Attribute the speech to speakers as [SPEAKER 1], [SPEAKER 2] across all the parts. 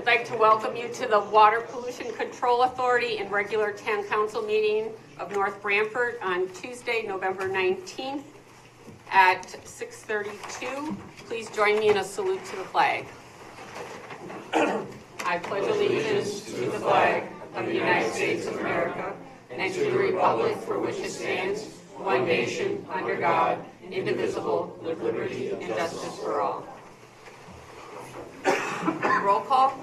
[SPEAKER 1] like to welcome you to the Water Pollution Control Authority and regular Town Council meeting of North Branford on Tuesday, November 19th at 6:32. Please join me in a salute to the flag. I pledge allegiance to the flag of the United States of America and to the republic for which it stands, one nation, under God, indivisible, with liberty and justice for all. Roll call.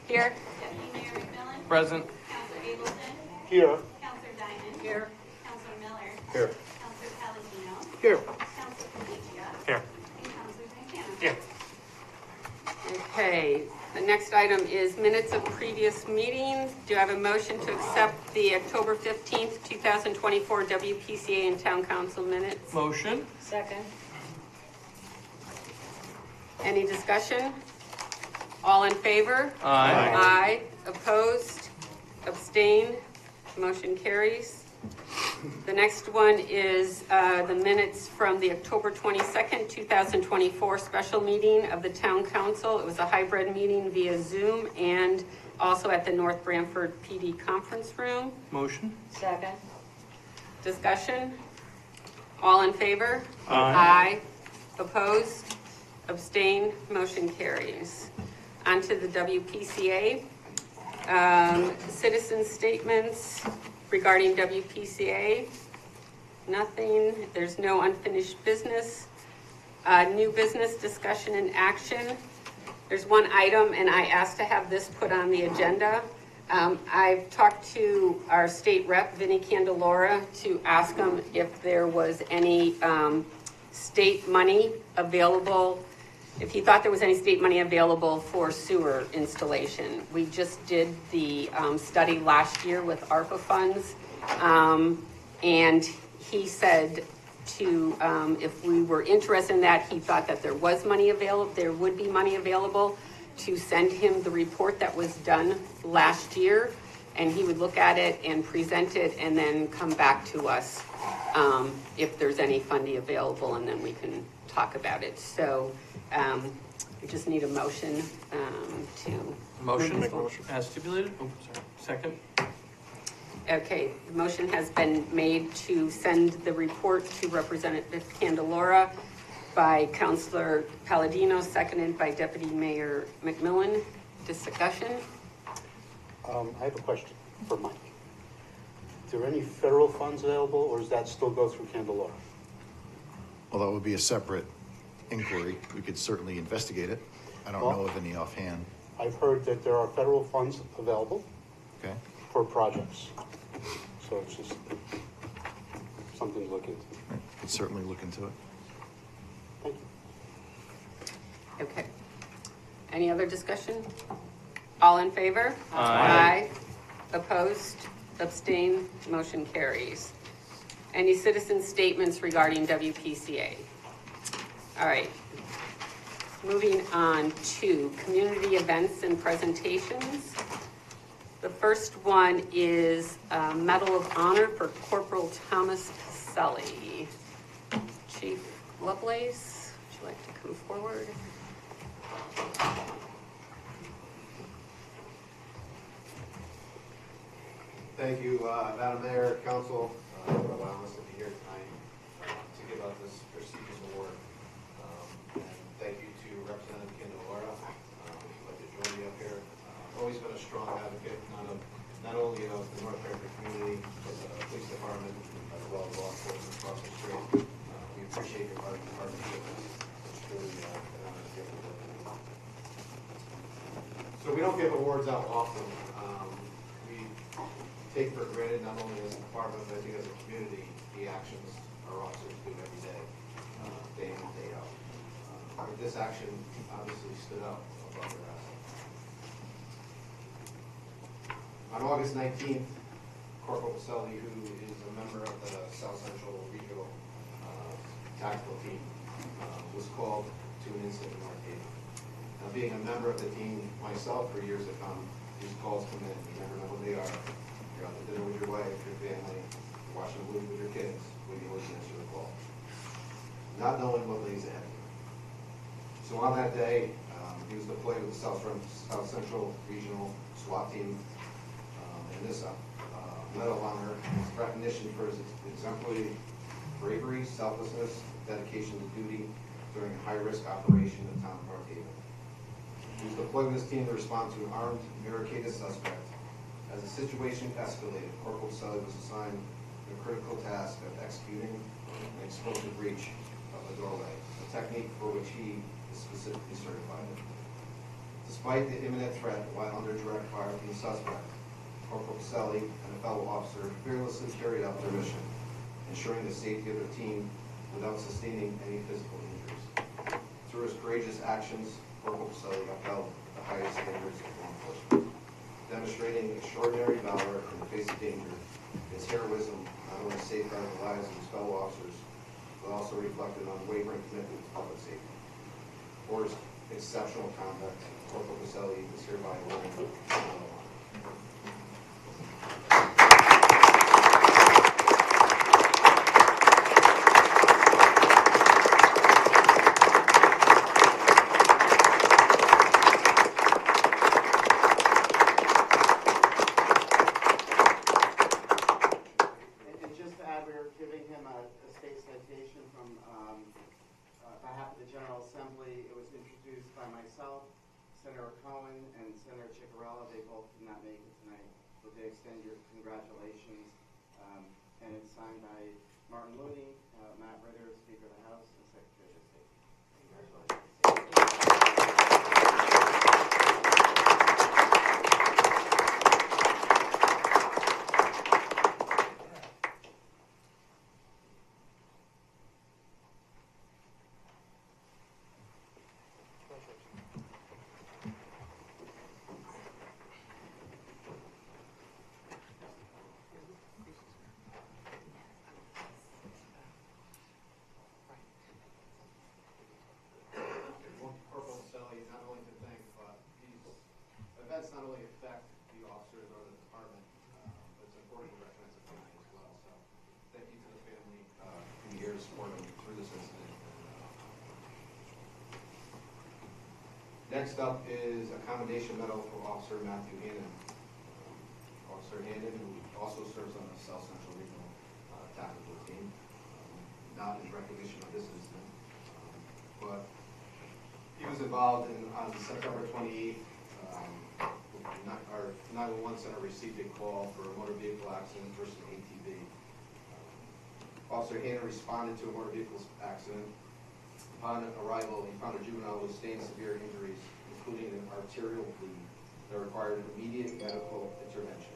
[SPEAKER 1] Here.
[SPEAKER 2] Deputy Mayor McMillan.
[SPEAKER 3] Present.
[SPEAKER 2] Councilor Ableton.
[SPEAKER 4] Here.
[SPEAKER 2] Councilor Diamond.
[SPEAKER 1] Here.
[SPEAKER 2] Councilor Miller.
[SPEAKER 4] Here.
[SPEAKER 2] Councilor Palladino.
[SPEAKER 4] Here.
[SPEAKER 2] Councilor Felicia.
[SPEAKER 3] Here.
[SPEAKER 2] And Councilor Santana.
[SPEAKER 3] Here.
[SPEAKER 1] Okay, the next item is minutes of previous meetings. Do I have a motion to accept the October 15th, 2024 WPCA and Town Council minutes?
[SPEAKER 3] Motion.
[SPEAKER 1] Second. Any discussion? All in favor?
[SPEAKER 3] Aye.
[SPEAKER 1] Aye. Opposed? Abstained? Motion carries. The next one is the minutes from the October 22nd, 2024 special meeting of the Town Council. It was a hybrid meeting via Zoom and also at the North Branford PD conference room.
[SPEAKER 3] Motion.
[SPEAKER 1] Second. Discussion? All in favor?
[SPEAKER 3] Aye.
[SPEAKER 1] Aye. Opposed? Abstained? Motion carries. On to the WPCA. Citizen statements regarding WPCA. Nothing. There's no unfinished business. New business discussion and action. There's one item, and I asked to have this put on the agenda. I've talked to our state rep, Vinnie Candelora, to ask him if there was any state money available, if he thought there was any state money available for sewer installation. We just did the study last year with ARPA funds, and he said to, if we were interested in that, he thought that there was money available, there would be money available to send him the report that was done last year, and he would look at it and present it and then come back to us if there's any funding available, and then we can talk about it. So we just need a motion to...
[SPEAKER 3] Motion.
[SPEAKER 4] Make a motion.
[SPEAKER 3] As stipulated. Oh, sorry. Second.
[SPEAKER 1] Okay, the motion has been made to send the report to Representative Candelora by Councilor Palladino, seconded by Deputy Mayor McMillan. Discussion?
[SPEAKER 4] I have a question for Mike. Is there any federal funds available, or does that still go through Candelora?
[SPEAKER 5] Well, that would be a separate inquiry. We could certainly investigate it. I don't know of any offhand.
[SPEAKER 4] I've heard that there are federal funds available
[SPEAKER 5] Okay.
[SPEAKER 4] for projects. So it's just something to look into.
[SPEAKER 5] Right. Could certainly look into it.
[SPEAKER 4] Thank you.
[SPEAKER 1] Okay. Any other discussion? All in favor?
[SPEAKER 3] Aye.
[SPEAKER 1] Opposed? Abstained? Motion carries. Any citizen statements regarding WPCA? All right. Moving on to community events and presentations. The first one is a Medal of Honor for Corporal Thomas Pacelli. Chief Lovelace, would you like to come forward?
[SPEAKER 6] Thank you, Madam Mayor, Council, for allowing us to be here tonight to give out this prestigious award. And thank you to Representative Candelora, who'd like to join me up here. Always been a strong advocate, not only of the North Branford community, but the police department, as well as law enforcement across the street. We appreciate your partnership. It's truly an honor to give it. So we don't give awards out often. We take for granted, not only as a department, but I think as a community, the actions our officers do every day, day in and day out. But this action obviously stood out above the rest. On August 19th, Corporal Pacelli, who is a member of the South Central Regional Tactical Team, was called to an incident in Arcade. Now, being a member of the team myself for years to come, these calls come in. You never know who they are. You're out to dinner with your wife, your family, you're watching a movie with your kids, when you always answer the call. Not knowing what lays ahead. So on that day, He was deployed with the South Central Regional SWAT team. And this Medal of Honor is recognition for his exemplary bravery, selflessness, dedication to duty during a high-risk operation in the town of North Haven. He was deployed with his team to respond to an armed, barricaded suspect. As the situation escalated, Corporal Sully was assigned the critical task of executing an explosive breach of the doorway, a technique for which he is specifically certified. Despite the imminent threat while under direct fire from the suspect, Corporal Sully and a fellow officer fearlessly carried out their mission, ensuring the safety of their team without sustaining any physical injuries. Through his courageous actions, Corporal Sully upheld the highest standards of law enforcement, demonstrating extraordinary valor in the face of danger. His heroism not only safeguarded the lives of his fellow officers, but also reflected an unwavering commitment to public safety. For his exceptional conduct, Corporal Sully is hereby awarded the Medal of Honor.
[SPEAKER 7] And just to add, we're giving him a state citation from behalf of the General Assembly. It was introduced by myself, Senator Cohen, and Senator Ciccarella. They both could not make it tonight, but they extend your congratulations. And it's signed by Martin Looney, Matt Ritter, Speaker of the House, and Secretary of State. Congratulations.
[SPEAKER 6] Corporal Sully, not only to thank, but these events not only affect the officers or the department, but it's important to recognize the family as well. So thank you to the family who here to support them through this incident. Next up is a commendation medal for Officer Matthew Hannon. Officer Hannon, who also serves on the South Central Regional Tactical Team, not in recognition of this incident, but he was involved in, on September 28th, our 911 center received a call for a motor vehicle accident versus an ATV. Officer Hannon responded to a motor vehicle accident. Upon arrival, he found a juvenile with sustained severe injuries, including an arterial bleed that required immediate medical intervention.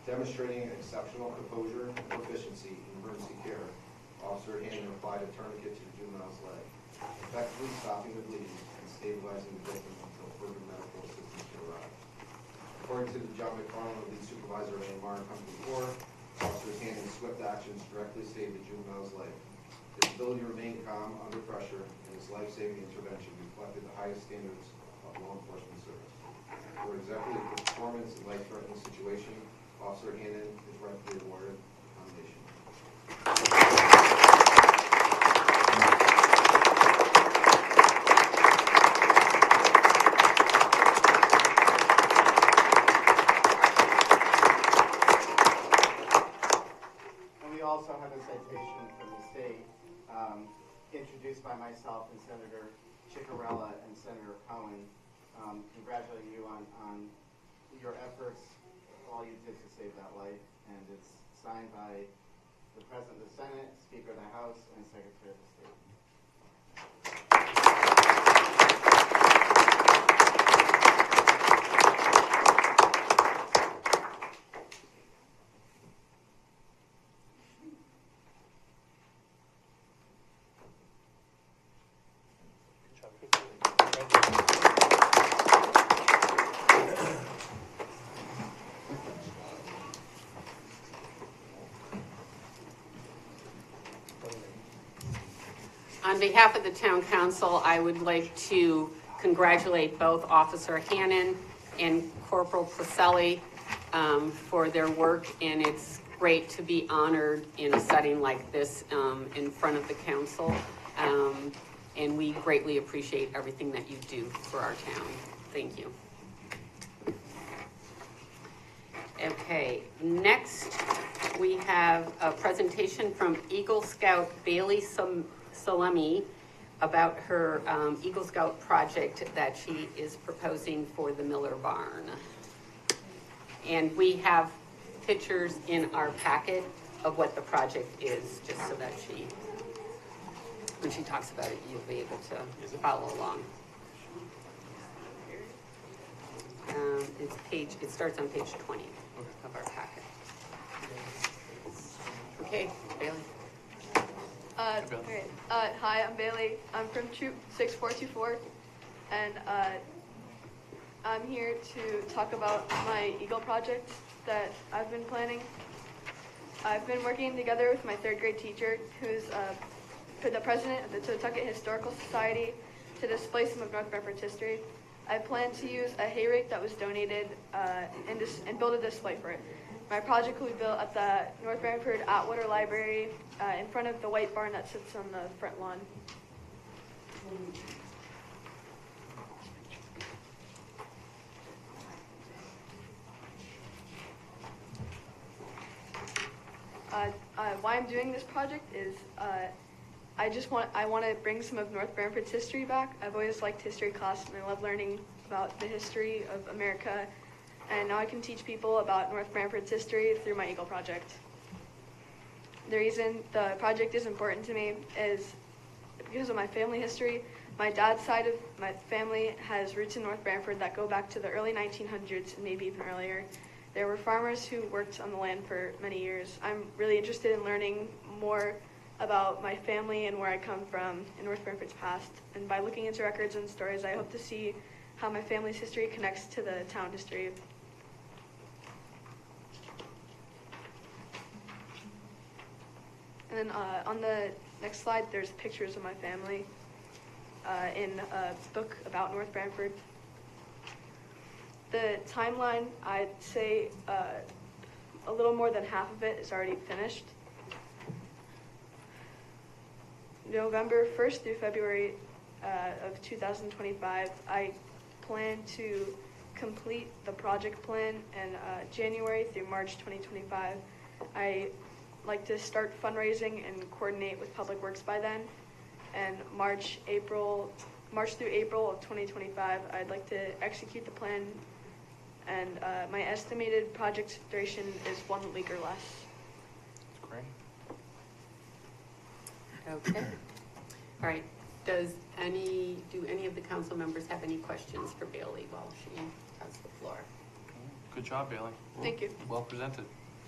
[SPEAKER 6] Demonstrating exceptional composure and proficiency in emergency care, Officer Hannon applied a tourniquet to the juvenile's leg, effectively stopping the bleeding and stabilizing the victim until further medical assistance could arrive. According to the John McFarland, lead supervisor of AMR and Company 4, Officer Hannon's swift actions directly saved the juvenile's leg. His ability to remain calm under pressure and his life-saving intervention reflected the highest standards of law enforcement service. For exemplary performance in life-threatening situation, Officer Hannon is rightfully awarded the commendation.
[SPEAKER 7] Also have a citation from the state introduced by myself and Senator Ciccarella and Senator Cohen, congratulating you on your efforts, all you did to save that life, and it's signed by the President of the Senate, Speaker of the House, and Secretary of the State.
[SPEAKER 1] On behalf of the town council, I would like to congratulate both Officer Hannon and Corporal Placelli for their work, and it's great to be honored in a setting like this in front of the council. and we greatly appreciate everything that you do for our town. Thank you. Okay, next we have a presentation from Eagle Scout Bailey Salemi about her Eagle Scout project that she is proposing for the Miller Barn. And we have pictures in our packet of what the project is, just so that when she talks about it, you'll be able to follow along. It starts on page 20 of our packet. Okay, Bailey.
[SPEAKER 3] Bailey.
[SPEAKER 8] Hi, I'm Bailey. I'm from Troop 6424, and I'm here to talk about my Eagle project that I've been planning. I've been working together with my third grade teacher, who's the president of the Totucket Historical Society, to display some of North Branford's history. I plan to use a hay rake that was donated and build a display for it. My project will be built at the North Branford Atwater Library in front of the white barn that sits on the front lawn. Why I'm doing this project is I want to bring some of North Branford's history back. I've always liked history class, and I love learning about the history of America. And now I can teach people about North Branford's history through my Eagle project. The reason the project is important to me is because of my family history. My dad's side of my family has roots in North Branford that go back to the early 1900s and maybe even earlier. There were farmers who worked on the land for many years. I'm really interested in learning more about my family and where I come from in North Branford's past. And by looking into records and stories, I hope to see how my family's history connects to the town history. And then on the next slide, there's pictures of my family in a book about North Branford. The timeline, I'd say a little more than half of it is already finished. November 1st through February of 2025, I plan to complete the project plan, and January through March 2025, I like to start fundraising and coordinate with Public Works by then. And March through April of 2025, I'd like to execute the plan, and my estimated project duration is 1 week or less.
[SPEAKER 3] Great.
[SPEAKER 1] Okay. All right. Do any of the council members have any questions for Bailey while she has the floor?
[SPEAKER 3] Good job, Bailey.
[SPEAKER 8] Thank you.
[SPEAKER 3] Well presented.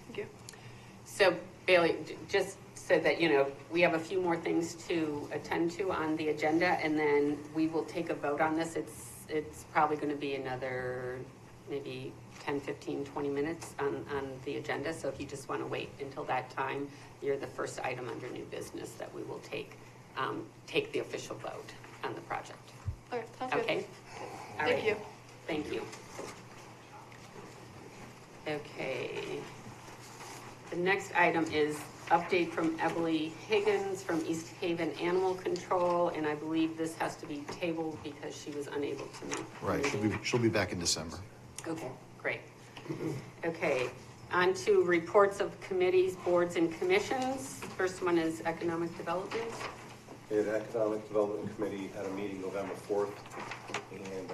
[SPEAKER 8] Thank you.
[SPEAKER 1] So Bailey, just so that you know, we have a few more things to attend to on the agenda, and then we will take a vote on this. It's probably going to be another maybe 10, 15, 20 minutes on the agenda. So if you just want to wait until that time, you're the first item under new business that we will take the official vote on the project.
[SPEAKER 8] Okay, sounds good.
[SPEAKER 1] Okay? All
[SPEAKER 8] Thank
[SPEAKER 1] right.
[SPEAKER 8] you.
[SPEAKER 1] Thank you. Okay. The next item is update from Emily Higgins from East Haven Animal Control, and I believe this has to be tabled because she was unable to meet.
[SPEAKER 5] Right, she'll be back in December.
[SPEAKER 1] Okay, great. Okay, on to reports of committees, boards, and commissions. First one is Economic Development.
[SPEAKER 9] The Economic Development Committee had a meeting November 4th, and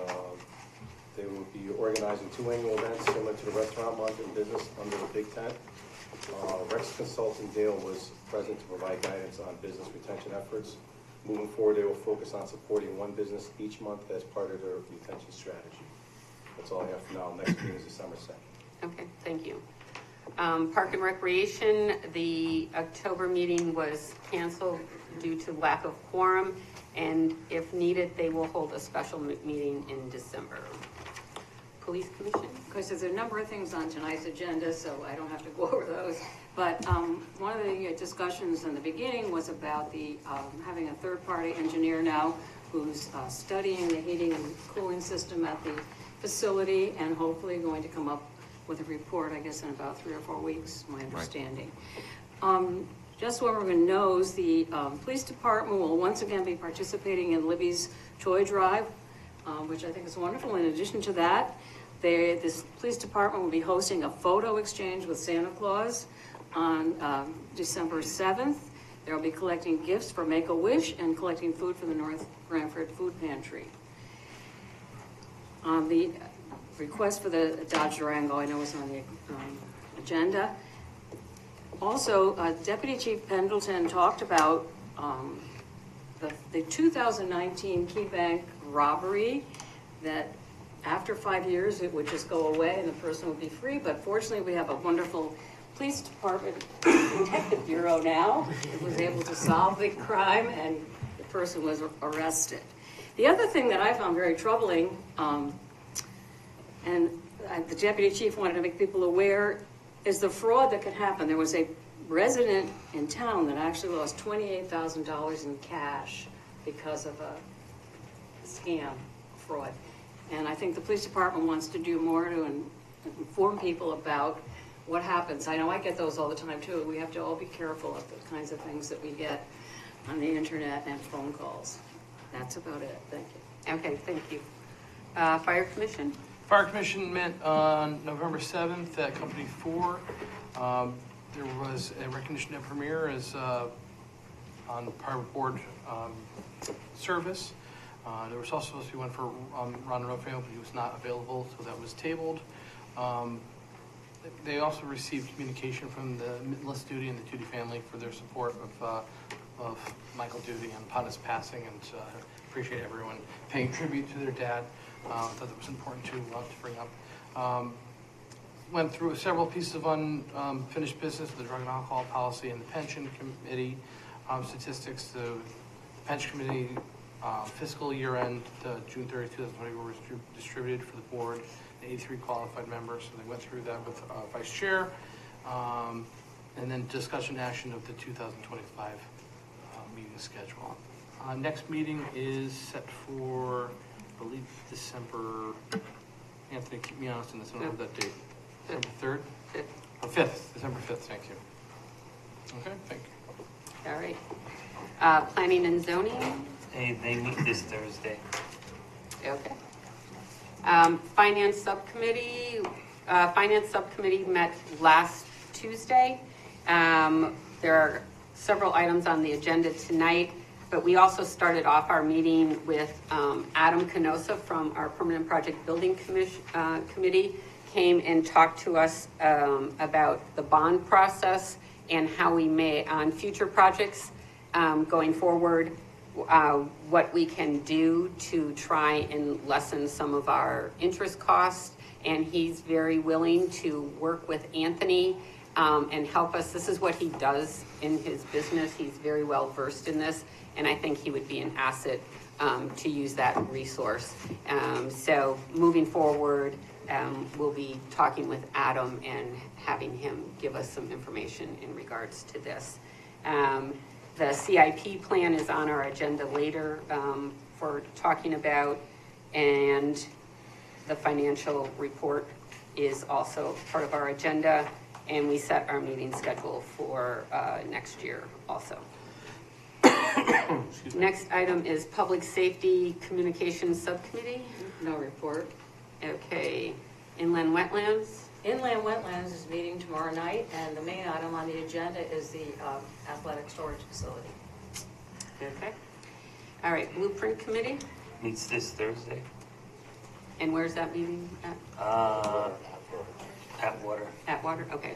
[SPEAKER 9] they will be organizing 2 annual events similar to the restaurant market and business under the big tent. Rex consultant Dale was present to provide guidance on business retention efforts. Moving forward, they will focus on supporting one business each month as part of their retention strategy. That's all I have for now. Next meeting is December 2nd.
[SPEAKER 1] Okay, thank you. Park and Recreation, the October meeting was canceled due to lack of quorum, and if needed, they will hold a special meeting in December. Police Commission?
[SPEAKER 10] Because there's a number of things on tonight's agenda, so I don't have to go over those. But one of the discussions in the beginning was about the having a third-party engineer now who's studying the heating and cooling system at the facility, and hopefully going to come up with a report, I guess, in about 3 or 4 weeks, my understanding. just so everyone knows, the police department will once again be participating in Libby's Toy Drive, which I think is wonderful. In addition to that, this police department will be hosting a photo exchange with Santa Claus on December 7th. They'll be collecting gifts for Make-A-Wish and collecting food for the North Branford Food Pantry. The request for the Dodge Durango, I know is on the agenda. Also, Deputy Chief Pendleton talked about the 2019 Key Bank robbery, that after 5 years it would just go away and the person would be free, but fortunately we have a wonderful police department detective bureau now that was able to solve the crime and the person was arrested. The other thing that I found very troubling, and the deputy chief wanted to make people aware, is the fraud that could happen. There was a resident in town that actually lost $28,000 in cash because of a scam, fraud. And I think the police department wants to do more to inform people about what happens. I know I get those all the time too. We have to all be careful of the kinds of things that we get on the internet and phone calls. That's about it. Thank you.
[SPEAKER 1] Okay, thank you. Fire Commission?
[SPEAKER 3] Fire Commission met on November 7th at Company 4. There was a recognition at premiere as on private board service. There was also supposed to be one for Ron Rofeo, but he was not available, so that was tabled. They also received communication from the Mittenless Duty and the Duty family for their support of Michael Duty and upon his passing, and appreciate everyone paying tribute to their dad. I thought that was important to bring up. Went through several pieces of unfinished business, the drug and alcohol policy and the pension committee statistics. The pension committee fiscal year end, June 30, 2020, were distributed for the board, the 83 qualified members. So they went through that with vice chair, and then discussion action of the 2025 meeting schedule. Next meeting is set for, I believe, December. Anthony, keep me honest on this. I don't have that date. December 3rd? 5th. Oh, 5th. December 5th. Thank you. Okay, thank you.
[SPEAKER 1] All right. Planning and zoning?
[SPEAKER 11] They meet this Thursday.
[SPEAKER 1] Okay. Finance subcommittee. Finance subcommittee met last Tuesday. There are several items on the agenda tonight, but we also started off our meeting with Adam Canosa from our Permanent Project Building Committee came and talked to us about the bond process and how we may, on future projects going forward, what we can do to try and lessen some of our interest costs. And he's very willing to work with Anthony and help us. This is what he does in his business. He's very well versed in this, and I think he would be an asset to use that resource. So moving forward, we'll be talking with Adam and having him give us some information in regards to this. The CIP plan is on our agenda later for talking about, and the financial report is also part of our agenda, and we set our meeting schedule for next year also. Next item is Public Safety Communications Subcommittee.
[SPEAKER 10] No report.
[SPEAKER 1] Okay. Inland Wetlands.
[SPEAKER 10] Inland Wetlands is meeting tomorrow night, and the main item on the agenda is the athletic storage facility.
[SPEAKER 1] Okay. All right. Blueprint Committee.
[SPEAKER 11] Meets this Thursday.
[SPEAKER 1] And where's that meeting at?
[SPEAKER 11] Atwater.
[SPEAKER 1] Atwater. Okay.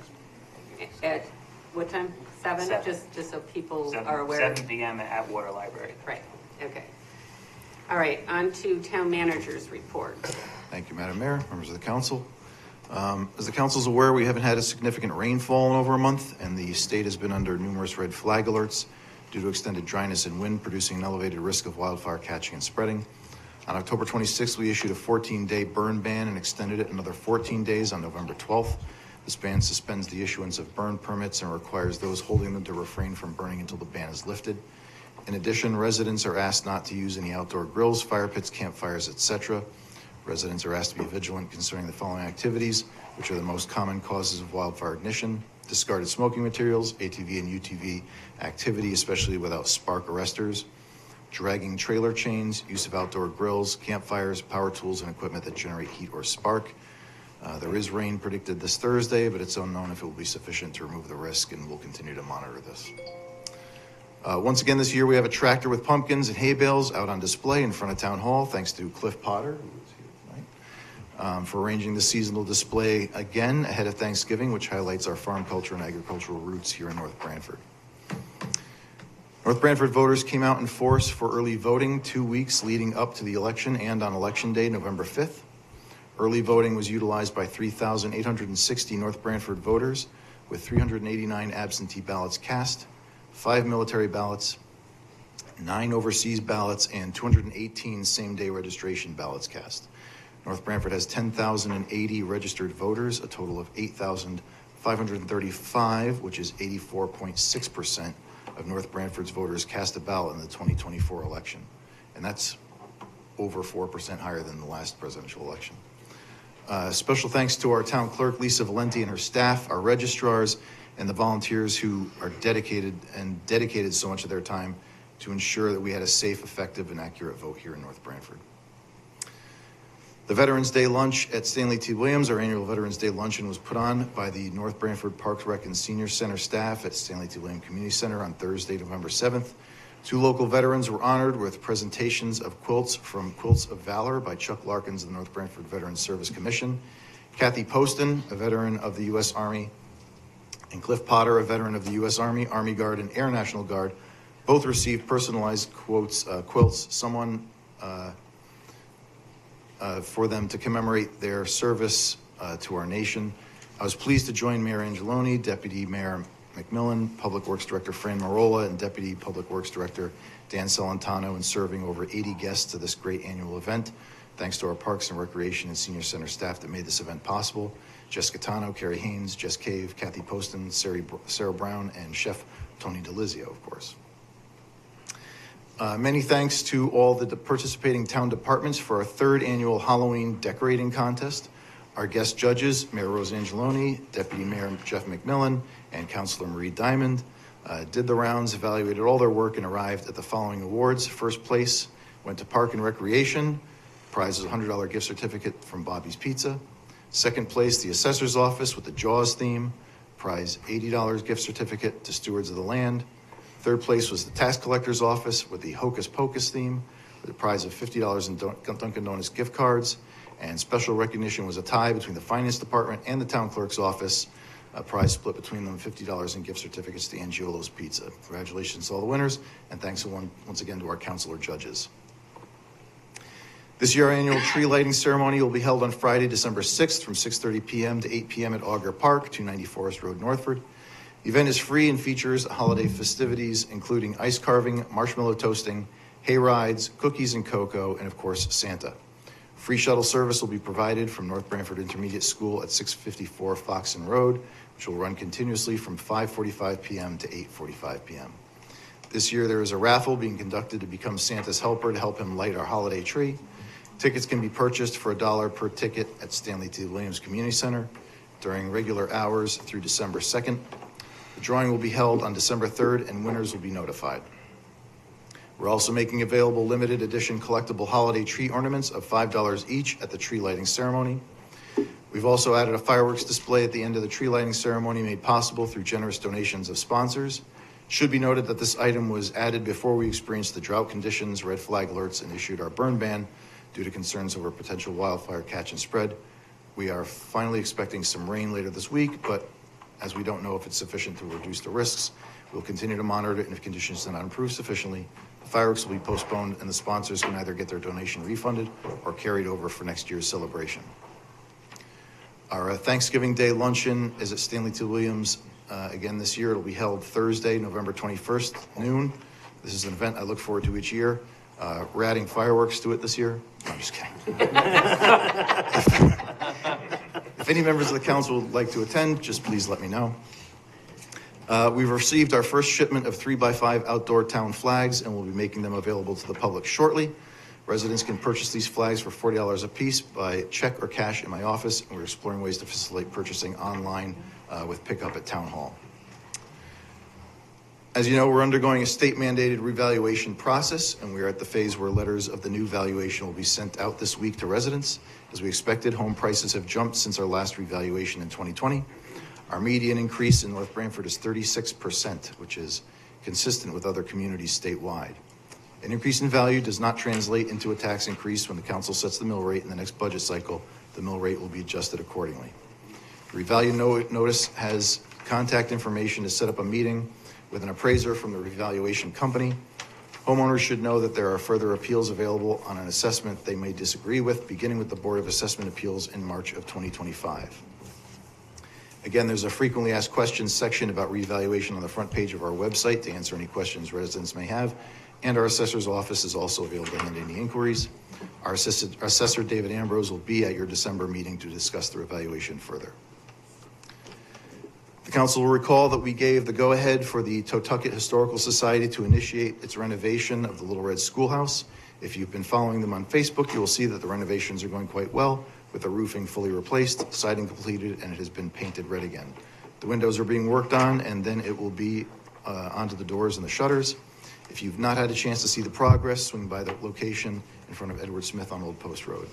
[SPEAKER 1] At what time? 7?
[SPEAKER 11] 7.
[SPEAKER 1] Just so people
[SPEAKER 11] 7,
[SPEAKER 1] are aware.
[SPEAKER 11] 7 p.m. at Atwater Library.
[SPEAKER 1] Right. Okay. All right. On to Town Manager's report.
[SPEAKER 5] Thank you, Madam Mayor, members of the council. As the council is aware, we haven't had a significant rainfall in over a month, and the state has been under numerous red flag alerts due to extended dryness and wind, producing an elevated risk of wildfire catching and spreading. On October 26th, we issued a 14-day burn ban and extended it another 14 days on November 12th. This ban suspends the issuance of burn permits and requires those holding them to refrain from burning until the ban is lifted. In addition, residents are asked not to use any outdoor grills, fire pits, campfires, etc. Residents are asked to be vigilant concerning the following activities, which are the most common causes of wildfire ignition: discarded smoking materials, ATV and UTV activity, especially without spark arresters, dragging trailer chains, use of outdoor grills, campfires, power tools, and equipment that generate heat or spark. There is rain predicted this Thursday, but it's unknown if it will be sufficient to remove the risk, and we'll continue to monitor this. Once again this year, we have a tractor with pumpkins and hay bales out on display in front of Town Hall, thanks to Cliff Potter, who is here tonight, for arranging the seasonal display again ahead of Thanksgiving, which highlights our farm culture and agricultural roots here in North Branford. North Branford voters came out in force for early voting 2 weeks leading up to the election and on Election Day, November 5th. Early voting was utilized by 3,860 North Branford voters, with 389 absentee ballots cast, 5 military ballots, 9 overseas ballots, and 218 same-day registration ballots cast. North Branford has 10,080 registered voters, a total of 8,535, which is 84.6% of North Branford's voters cast a ballot in the 2024 election. And that's over 4% higher than the last presidential election. Special thanks to our town clerk, Lisa Valenti, and her staff, our registrars, and the volunteers who are dedicated so much of their time to ensure that we had a safe, effective, and accurate vote here in North Branford. The Veterans Day Lunch at Stanley T. Williams, our annual Veterans Day Luncheon, was put on by the North Branford Parks, Rec, and Senior Center staff at Stanley T. Williams Community Center on Thursday, November 7th. 2 local veterans were honored with presentations of quilts from Quilts of Valor by Chuck Larkins of the North Branford Veterans Service Commission, Kathy Poston, a veteran of the U.S. Army, and Cliff Potter, a veteran of the U.S. Army, Army Guard, and Air National Guard. Both received personalized quilts, for them to commemorate their service to our nation. I was pleased to join Mayor Angeloni, Deputy Mayor McMillan, Public Works Director Fran Marola, and Deputy Public Works Director Dan Celentano in serving over 80 guests to this great annual event. Thanks to our Parks and Recreation and Senior Center staff that made this event possible. Jessica Tano, Carrie Haynes, Jess Cave, Kathy Poston, Sarah Brown, and Chef Tony DeLizio, of course. Many thanks to all the participating town departments for our 3rd annual Halloween decorating contest. Our guest judges, Mayor Rose Angeloni, Deputy Mayor Jeff McMillan, and Councilor Marie Diamond, did the rounds, evaluated all their work, and arrived at the following awards. First place went to Park and Recreation. Prize is a $100 gift certificate from Bobby's Pizza. Second place, the Assessor's Office with the Jaws theme. Prize $80 gift certificate to Stewards of the Land. Third place was the Tax Collector's Office with the Hocus Pocus theme, with a prize of $50 in Dunkin' Donuts gift cards. And special recognition was a tie between the Finance Department and the Town Clerk's Office. A prize split between them, $50 in gift certificates to Angiolo's Pizza. Congratulations to all the winners, and thanks once again to our counselor judges. This year, our annual tree lighting ceremony will be held on Friday, December 6th from 6:30 p.m. to 8 p.m. at Auger Park, 290 Forest Road, Northford. The event is free and features holiday festivities, including ice carving, marshmallow toasting, hay rides, cookies and cocoa, and of course, Santa. Free shuttle service will be provided from North Branford Intermediate School at 654 Foxen Road, which will run continuously from 5:45 p.m. to 8:45 p.m. This year, there is a raffle being conducted to become Santa's helper to help him light our holiday tree. Tickets can be purchased for $1 per ticket at Stanley T. Williams Community Center during regular hours through December 2nd. The drawing will be held on December 3rd, and winners will be notified. We're also making available limited edition collectible holiday tree ornaments of $5 each at the tree lighting ceremony. We've also added a fireworks display at the end of the tree lighting ceremony made possible through generous donations of sponsors. It should be noted that this item was added before we experienced the drought conditions, red flag alerts, and issued our burn ban due to concerns over potential wildfire catch and spread. We are finally expecting some rain later this week, but as we don't know if it's sufficient to reduce the risks, we'll continue to monitor it, and if conditions do not improve sufficiently, the fireworks will be postponed and the sponsors can either get their donation refunded or carried over for next year's celebration. Our Thanksgiving Day luncheon is at Stanley T. Williams. Again this year, it'll be held Thursday, November 21st, noon. This is an event I look forward to each year. We're adding fireworks to it this year. No, I'm just kidding. If any members of the council would like to attend, just please let me know. We've received our first shipment of 3x5 outdoor town flags, and we'll be making them available to the public shortly. Residents can purchase these flags for $40 a piece by check or cash in my office, and we're exploring ways to facilitate purchasing online with pickup at Town Hall. As you know, we're undergoing a state-mandated revaluation process, and we are at the phase where letters of the new valuation will be sent out this week to residents. As we expected, home prices have jumped since our last revaluation in 2020. Our median increase in North Branford is 36%, which is consistent with other communities statewide. An increase in value does not translate into a tax increase. When the council sets the mill rate in the next budget cycle, the mill rate will be adjusted accordingly. The revalue notice has contact information to set up a meeting with an appraiser from the revaluation company. Homeowners should know that there are further appeals available on an assessment they may disagree with, beginning with the Board of Assessment Appeals in March of 2025. Again, there's a frequently asked questions section about revaluation on the front page of our website to answer any questions residents may have, and our assessor's office is also available to handle any inquiries. Our assessor, David Ambrose, will be at your December meeting to discuss the revaluation further. The council will recall that we gave the go-ahead for the Totucket Historical Society to initiate its renovation of the Little Red Schoolhouse. If you've been following them on Facebook, you will see that the renovations are going quite well, with the roofing fully replaced, siding completed, and it has been painted red again. The windows are being worked on, and then it will be onto the doors and the shutters. If you've not had a chance to see the progress, swing by the location in front of Edward Smith on Old Post Road.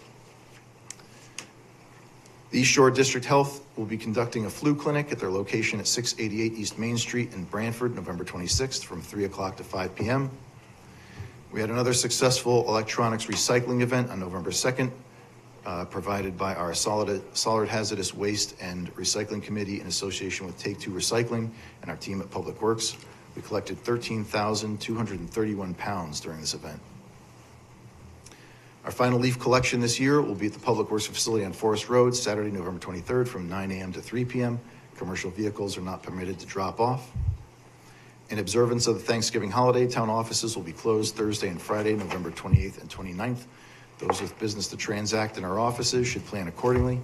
[SPEAKER 5] The East Shore District Health will be conducting a flu clinic at their location at 688 East Main Street in Branford, November 26th from 3 o'clock to 5 p.m. We had another successful electronics recycling event on November 2nd, provided by our solid hazardous waste and recycling committee in association with Take Two Recycling and our team at Public Works. We collected 13,231 pounds during this event. Our final leaf collection this year will be at the Public Works facility on Forest Road, Saturday, November 23rd from 9 a.m. to 3 p.m. Commercial vehicles are not permitted to drop off. In observance of the Thanksgiving holiday, town offices will be closed Thursday and Friday, November 28th and 29th. Those with business to transact in our offices should plan accordingly.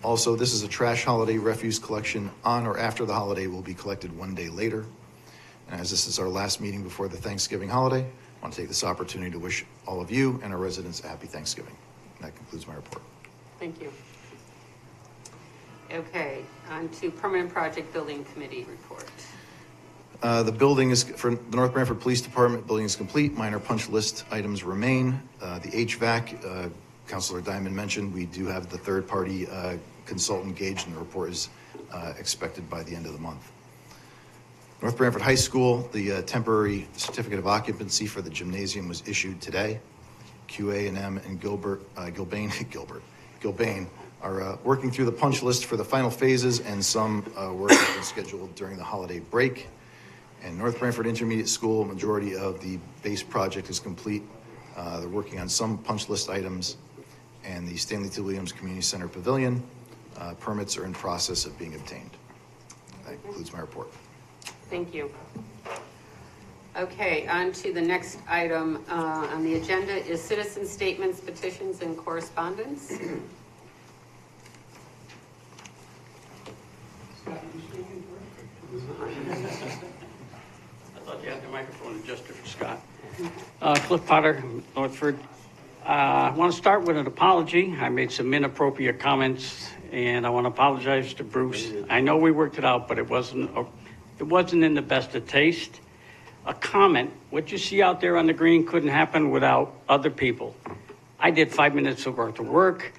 [SPEAKER 5] Also, this is a trash holiday. Refuse collection on or after the holiday will be collected one day later. And as this is our last meeting before the Thanksgiving holiday, I want to take this opportunity to wish all of you and our residents a happy Thanksgiving. And that concludes my report.
[SPEAKER 1] Thank you. Okay, on to Permanent Project Building Committee report.
[SPEAKER 5] The building is, for the North Branford Police Department, building is complete. Minor punch list items remain. The HVAC, Councilor Diamond mentioned, we do have the third-party consultant engaged, and the report is expected by the end of the month. North Branford High School, the temporary certificate of occupancy for the gymnasium was issued today. QA&M and Gilbane are working through the punch list for the final phases, and some work has been scheduled during the holiday break. And North Branford Intermediate School, majority of the base project is complete. They're working on some punch list items, and the Stanley T. Williams Community Center Pavilion permits are in process of being obtained. That concludes my report.
[SPEAKER 1] Thank you. Okay, on to the next item on the agenda is citizen statements, petitions, and correspondence.
[SPEAKER 12] I thought you had the microphone adjusted for Scott. Cliff Potter, Northford. I want to start with an apology. I made some inappropriate comments, and I want to apologize to Bruce. I know we worked it out, but it wasn't in the best of taste. A comment, what you see out there on the green couldn't happen without other people. I did 5 minutes of work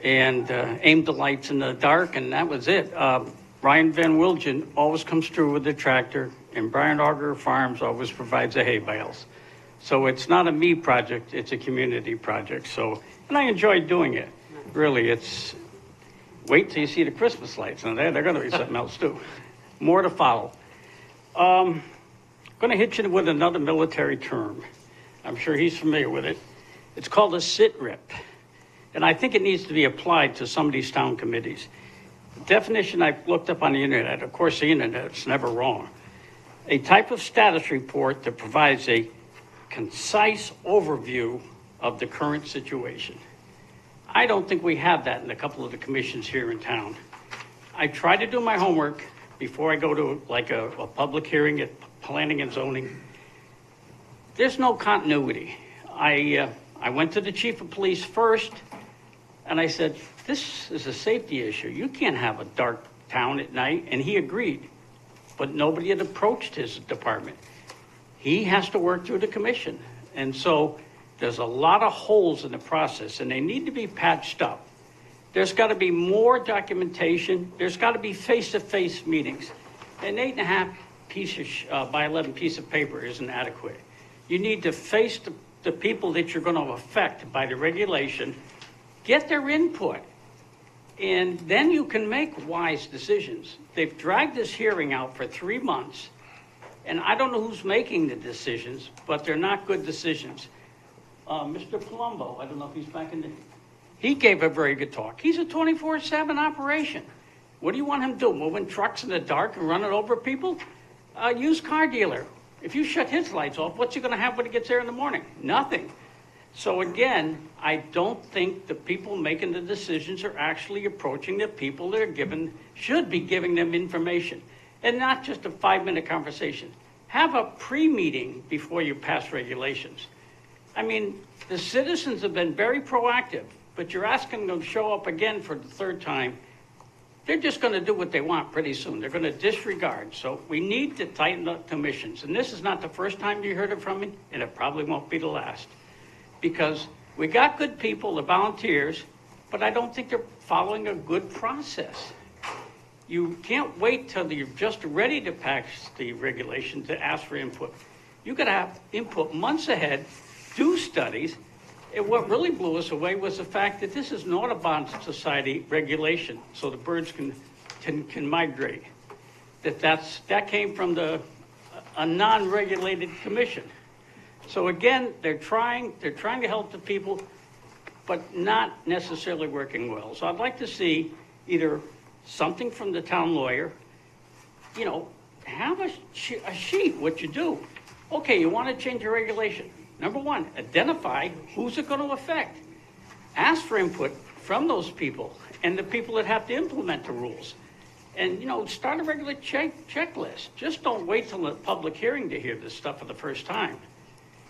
[SPEAKER 12] and aimed the lights in the dark, and that was it. Ryan Van Wilgen always comes through with the tractor, and Brian Auger Farms always provides the hay bales. So it's not a me project, it's a community project. So, and I enjoyed doing it. Really, it's, wait till you see the Christmas lights, and they're going to be something else too. More to follow. Going to hit you with another military term. I'm sure he's familiar with it. It's called a sit-rip. And I think it needs to be applied to some of these town committees. The definition I've looked up on the internet, of course the internet's never wrong. A type of status report that provides a concise overview of the current situation. I don't think we have that in a couple of the commissions here in town. I try to do my homework before I go to like a public hearing at planning and zoning. There's no continuity. I I went to the chief of police first, and I said, this is a safety issue. You can't have a dark town at night, and he agreed. But nobody had approached his department. He has to work through the commission. And so there's a lot of holes in the process, and they need to be patched up. There's got to be more documentation. There's got to be face-to-face meetings. An 8.5 piece by 11 piece of paper isn't adequate. You need to face the people that you're going to affect by the regulation, get their input, and then you can make wise decisions. They've dragged this hearing out for 3 months, and I don't know who's making the decisions, but they're not good decisions. Mr. Palumbo, I don't know if he's back in the... He gave a very good talk. He's a 24/7 operation. What do you want him to do? Moving trucks in the dark and running over people? Used car dealer. If you shut his lights off, what's he going to have when he gets there in the morning? Nothing. So again, I don't think the people making the decisions are actually approaching the people that are should be giving them information. And not just a 5-minute conversation. Have a pre-meeting before you pass regulations. I mean, the citizens have been very proactive, but you're asking them to show up again for the 3rd time. They're just going to do what they want pretty soon. They're going to disregard. So we need to tighten up commissions. And this is not the first time you heard it from me, and it probably won't be the last. Because we got good people, the volunteers, but I don't think they're following a good process. You can't wait till you're just ready to pass the regulation to ask for input. You got to have input months ahead, do studies. And what really blew us away was the fact that this is an Audubon Society regulation, so the birds can migrate. That came from a non-regulated commission. So again, they're trying to help the people, but not necessarily working well. So I'd like to see either something from the town lawyer, have a sheet, what you do. Okay, you want to change your regulation. Number 1, identify who's it going to affect. Ask for input from those people and the people that have to implement the rules. And, start a regular checklist. Just don't wait till the public hearing to hear this stuff for the first time.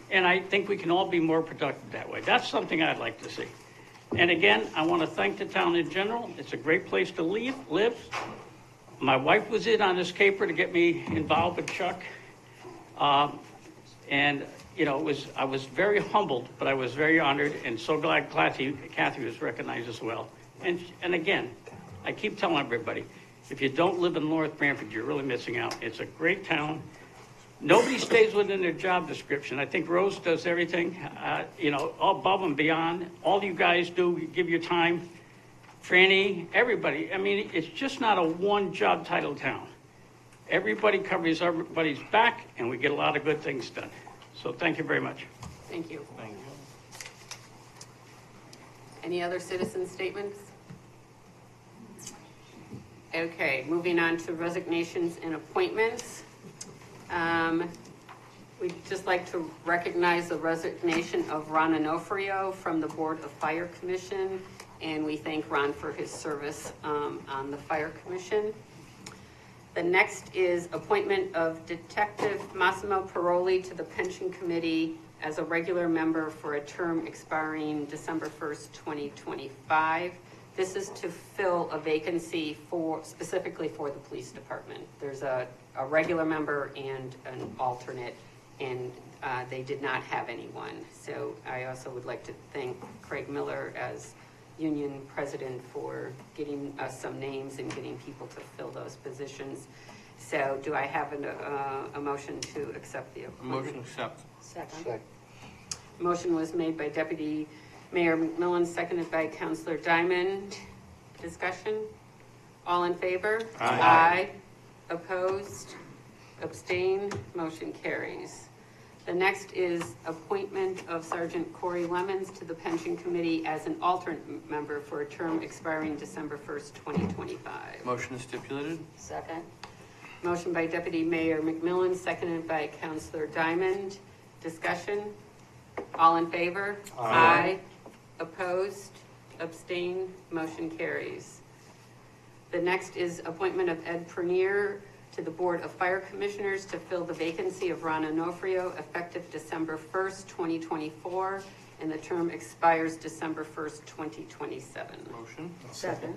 [SPEAKER 12] And I think we can all be more productive that way. That's something I'd like to see. And again, I want to thank the town in general. It's a great place to live. My wife was in on this caper to get me involved with Chuck. I was very humbled, but I was very honored and so glad Kathy was recognized as well. And again, I keep telling everybody, if you don't live in North Branford, you're really missing out. It's a great town. Nobody stays within their job description. I think Rose does everything, above and beyond. All you guys do, you give your time. Franny, everybody. I mean, it's just not a one job title town. Everybody covers everybody's back, and we get a lot of good things done. So thank you very much.
[SPEAKER 1] Thank you.
[SPEAKER 3] Thank you.
[SPEAKER 1] Any other citizen statements? Okay, moving on to resignations and appointments. We'd just like to recognize the resignation of Ron Onofrio from the Board of Fire Commission, and we thank Ron for his service on the Fire Commission. The next is appointment of Detective Massimo Paroli to the Pension Committee as a regular member for a term expiring December 1st, 2025. This is to fill a vacancy specifically for the police department. There's a regular member and an alternate, and they did not have anyone. So I also would like to thank Craig Miller as union president for getting us some names and getting people to fill those positions. So do I have a motion to accept the appointment?
[SPEAKER 3] Motion accept.
[SPEAKER 1] Second. Motion was made by Deputy Mayor McMillan, seconded by Councilor Diamond. Discussion? All in favor? Aye. Opposed? Abstain? Motion carries. The next is appointment of Sergeant Corey Lemons to the Pension Committee as an alternate member for a term expiring December 1st, 2025.
[SPEAKER 3] Motion is stipulated.
[SPEAKER 10] Second.
[SPEAKER 1] Motion by Deputy Mayor McMillan, seconded by Councilor Diamond. Discussion? All in favor? Aye. Opposed? Abstain? Motion carries. The next is appointment of Ed Prenier to the Board of Fire Commissioners to fill the vacancy of Ron Onofrio effective December 1st, 2024. and the term expires December 1st, 2027.
[SPEAKER 3] Motion?
[SPEAKER 1] Second.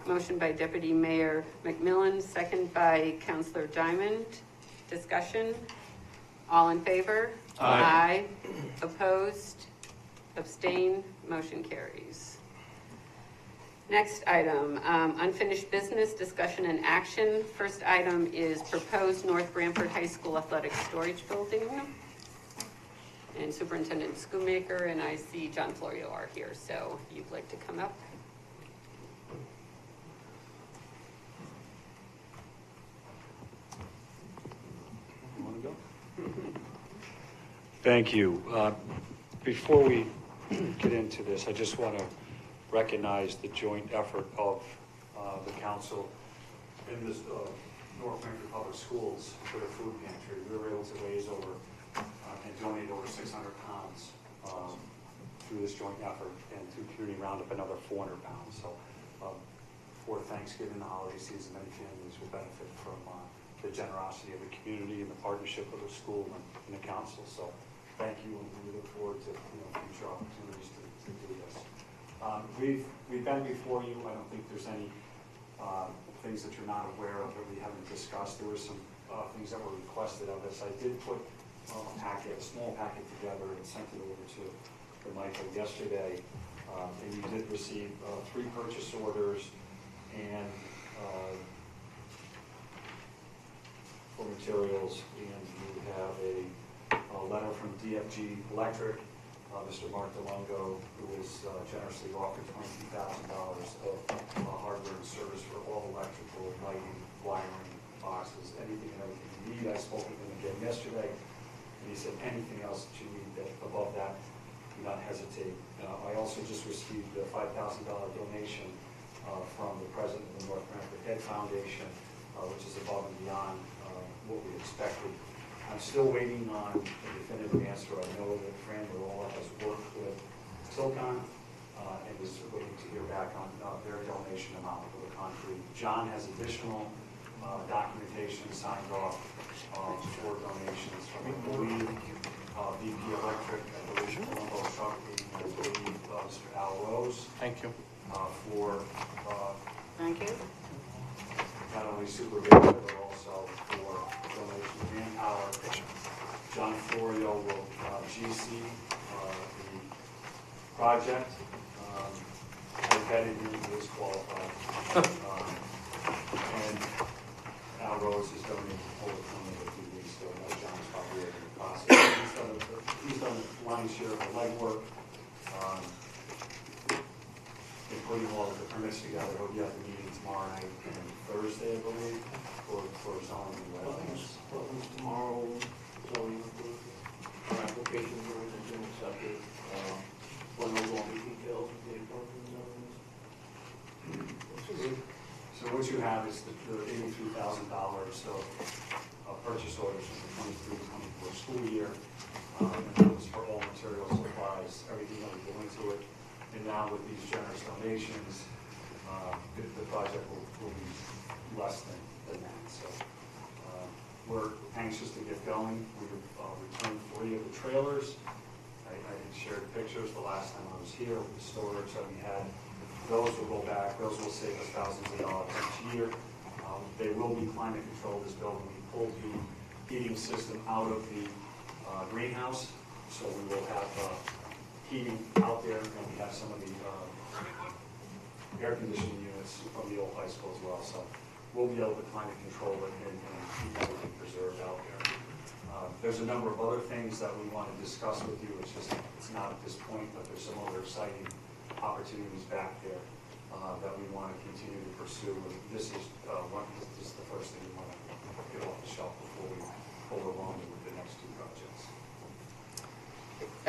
[SPEAKER 1] Motion by Deputy Mayor McMillan, second by Councilor Diamond. Discussion? All in favor?
[SPEAKER 3] Aye.
[SPEAKER 1] Opposed? Abstain? Motion carries. Next item, unfinished business, discussion and action. First item is proposed North Branford High School Athletic Storage Building. And Superintendent Schoonmaker and I see John Florio are here, so if you'd like to come up.
[SPEAKER 3] You want to go?
[SPEAKER 13] Thank you. Before we get into this, I just want to recognize the joint effort of the council in this North Branford Public Schools for the food pantry. We were able to raise over and donate over 600 pounds through this joint effort, and through Community Roundup another 400 pounds. So for Thanksgiving, the holiday season, many families will benefit from the generosity of the community and the partnership of the school and the council. So thank you, and we look forward to future opportunities to do this. We've been before you. I don't think there's any things that you're not aware of that we haven't discussed. There were some things that were requested of us. I did put a small packet together and sent it over to Michael yesterday. And you did receive 3 purchase orders and for materials, and you have a letter from DFG Electric, Mr. Mark DeLongo, who has generously offered $22,000 of hardware and service for all electrical, lighting, wiring, boxes, anything and everything you need. I spoke with him again yesterday, and he said anything else that you need above that, do not hesitate. I also just received a $5,000 donation from the president of the North Branford Head Foundation, which is above and beyond what we expected. I'm still waiting on a definitive answer. I know that Fran Marola has worked with Tilcon and is waiting to hear back on their donation amount for the concrete. John has additional documentation signed off for donations from, I believe, VP Electric, I believe Colombo Trucking, I believe Mr. Al Rose.
[SPEAKER 3] Thank you.
[SPEAKER 13] For
[SPEAKER 1] Thank you.
[SPEAKER 13] not only supervision, but also for donation of manpower. John Florio will GC the project. I vetted him, he is qualified. And Al Rose is donating over a few weeks ago. Now John's probably in the process. He's done the lion's share of the legwork. In putting all of the permits together. He'll be at the meeting tomorrow night and Thursday, I believe, for zoning and wetlands.
[SPEAKER 14] Tomorrow, zoning, our applications are been accepted. When those all the details of the appropriate zones.
[SPEAKER 13] So what you have is the $83,000 of purchase orders for the 23-24 school year. And that was for all materials, supplies, everything that would go into it. And now with these generous donations, the project will be less than that. So we're anxious to get going. We've returned 3 of the trailers. I shared pictures the last time I was here with the storage that we had. Those will go back. Those will save us thousands of dollars each year. They will be climate controlled, this building. We pulled the heating system out of the greenhouse, so we will have heating out there, and we have some of the air conditioning units from the old high school as well. So we'll be able to climate control it and keep everything preserved out there. There's a number of other things that we want to discuss with you. It's not at this point, but there's some other exciting opportunities back there that we want to continue to pursue. And this is the first thing we want to get off the shelf before we overwhelm it with the next 2 projects.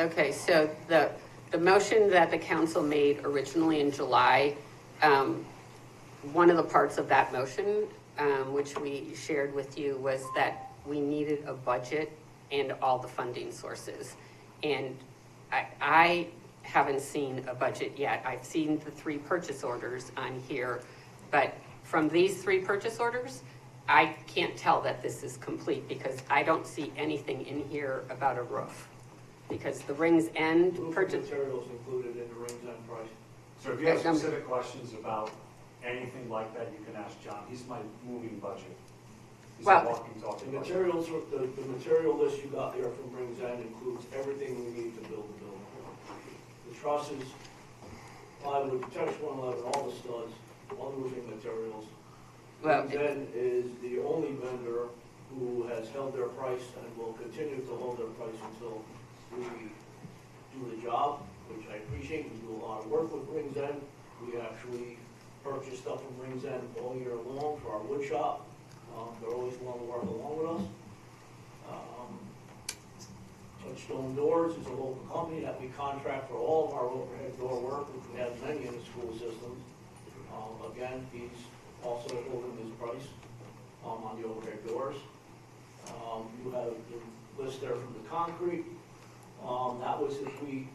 [SPEAKER 1] Okay, so the motion that the council made originally in July, one of the parts of that motion, which we shared with you, was that we needed a budget and all the funding sources. And I haven't seen a budget yet. I've seen the 3 purchase orders on here, but from these 3 purchase orders, I can't tell that this is complete because I don't see anything in here about a roof. because the Rings End
[SPEAKER 14] Roofing
[SPEAKER 1] purchase,
[SPEAKER 14] materials included in the Rings End price.
[SPEAKER 13] So if you have
[SPEAKER 1] Okay,
[SPEAKER 13] specific questions about anything like that, you can ask John. He's my moving budget. He's a
[SPEAKER 1] Well-
[SPEAKER 13] walking,
[SPEAKER 14] The
[SPEAKER 13] talking budget.
[SPEAKER 14] materials, the material list you got there from Rings End includes everything we need to build the building. The trusses, plywood, protection 111, all the studs, all the roofing materials.
[SPEAKER 1] Well,
[SPEAKER 14] Rings End is the only vendor who has held their price and will continue to hold their price until we do the job, which I appreciate. We do a lot of work with Rings End. We actually purchase stuff from Rings End all year long for our wood shop. They're always willing to work along with us. Touchstone Doors is a local company that we contract for all of our overhead door work, which we have many in the school systems. Again, he's also holding his price on the overhead doors. You have the list there from the concrete. That was if we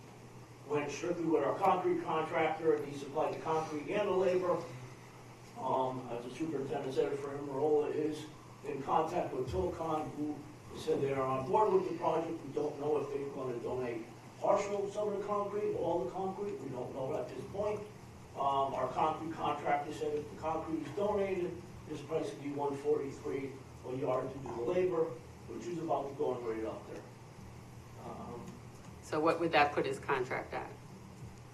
[SPEAKER 14] went strictly with our concrete contractor, and he supplied the concrete and the labor. As the superintendent said, for him, Marola is in contact with Tilcon, who said they are on board with the project. We don't know if they're going to donate partial some of the concrete, all the concrete. We don't know at this point. Our concrete contractor said if the concrete is donated, this price would be $143 a yard to do the labor, which is about to go right up there.
[SPEAKER 1] so what would that put his contract at?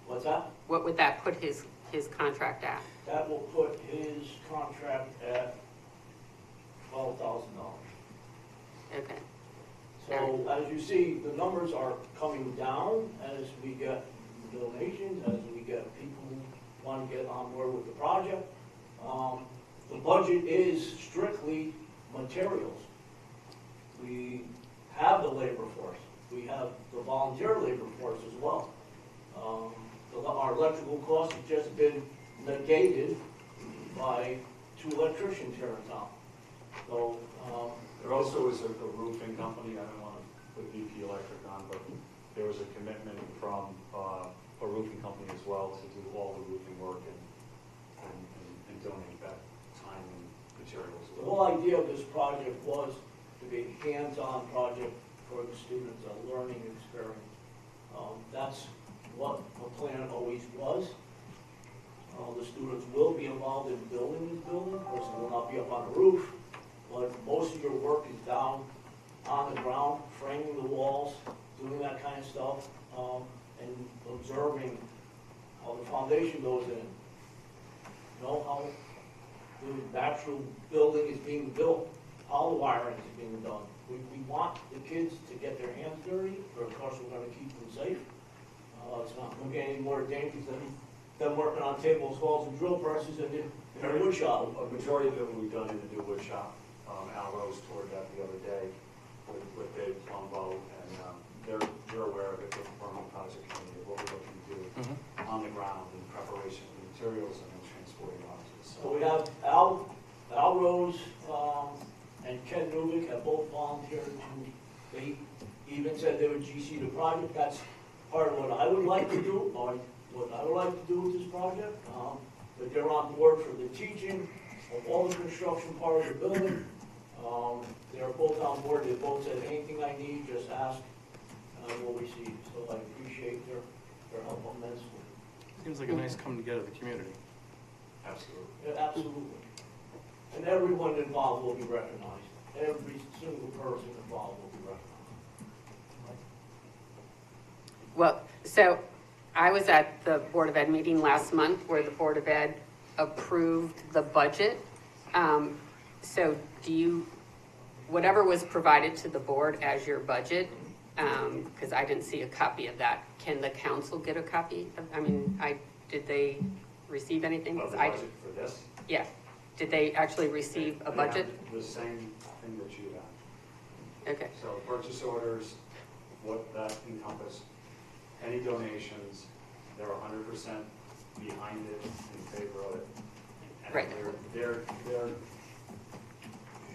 [SPEAKER 14] What's that?
[SPEAKER 1] What would that put his contract at?
[SPEAKER 14] That will put his contract at $12,000.
[SPEAKER 1] Okay.
[SPEAKER 14] So as you see, the numbers are coming down as we get donations, as we get people who want to get on board with the project. The budget is strictly materials. We have the labor force. We have the volunteer labor force as well. Our electrical costs have just been negated by 2 electricians here in town. So,
[SPEAKER 13] There also is a roofing company, I don't want to put VP Electric on, but there was a commitment from a roofing company as well to do all the roofing work and donate that time and materials.
[SPEAKER 14] the whole idea of this project was to be a hands-on project for the students, a learning experience. That's what the plan always was. The students will be involved in building this building. Of course, they will not be up on the roof, but most of your work is down on the ground, framing the walls, doing that kind of stuff, and observing how the foundation goes in. You know, how the actual building is being built, how the wiring is being done. We want the kids to get their hands dirty, but of course we're going to keep them safe. It's not going to be any more dangerous than them working on tables, walls, and drill presses in the wood shop.
[SPEAKER 13] A majority of it will be done in the new wood shop. Al Rose toured that the other day with Dave Plumbo, and they're aware of it with the Permanent Project Committee, of what we're looking to do on the ground in preparation of the materials and then transporting it onto the site.
[SPEAKER 14] So we have Al Rose and Ken Newbeck have both volunteered to, they even said they would GC the project. That's part of what I would like to do, or what I would like to do with this project. But they're on board for the teaching of all the construction part of the building. They're both on board. They both said, anything I need, just ask, and I will receive. So I appreciate their help immensely.
[SPEAKER 3] Seems like a nice come together of the community.
[SPEAKER 13] Absolutely.
[SPEAKER 14] Yeah, absolutely. And everyone involved will be recognized. Every single person involved will be recognized.
[SPEAKER 1] Well, so I was at the Board of Ed meeting last month where the Board of Ed approved the budget. So do you, whatever was provided to the board as your budget, because I didn't see a copy of that, can the council get a copy of, did they receive anything?
[SPEAKER 13] Of the
[SPEAKER 1] I-
[SPEAKER 13] budget for this?
[SPEAKER 1] Yeah. Did they actually receive a
[SPEAKER 13] They
[SPEAKER 1] budget?
[SPEAKER 13] have the same thing that you have.
[SPEAKER 1] Okay.
[SPEAKER 13] So purchase orders, what that encompass, any donations, they're 100% behind it, in favor of it. And
[SPEAKER 1] Right.
[SPEAKER 13] They're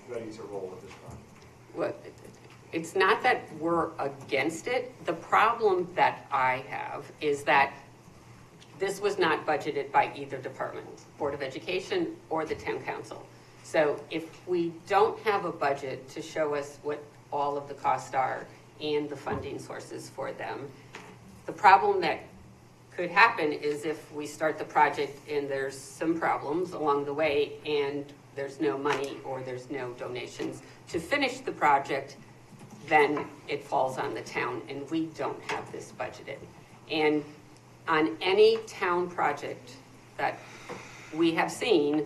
[SPEAKER 13] ready to roll with this project.
[SPEAKER 1] Well, it's not that we're against it. The problem that I have is that this was not budgeted by either department, Board of Education or the town council. So if we don't have a budget to show us what all of the costs are, and the funding sources for them. The problem that could happen is if we start the project and there's some problems along the way and there's no money or there's no donations to finish the project, then it falls on the town, and we don't have this budgeted. And on any town project that we have seen,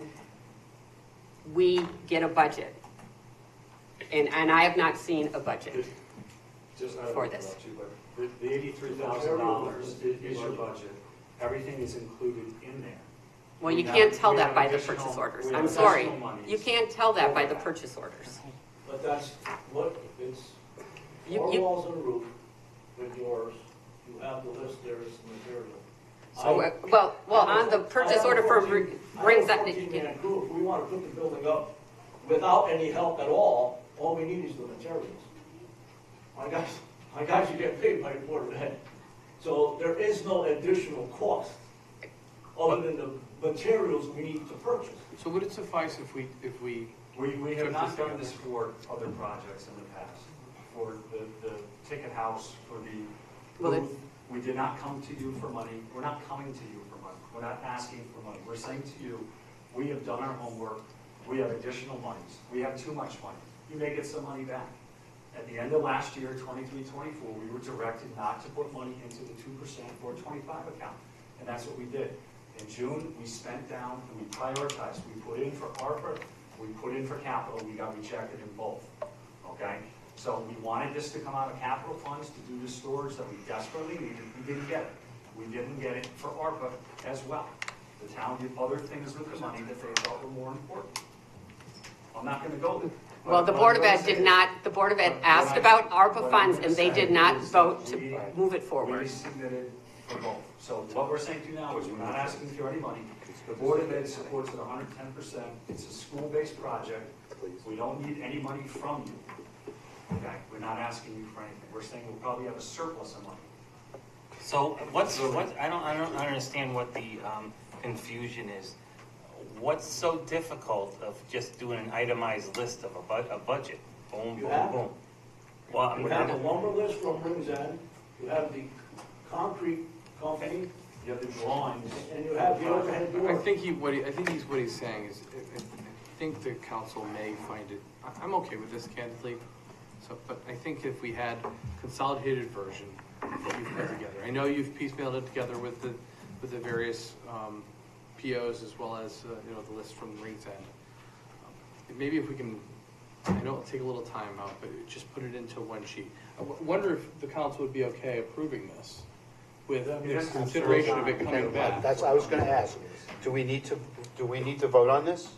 [SPEAKER 1] we get a budget. And I have not seen a budget
[SPEAKER 13] Just I don't
[SPEAKER 1] for
[SPEAKER 13] know
[SPEAKER 1] this.
[SPEAKER 13] about you, but the $83,000 is your budget. Everything is included in there.
[SPEAKER 1] Well, you
[SPEAKER 13] We
[SPEAKER 1] can't
[SPEAKER 13] have-
[SPEAKER 1] tell
[SPEAKER 13] we
[SPEAKER 1] that
[SPEAKER 13] have
[SPEAKER 1] by the
[SPEAKER 13] additional-
[SPEAKER 1] purchase orders.
[SPEAKER 13] we
[SPEAKER 1] I'm
[SPEAKER 13] have
[SPEAKER 1] sorry.
[SPEAKER 13] additional monies.
[SPEAKER 1] You can't tell that by the purchase orders.
[SPEAKER 14] But that's what, it's
[SPEAKER 1] You-
[SPEAKER 14] four
[SPEAKER 1] you-
[SPEAKER 14] walls and a roof with yours, you have the list, there is some material.
[SPEAKER 1] So, well, on the purchase order for brings
[SPEAKER 14] I
[SPEAKER 1] that.
[SPEAKER 14] have a 14-man crew, if we want to put the building up without any help at all we need is the materials. My guys are getting paid by the Board of Ed. So there is no additional cost other than the materials we need to purchase.
[SPEAKER 3] So would it suffice if we
[SPEAKER 13] We have not done this for other projects in the past. For the ticket house, for the
[SPEAKER 1] Well,
[SPEAKER 13] booth, we did not come to you for money. We're not coming to you for money. We're not asking for money. We're saying to you, we have done our homework. We have additional monies. We have too much money. You may get some money back. At the end of last year, 23-24, we were directed not to put money into the 2% or 25 account, and that's what we did. In June, we spent down and we prioritized. We put in for ARPA, we put in for capital, we got rejected in both, okay? So we wanted this to come out of capital funds to do the storage that we desperately needed. We didn't get it. We didn't get it for ARPA as well. The town did other things with the money that they thought were more important. I'm not gonna go there.
[SPEAKER 1] Well, the Board of Ed did not, the Board of Ed asked about ARPA funds, and they did not vote to move it
[SPEAKER 13] We
[SPEAKER 1] forward.
[SPEAKER 13] submitted for both. So what we're saying to you now is we're not asking for any money. The Board of Ed supports it 110%. It's a school-based project. We don't need any money from you. Okay, we're not asking you for anything. We're saying we'll probably have a surplus of money.
[SPEAKER 11] So I don't understand what the confusion is. What's so difficult of just doing an itemized list of a budget? Boom,
[SPEAKER 14] You
[SPEAKER 11] boom,
[SPEAKER 14] have-
[SPEAKER 11] boom. Well,
[SPEAKER 14] You have the lumber list from Rings End, you have the concrete company,
[SPEAKER 13] You have the drawings.
[SPEAKER 14] and you have the overhead
[SPEAKER 3] I
[SPEAKER 14] door.
[SPEAKER 3] think what he's saying is, I think the council may find it, I'm okay with this candidly. So, but I think if we had consolidated version of what you've put together, I know you've piecemealed it together with the various, POs as well as, the list from Rings End. Maybe if we can, I know it'll take a little time out, but just put it into one sheet. I wonder if the council would be okay approving this with consideration of it coming back.
[SPEAKER 4] That's, I was gonna ask, do we need to vote on this?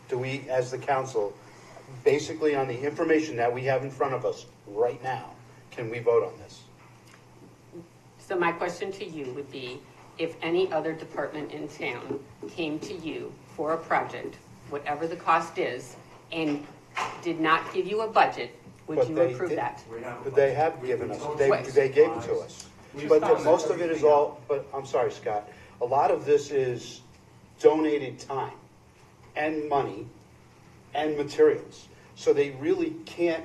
[SPEAKER 4] Do we, as the council, basically on the information that we have in front of us right now, can we vote on this?
[SPEAKER 1] So my question to you would be, if any other department in town came to you for a project, whatever the cost is, and did not give you a budget, would
[SPEAKER 4] But
[SPEAKER 1] you
[SPEAKER 4] they
[SPEAKER 1] approve
[SPEAKER 4] did-
[SPEAKER 1] that?
[SPEAKER 4] But they have given us,
[SPEAKER 1] What?
[SPEAKER 4] they gave it to us. But most of it is all, but I'm sorry, Scott, a lot of this is donated time and money and materials. So they really can't,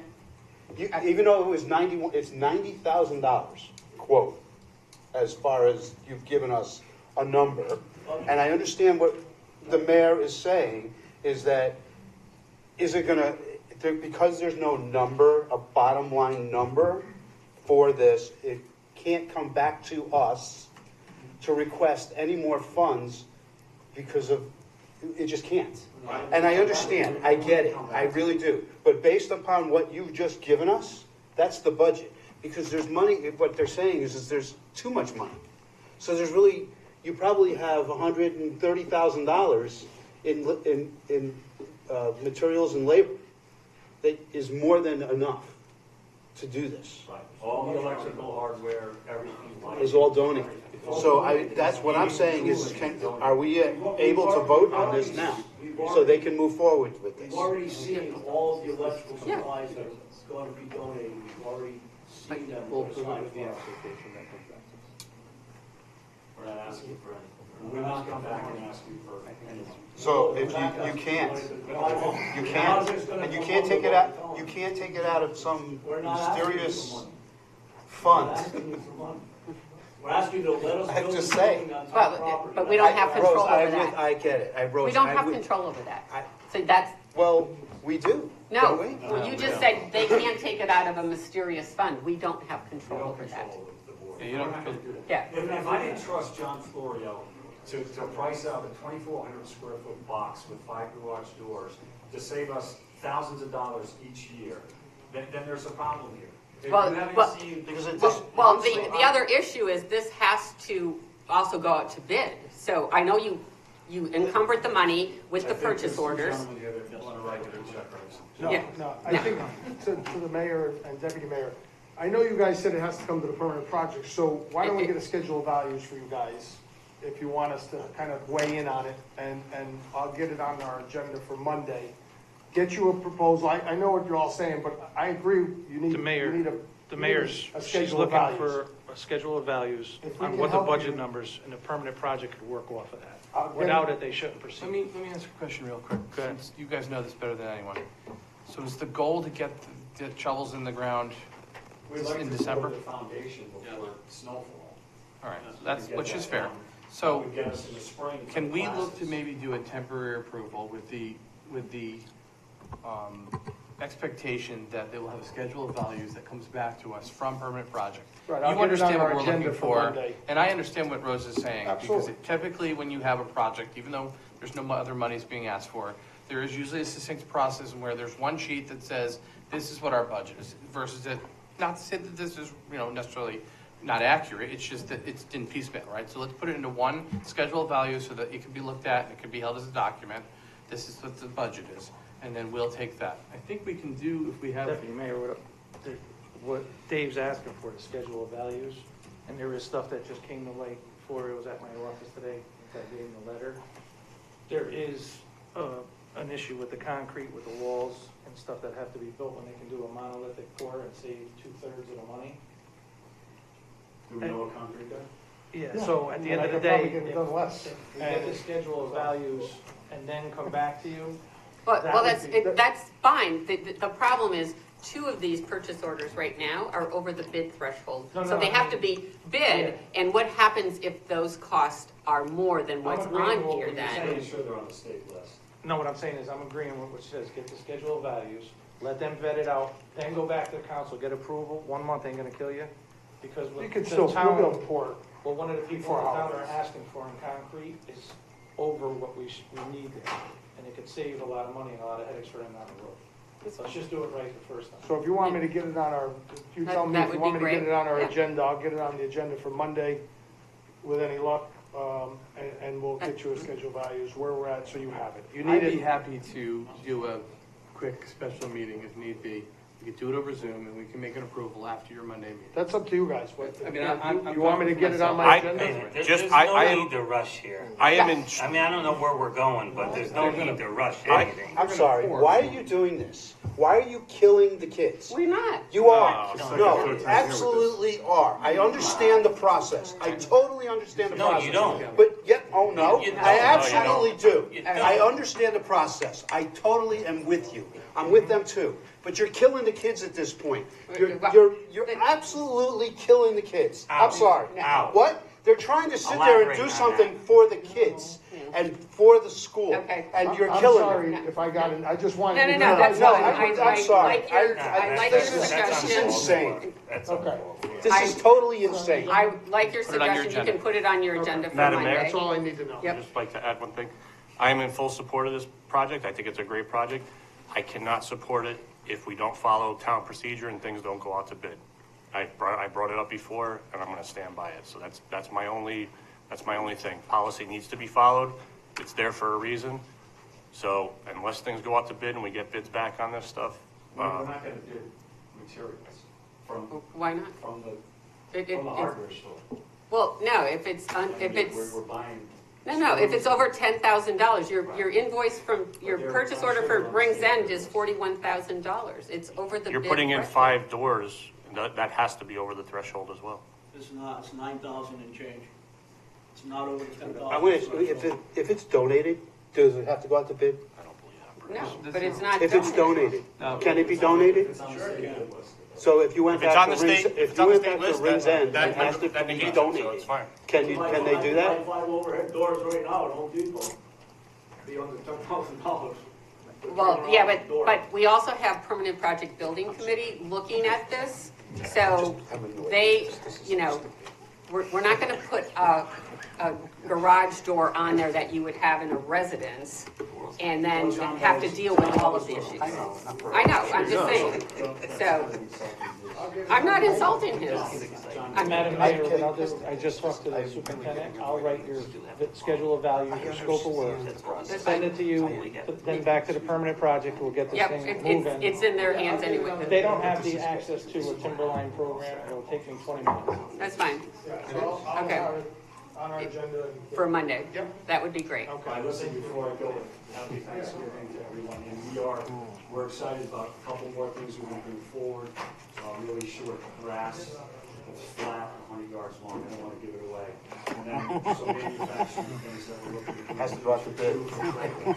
[SPEAKER 4] even though it was it's $90,000, quote, as far as you've given us a number. And I understand what the mayor is saying, is that, is it gonna, because there's no number, a bottom line number for this, it can't come back to us to request any more funds because of, it just can't. And I understand, I get it, I really do. But based upon what you've just given us, that's the budget. Because there's money, what they're saying is there's too much money. So there's really, you probably have $130,000 in materials and labor. That is more than enough to do this.
[SPEAKER 13] Right. All the electrical hardware, everything. lighting,
[SPEAKER 4] Is all donated.
[SPEAKER 13] everything.
[SPEAKER 4] So that's what I'm saying is, are we able to vote on this now? So they can move forward with this?
[SPEAKER 14] We've already seen all of the electrical supplies that are going to be donated, we've already seen them.
[SPEAKER 3] We'll
[SPEAKER 14] put
[SPEAKER 3] approve
[SPEAKER 14] aside
[SPEAKER 3] it with the
[SPEAKER 14] for-
[SPEAKER 3] application that comes back to us.
[SPEAKER 13] We're not asking for anything. We're not come back and ask you for anything.
[SPEAKER 4] So if you can't, and you can't take it out, you can't take it out of some
[SPEAKER 14] We're not asking for
[SPEAKER 4] mysterious
[SPEAKER 14] money.
[SPEAKER 7] fund.
[SPEAKER 14] asking you for money. We're asking you to let us
[SPEAKER 7] I'm
[SPEAKER 14] build
[SPEAKER 7] just
[SPEAKER 14] this
[SPEAKER 7] saying.
[SPEAKER 14] building on town property.
[SPEAKER 1] But we don't have control
[SPEAKER 4] Rose,
[SPEAKER 1] over that.
[SPEAKER 4] I get it. Rose,
[SPEAKER 1] We don't
[SPEAKER 4] I
[SPEAKER 1] have
[SPEAKER 4] would-
[SPEAKER 1] control over that.
[SPEAKER 4] I-
[SPEAKER 1] So that's,
[SPEAKER 4] Well, we do,
[SPEAKER 1] no,
[SPEAKER 4] don't we?
[SPEAKER 1] well, you just said they can't take it out of a mysterious fund. We don't have
[SPEAKER 13] We
[SPEAKER 1] control
[SPEAKER 13] don't
[SPEAKER 1] over that.
[SPEAKER 13] control the board.
[SPEAKER 3] Yeah, you don't
[SPEAKER 13] We're not gonna do that.
[SPEAKER 1] Yeah.
[SPEAKER 13] If I didn't trust John Florio to price out a 2,400 square foot box with 5 garage doors to save us thousands of dollars each year, then there's a problem here. If
[SPEAKER 1] Well,
[SPEAKER 13] you haven't
[SPEAKER 1] well-
[SPEAKER 13] seen,
[SPEAKER 4] Because it
[SPEAKER 1] Well,
[SPEAKER 4] just.
[SPEAKER 1] well, the other issue is this has to also go out to bid. So I know you encumbered the money with the purchase orders.
[SPEAKER 13] I think there's 2 gentlemen here that want to write a check right
[SPEAKER 15] No,
[SPEAKER 1] Yeah.
[SPEAKER 15] no, I think to the mayor and deputy mayor, I know you guys said it has to come to the permanent project, so why don't we get a schedule of values for you guys? If you want us to kind of weigh in on it, and I'll get it on our agenda for Monday. Get you a proposal, I know what you're all saying, but I agree, you need,
[SPEAKER 16] The mayor-
[SPEAKER 15] you need
[SPEAKER 16] The mayor's,
[SPEAKER 15] a
[SPEAKER 16] she's
[SPEAKER 15] schedule of
[SPEAKER 16] looking
[SPEAKER 15] values.
[SPEAKER 16] for a schedule of values
[SPEAKER 15] If we
[SPEAKER 16] on
[SPEAKER 15] can
[SPEAKER 16] what the
[SPEAKER 15] help
[SPEAKER 16] budget
[SPEAKER 15] you-
[SPEAKER 16] numbers and the permanent project could work off of that.
[SPEAKER 15] I'll get
[SPEAKER 16] Without
[SPEAKER 15] it.
[SPEAKER 16] it, they shouldn't proceed.
[SPEAKER 3] Let me ask a question real quick.
[SPEAKER 16] Go ahead.
[SPEAKER 3] Since you guys know this better than anyone. So is the goal to get the shovels in the ground
[SPEAKER 13] We'd like
[SPEAKER 3] in
[SPEAKER 13] to
[SPEAKER 3] December?
[SPEAKER 13] build the foundation before snowfall.
[SPEAKER 3] All right,
[SPEAKER 13] So we
[SPEAKER 3] that's,
[SPEAKER 13] can get
[SPEAKER 3] which is
[SPEAKER 13] that
[SPEAKER 3] fair.
[SPEAKER 13] done.
[SPEAKER 3] So
[SPEAKER 13] That would get us in the spring for
[SPEAKER 3] can we look
[SPEAKER 13] classes.
[SPEAKER 3] to maybe do a temporary approval with the expectation that they will have a schedule of values that comes back to us from permanent project?
[SPEAKER 15] Right, I'll
[SPEAKER 3] You
[SPEAKER 15] get it on
[SPEAKER 3] understand
[SPEAKER 15] our
[SPEAKER 3] what we're looking
[SPEAKER 15] agenda for
[SPEAKER 3] for,
[SPEAKER 15] Monday.
[SPEAKER 3] and I understand what Rose is saying. Because
[SPEAKER 15] Absolutely.
[SPEAKER 3] typically, when you have a project, even though there's no other monies being asked for, there is usually a succinct process where there's one sheet that says, this is what our budget is, versus it, not to say that this is, necessarily not accurate, it's just that it's in piecemeal, right? So let's put it into one schedule of values so that it can be looked at and it can be held as a document. This is what the budget is, and then we'll take that. I think we can do, if we have.
[SPEAKER 16] Deputy Mayor, what Dave's asking for, the schedule of values, and there is stuff that just came to light before it was at my office today, I gave him the letter. There is an issue with the concrete, with the walls and stuff that have to be built when they can do a monolithic pour and save 2/3 of the money.
[SPEAKER 13] Do we know what concrete does?
[SPEAKER 16] Yeah, so at the end
[SPEAKER 15] I
[SPEAKER 16] of the
[SPEAKER 15] could probably
[SPEAKER 16] day,
[SPEAKER 15] get it done less.
[SPEAKER 16] if we get the schedule of values and then come back to you,
[SPEAKER 1] Well,
[SPEAKER 15] That
[SPEAKER 1] well,
[SPEAKER 15] would be-
[SPEAKER 1] that's fine. The problem is, 2 of these purchase orders right now are over the bid threshold.
[SPEAKER 15] No,
[SPEAKER 1] So
[SPEAKER 15] no,
[SPEAKER 1] they
[SPEAKER 15] I
[SPEAKER 1] have to
[SPEAKER 15] mean-
[SPEAKER 1] be bid, and what happens if those costs are more than what's
[SPEAKER 16] I'm agreeing
[SPEAKER 1] on
[SPEAKER 16] with
[SPEAKER 1] here
[SPEAKER 16] what you're
[SPEAKER 1] then?
[SPEAKER 16] saying.
[SPEAKER 13] Pretty sure they're on the state list.
[SPEAKER 16] no, what I'm saying is I'm agreeing with what she says, get the schedule of values, let them vet it out, then go back to the council, get approval. 1 month ain't gonna kill you, because
[SPEAKER 15] You
[SPEAKER 16] what
[SPEAKER 15] could
[SPEAKER 16] the
[SPEAKER 15] still, you'll
[SPEAKER 16] town,
[SPEAKER 15] be able to pour it.
[SPEAKER 16] well, one of the people
[SPEAKER 15] before
[SPEAKER 16] in town are
[SPEAKER 15] holidays.
[SPEAKER 16] asking for in concrete is over what we need there. And it could save a lot of money and a lot of headaches for them down the road. Let's just do it right the first time.
[SPEAKER 15] So if you want me to get it on our, you tell me
[SPEAKER 1] That
[SPEAKER 15] if you
[SPEAKER 1] would
[SPEAKER 15] want
[SPEAKER 1] be
[SPEAKER 15] me to get
[SPEAKER 1] great.
[SPEAKER 15] it on our
[SPEAKER 1] Yeah.
[SPEAKER 15] agenda, I'll get it on the agenda for Monday with any luck. And we'll get you a schedule of values, where we're at, so you have it. You
[SPEAKER 3] I'd
[SPEAKER 15] need
[SPEAKER 3] be
[SPEAKER 15] it,
[SPEAKER 3] happy to do a quick special meeting if need be. We could do it over Zoom and we can make an approval after your Monday meeting.
[SPEAKER 15] that's up to you guys. What,
[SPEAKER 3] I mean, I'm
[SPEAKER 15] you want me to get it on my
[SPEAKER 11] I-
[SPEAKER 15] agenda?
[SPEAKER 11] There's
[SPEAKER 17] Just-
[SPEAKER 11] no
[SPEAKER 17] I am-
[SPEAKER 11] need to rush here.
[SPEAKER 17] I am in,
[SPEAKER 11] I mean, I don't know where we're going, but there's no need to rush
[SPEAKER 17] I-
[SPEAKER 11] anything.
[SPEAKER 4] I'm sorry, why are you doing this? Why are you killing the kids?
[SPEAKER 1] We're not.
[SPEAKER 4] You are.
[SPEAKER 17] No,
[SPEAKER 4] No, absolutely are. I understand the process. I totally understand the
[SPEAKER 11] No,
[SPEAKER 4] process.
[SPEAKER 11] you don't.
[SPEAKER 4] But yet, oh no,
[SPEAKER 11] You don't.
[SPEAKER 4] I
[SPEAKER 11] No, you
[SPEAKER 4] absolutely do.
[SPEAKER 11] You don't.
[SPEAKER 4] I understand the process. I totally am with you. I'm with them too. But you're killing the kids at this point. You're absolutely killing the kids. I'm sorry.
[SPEAKER 11] Ow.
[SPEAKER 4] What? They're trying to sit there and
[SPEAKER 11] Elaborate
[SPEAKER 4] do
[SPEAKER 11] on
[SPEAKER 4] something for the kids and for the school.
[SPEAKER 1] Okay.
[SPEAKER 4] And you're
[SPEAKER 15] I'm
[SPEAKER 4] killing
[SPEAKER 15] sorry
[SPEAKER 4] them.
[SPEAKER 15] if I got it, I just wanted
[SPEAKER 1] No,
[SPEAKER 15] to.
[SPEAKER 1] no, no, that's
[SPEAKER 4] No,
[SPEAKER 1] fine.
[SPEAKER 4] I'm sorry.
[SPEAKER 1] like your, I like your
[SPEAKER 4] This is
[SPEAKER 1] suggestion.
[SPEAKER 4] insane.
[SPEAKER 11] That's
[SPEAKER 15] Okay.
[SPEAKER 11] unbelievable.
[SPEAKER 4] This is totally insane.
[SPEAKER 1] I like your
[SPEAKER 3] Put it on your
[SPEAKER 1] suggestion. You
[SPEAKER 3] agenda.
[SPEAKER 1] can put it on your agenda for
[SPEAKER 17] Madam Mayor,
[SPEAKER 1] Monday.
[SPEAKER 15] That's all I need to know.
[SPEAKER 1] Yep.
[SPEAKER 17] I'd just like to add one thing. I am in full support of this project. I think it's a great project. I cannot support it if we don't follow town procedure and things don't go out to bid. I brought it up before, and I'm gonna stand by it. So that's my only thing. Policy needs to be followed. It's there for a reason. So unless things go out to bid and we get bids back on this stuff,
[SPEAKER 13] We're not gonna do materials from
[SPEAKER 1] Why not?
[SPEAKER 13] the
[SPEAKER 1] It-
[SPEAKER 13] hardware store.
[SPEAKER 1] Well, no, if it's, if it's,
[SPEAKER 13] We're buying.
[SPEAKER 1] no, if it's over $10,000, your invoice from, your purchase order for Rings End is $41,000. It's over the
[SPEAKER 17] you're
[SPEAKER 1] bid
[SPEAKER 17] putting in
[SPEAKER 1] threshold.
[SPEAKER 17] 5 doors. That has to be over the threshold as well.
[SPEAKER 14] It's not, it's 9,000 and change. It's not over the 10,000.
[SPEAKER 4] I wait, if it's donated, does it have to go out to bid?
[SPEAKER 17] I don't believe that.
[SPEAKER 1] No, but it's not
[SPEAKER 4] If it's
[SPEAKER 1] donated.
[SPEAKER 4] donated, can it be donated?
[SPEAKER 13] It's on the state bid list.
[SPEAKER 4] So if you went
[SPEAKER 17] If it's
[SPEAKER 4] back
[SPEAKER 17] on
[SPEAKER 4] to
[SPEAKER 17] the
[SPEAKER 4] Rings,
[SPEAKER 17] state,
[SPEAKER 4] if
[SPEAKER 17] it's
[SPEAKER 4] you
[SPEAKER 17] on the
[SPEAKER 4] went
[SPEAKER 17] state
[SPEAKER 4] back to
[SPEAKER 17] list,
[SPEAKER 4] Rings End
[SPEAKER 17] that
[SPEAKER 4] and asked if
[SPEAKER 17] that
[SPEAKER 4] it could be
[SPEAKER 17] negates it, so
[SPEAKER 4] donated,
[SPEAKER 17] it's fine.
[SPEAKER 4] can they do that?
[SPEAKER 14] 5 overhead doors right now at Home Depot. Be under $10,000.
[SPEAKER 1] Well, yeah, but we also have Permanent Project Building Committee looking at this. So they, you know, we're not gonna put a garage door on there that you would have in a residence and then have to deal with all of the issues. I know, I'm just saying. So, I'm not insulting him.
[SPEAKER 16] Madam Mayor, I just talked to the superintendent, I'll write your schedule of values, your scope of work, send it to you, then back to the permanent project, we'll get this
[SPEAKER 1] Yep,
[SPEAKER 16] thing moving.
[SPEAKER 1] it's in their hands anyway.
[SPEAKER 16] If they don't have the access to a timberline program, it'll take me 20 minutes.
[SPEAKER 1] That's fine.
[SPEAKER 15] So I'll
[SPEAKER 1] Okay.
[SPEAKER 15] have it on our agenda.
[SPEAKER 1] For Monday.
[SPEAKER 15] Yep.
[SPEAKER 1] That would be great.
[SPEAKER 13] I listened before I go, happy Thanksgiving to everyone, and we're excited about a couple more things we want to bring forward. Really short grass, it's flat, 100 yards long, I don't want to give it away. And then some manufacturing things that we're looking to do.
[SPEAKER 4] Has to go out to bid.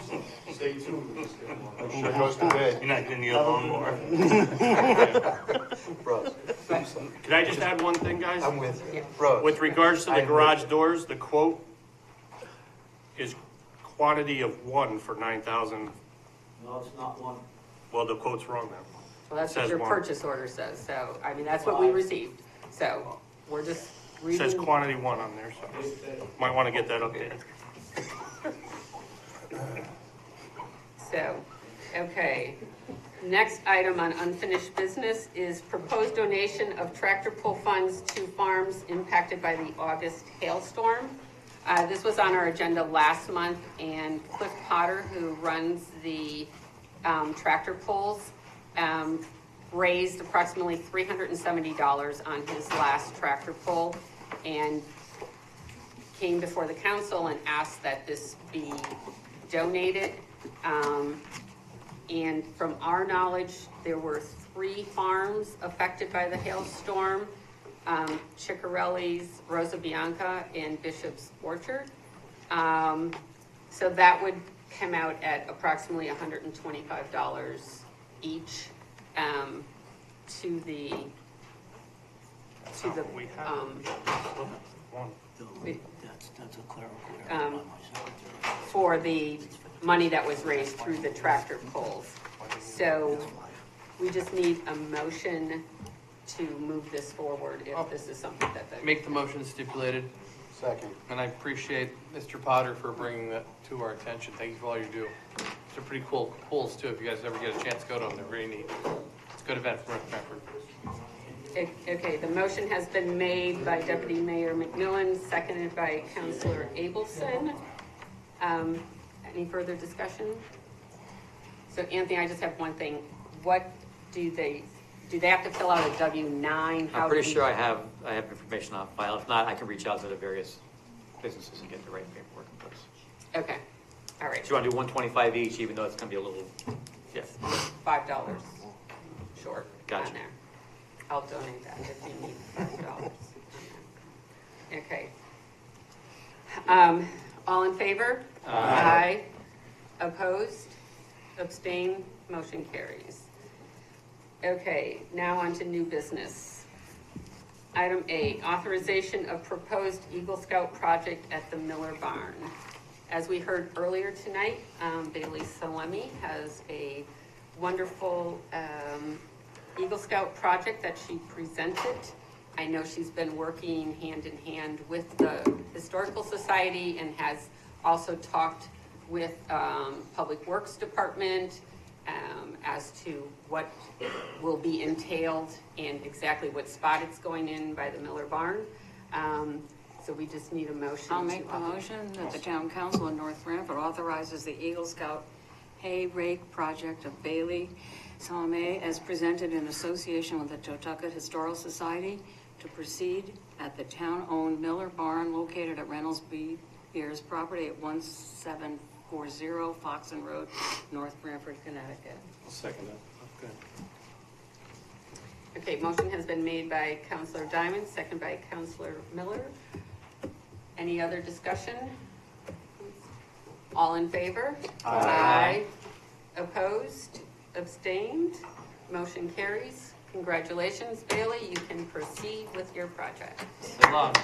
[SPEAKER 13] So stay tuned. Let's get more.
[SPEAKER 4] Sure goes to bid.
[SPEAKER 11] You're not gonna need a lawnmower.
[SPEAKER 4] Bros.
[SPEAKER 17] Can I just add one thing, guys?
[SPEAKER 4] I'm with you. Bros.
[SPEAKER 17] With regards to the garage doors, the quote is quantity of 1 for 9,000.
[SPEAKER 14] No, it's not one.
[SPEAKER 17] Well, the quote's wrong now.
[SPEAKER 1] Well, that's
[SPEAKER 17] It
[SPEAKER 1] what
[SPEAKER 17] says
[SPEAKER 1] your
[SPEAKER 17] 1.
[SPEAKER 1] purchase order says. So, I mean, that's what we received. So, we're just
[SPEAKER 17] It
[SPEAKER 1] reading.
[SPEAKER 17] says quantity 1 on there, so might want to get that updated.
[SPEAKER 1] So, okay. Next item on unfinished business is proposed donation of tractor pull funds to farms impacted by the August hailstorm. This was on our agenda last month, and Cliff Potter, who runs the tractor pulls, raised approximately $370 on his last tractor pull, and came before the council and asked that this be donated. And from our knowledge, there were 3 farms affected by the hailstorm, Ciccarelli's, Rosa Bianca, and Bishop's Orchard. So that would come out at approximately $125 each to the
[SPEAKER 14] That's a clerical
[SPEAKER 1] for the money that was raised through the tractor pulls. So we just need a motion to move this forward if this is something that the.
[SPEAKER 3] Make the motion stipulated,
[SPEAKER 4] Second.
[SPEAKER 3] and I appreciate Mr. Potter for bringing that to our attention. Thank you for all you do. They're pretty cool pools too, if you guys ever get a chance to go to them, they're very neat. It's a good event for North Branford.
[SPEAKER 1] Okay, the motion has been made by Deputy Mayor McMillan, seconded by Councilor Abelson. Any further discussion? So Anthony, I just have one thing. What do they have to fill out a W-9?
[SPEAKER 18] I'm pretty sure I have information on file. If not, I can reach out to the various businesses and get the right paperwork in place.
[SPEAKER 1] Okay, all right.
[SPEAKER 18] So you want to do 125 each, even though it's going to be a little, yeah.
[SPEAKER 1] $5 short
[SPEAKER 18] Gotcha.
[SPEAKER 1] on there. I'll donate that if you need $5. Okay. All in favor? Aye. Opposed? Abstain? Motion carries. Okay, now on to new business. Item A, authorization of proposed Eagle Scout project at the Miller Barn. As we heard earlier tonight, Bailey Salemi has a wonderful Eagle Scout project that she presented. I know she's been working hand in hand with the Historical Society and has also talked with Public Works Department as to what will be entailed and exactly what spot it's going in by the Miller Barn. So we just need a motion.
[SPEAKER 10] I'll make the motion that the town council in North Branford authorizes the Eagle Scout hay rake project of Bailey Salome as presented in association with the Totucket Historical Society to proceed at the town-owned Miller Barn located at Reynolds B. Beers property at 1740 Foxen Road, North Branford, Connecticut.
[SPEAKER 9] I'll second that. Good.
[SPEAKER 1] Okay, motion has been made by Councilor Diamond, second by Councilor Miller. Any other discussion? All in favor? Aye. Opposed? Abstained? Motion carries. Congratulations, Bailey. You can proceed with your project.
[SPEAKER 3] Good luck.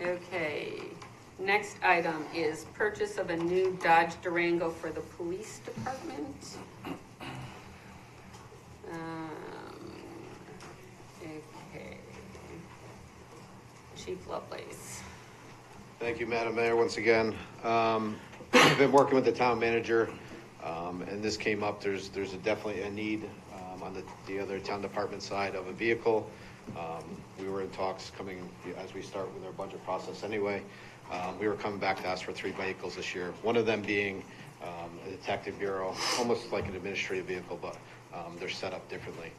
[SPEAKER 1] Okay, next item is purchase of a new Dodge Durango for the police department. Okay. Chief Lovelace.
[SPEAKER 6] Thank you, Madam Mayor, once again. I've been working with the town manager, and this came up. There's definitely a need on the other town department side of a vehicle. We were in talks coming, as we start with our budget process anyway, we were coming back to ask for 3 vehicles this year. One of them being a detective bureau, almost like an administrative vehicle, but they're set up differently.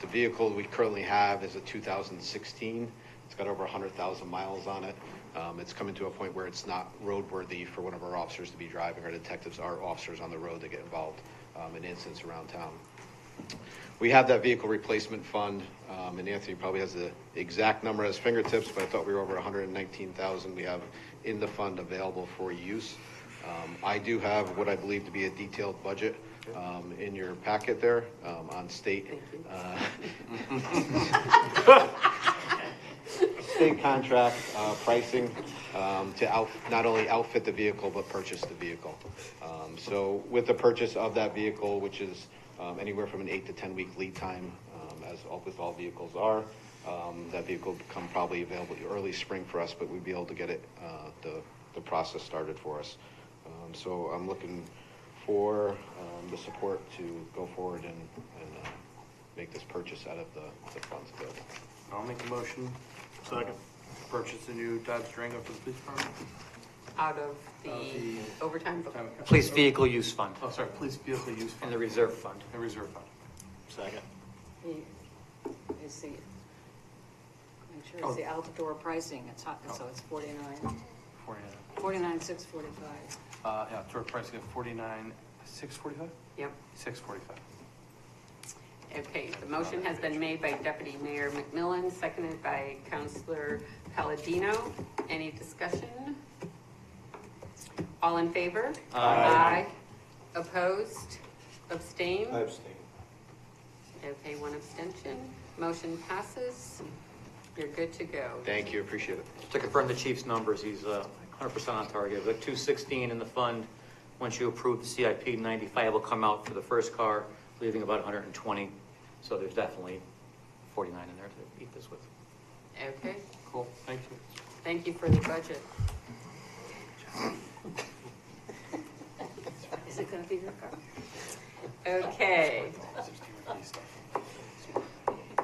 [SPEAKER 6] The vehicle we currently have is a 2016. It's got over 100,000 miles on it. It's coming to a point where it's not roadworthy for one of our officers to be driving. Our detectives are officers on the road that get involved in incidents around town. We have that vehicle replacement fund, and Anthony probably has the exact number at his fingertips, but I thought we were over 119,000 we have in the fund available for use. I do have what I believe to be a detailed budget in your packet there on state state contract pricing to not only outfit the vehicle but purchase the vehicle. So with the purchase of that vehicle, which is anywhere from an 8 to 10 week lead time, as with all vehicles are, that vehicle will become probably available early spring for us, but we'd be able to get it the process started for us. So I'm looking for the support to go forward and make this purchase out of the funds available.
[SPEAKER 3] I'll make a motion. Second. Purchase a new Dodge Durango for the police department.
[SPEAKER 1] Out of the overtime.
[SPEAKER 18] Police Vehicle Use Fund.
[SPEAKER 3] Oh, sorry, police vehicle use fund.
[SPEAKER 18] And the reserve fund.
[SPEAKER 3] The reserve fund. Second.
[SPEAKER 10] Is the, make sure it's the outdoor pricing, it's hot, so it's 49,645.
[SPEAKER 3] Yeah, tour pricing of 49,645?
[SPEAKER 1] Yep.
[SPEAKER 3] 645.
[SPEAKER 1] Okay, the motion has been made by Deputy Mayor McMillan, seconded by Councilor Palladino. Any discussion? All in favor?
[SPEAKER 6] Aye.
[SPEAKER 1] Opposed? Abstain?
[SPEAKER 6] I abstain.
[SPEAKER 1] Okay, 1 abstention. Motion passes. You're good to go.
[SPEAKER 6] Thank you, appreciate it.
[SPEAKER 18] Just to confirm the chief's numbers, he's 100% on target. The 216 in the fund, once you approve the CIP, 95 will come out for the first car, leaving about 120. So there's definitely 49 in there to eat this with.
[SPEAKER 1] Okay.
[SPEAKER 3] Cool, thank you.
[SPEAKER 1] Thank you for the budget.
[SPEAKER 10] Is it going to be your car?
[SPEAKER 1] Okay.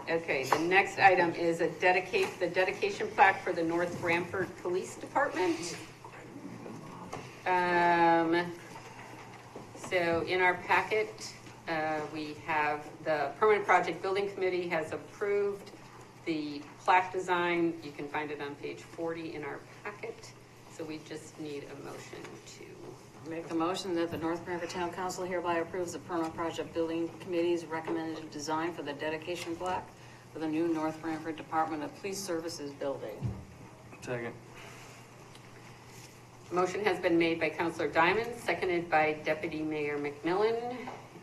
[SPEAKER 1] Okay, the next item is the dedication plaque for the North Branford Police Department. So in our packet, we have the Permanent Project Building Committee has approved the plaque design. You can find it on page 40 in our packet. So we just need a motion to
[SPEAKER 10] Make the motion that the North Branford Town Council hereby approves the Permanent Project Building Committee's recommended design for the dedication plaque for the new North Branford Department of Police Services building.
[SPEAKER 3] Second.
[SPEAKER 1] Motion has been made by Councilor Diamond, seconded by Deputy Mayor McMillan.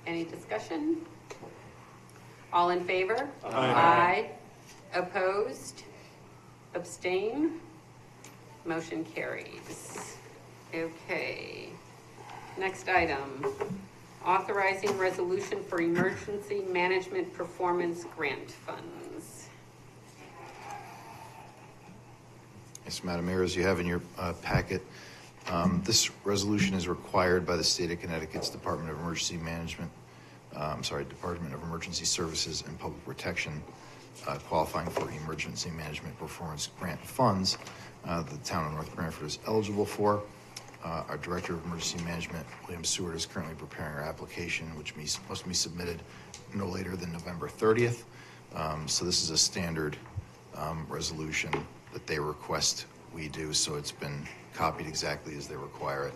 [SPEAKER 1] Any discussion? All in favor? Aye. Opposed? Abstain? Motion carries. Okay. Next item, authorizing resolution for emergency management performance grant funds.
[SPEAKER 5] Yes, Madam Mayor, as you have in your packet, this resolution is required by the state of Connecticut's Department of Emergency Management, Department of Emergency Services and Public Protection, qualifying for emergency management performance grant funds the town of North Branford is eligible for. Our Director of Emergency Management, William Seward, is currently preparing our application, which must be submitted no later than November 30th. So this is a standard resolution that they request we do, so it's been copied exactly as they require it.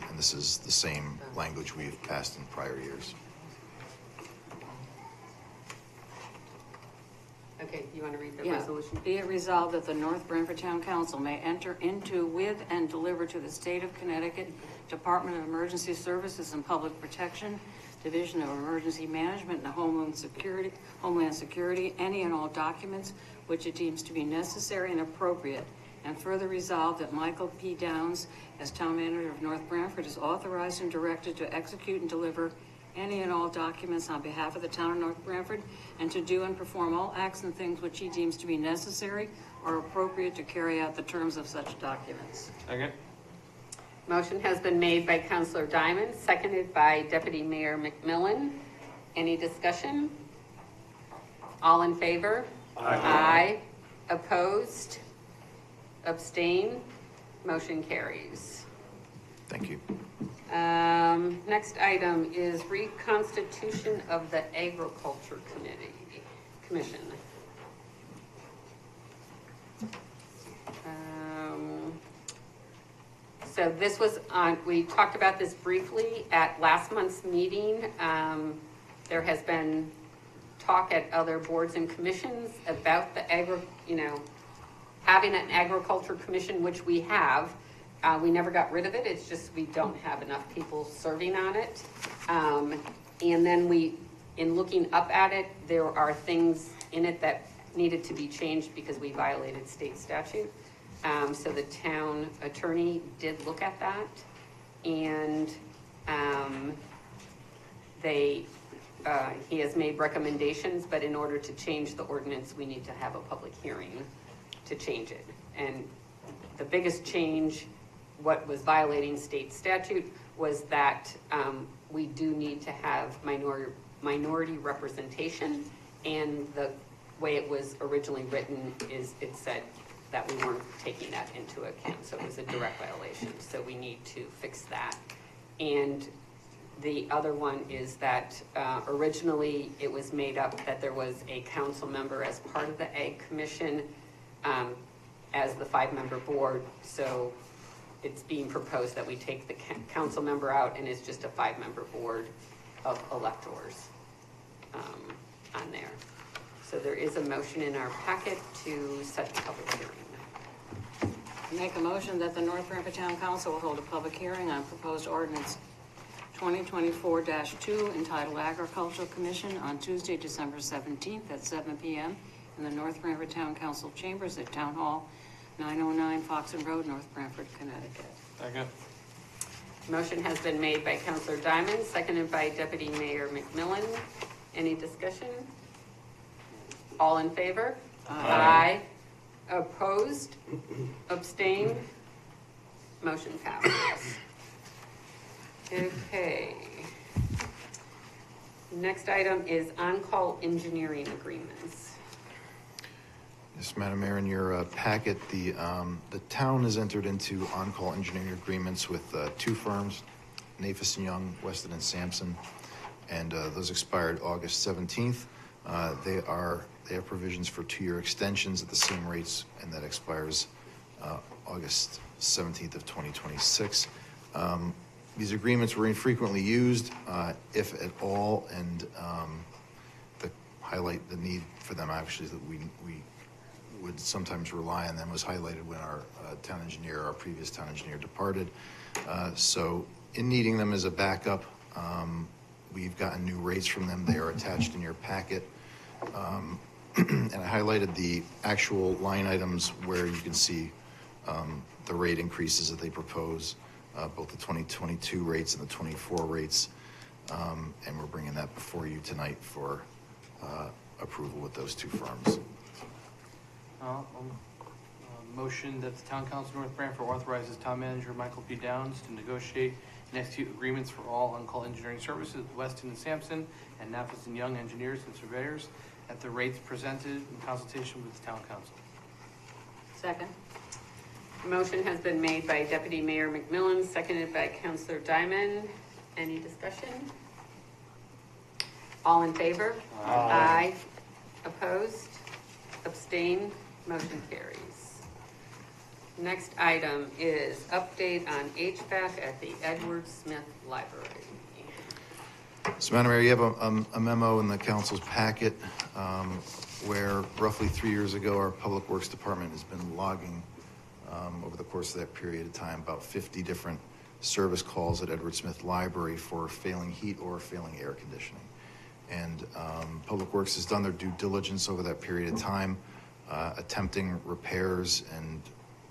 [SPEAKER 5] And this is the same language we've passed in prior years.
[SPEAKER 1] Okay, you want to read the
[SPEAKER 10] Yeah.
[SPEAKER 1] resolution?
[SPEAKER 10] Be it resolved that the North Branford Town Council may enter into with and deliver to the State of Connecticut Department of Emergency Services and Public Protection, Division of Emergency Management and Homeland Security, any and all documents which it deems to be necessary and appropriate. And further resolved that Michael P. Downs, as Town Manager of North Branford, is authorized and directed to execute and deliver any and all documents on behalf of the town of North Branford, and to do and perform all acts and things which he deems to be necessary or appropriate to carry out the terms of such documents.
[SPEAKER 3] Second.
[SPEAKER 1] Motion has been made by Counselor Diamond, seconded by Deputy Mayor McMillan. Any discussion? All in favor? Aye. Opposed? Abstain? Motion carries.
[SPEAKER 5] Thank you.
[SPEAKER 1] Next item is reconstitution of the Agriculture Commission. So this was on, we talked about this briefly at last month's meeting. There has been talk at other boards and commissions about the having an agriculture commission, which we have. We never got rid of it. It's just we don't have enough people serving on it. And then in looking up at it, there are things in it that needed to be changed because we violated state statute. So the town attorney did look at that, and he has made recommendations, but in order to change the ordinance, we need to have a public hearing to change it. And the biggest change, what was violating state statute, was that we do need to have minority representation, and the way it was originally written is it said that we weren't taking that into account, so it was a direct violation, so we need to fix that. And the other one is that originally it was made up that there was a council member as part of the Ag Commission as the 5-member board, so it's being proposed that we take the council member out and it's just a 5-member board of electors on there. So there is a motion in our packet to set the public hearing.
[SPEAKER 10] Make a motion that the North Branford Town Council will hold a public hearing on proposed ordinance 2024-2 entitled Agricultural Commission on Tuesday, December 17th at 7 p.m. in the North Branford Town Council chambers at Town Hall, 909 Foxen Road, North Branford, Connecticut.
[SPEAKER 3] Second.
[SPEAKER 1] Motion has been made by Counselor Diamond, seconded by Deputy Mayor McMillan. Any discussion? All in favor? Aye. Opposed? Abstained? Motion passes. Okay. Next item is on-call engineering agreements.
[SPEAKER 5] Yes, Madam Mayor, in your packet, the town has entered into on-call engineering agreements with 2 firms, Nafis and Young, Weston and Sampson, and those expired August 17th. They have provisions for 2-year extensions at the same rates, and that expires August 17th of 2026. These agreements were infrequently used, if at all, and highlight the need for them actually that we would sometimes rely on them was highlighted when our previous town engineer departed. So in needing them as a backup, we've gotten new rates from them. They are attached in your packet. And I highlighted the actual line items where you can see the rate increases that they propose, both the 2022 rates and the 24 rates. And we're bringing that before you tonight for approval with those 2 firms.
[SPEAKER 3] Motion that the Town Council of North Branford authorizes Town Manager Michael P. Downs to negotiate and execute agreements for all on-call engineering services with Weston and Sampson and Nafis and Young engineers and surveyors at the rates presented in consultation with the Town Council.
[SPEAKER 10] Second.
[SPEAKER 1] Motion has been made by Deputy Mayor McMillan, seconded by Counselor Diamond. Any discussion? All in favor? Aye. Opposed? Abstained? Motion carries. Next item is update on HVAC at the Edward Smith Library.
[SPEAKER 5] So, Madam Mayor, you have a memo in the council's packet where roughly 3 years ago, our Public Works Department has been logging over the course of that period of time about 50 different service calls at Edward Smith Library for failing heat or failing air conditioning. And Public Works has done their due diligence over that period of time, attempting repairs and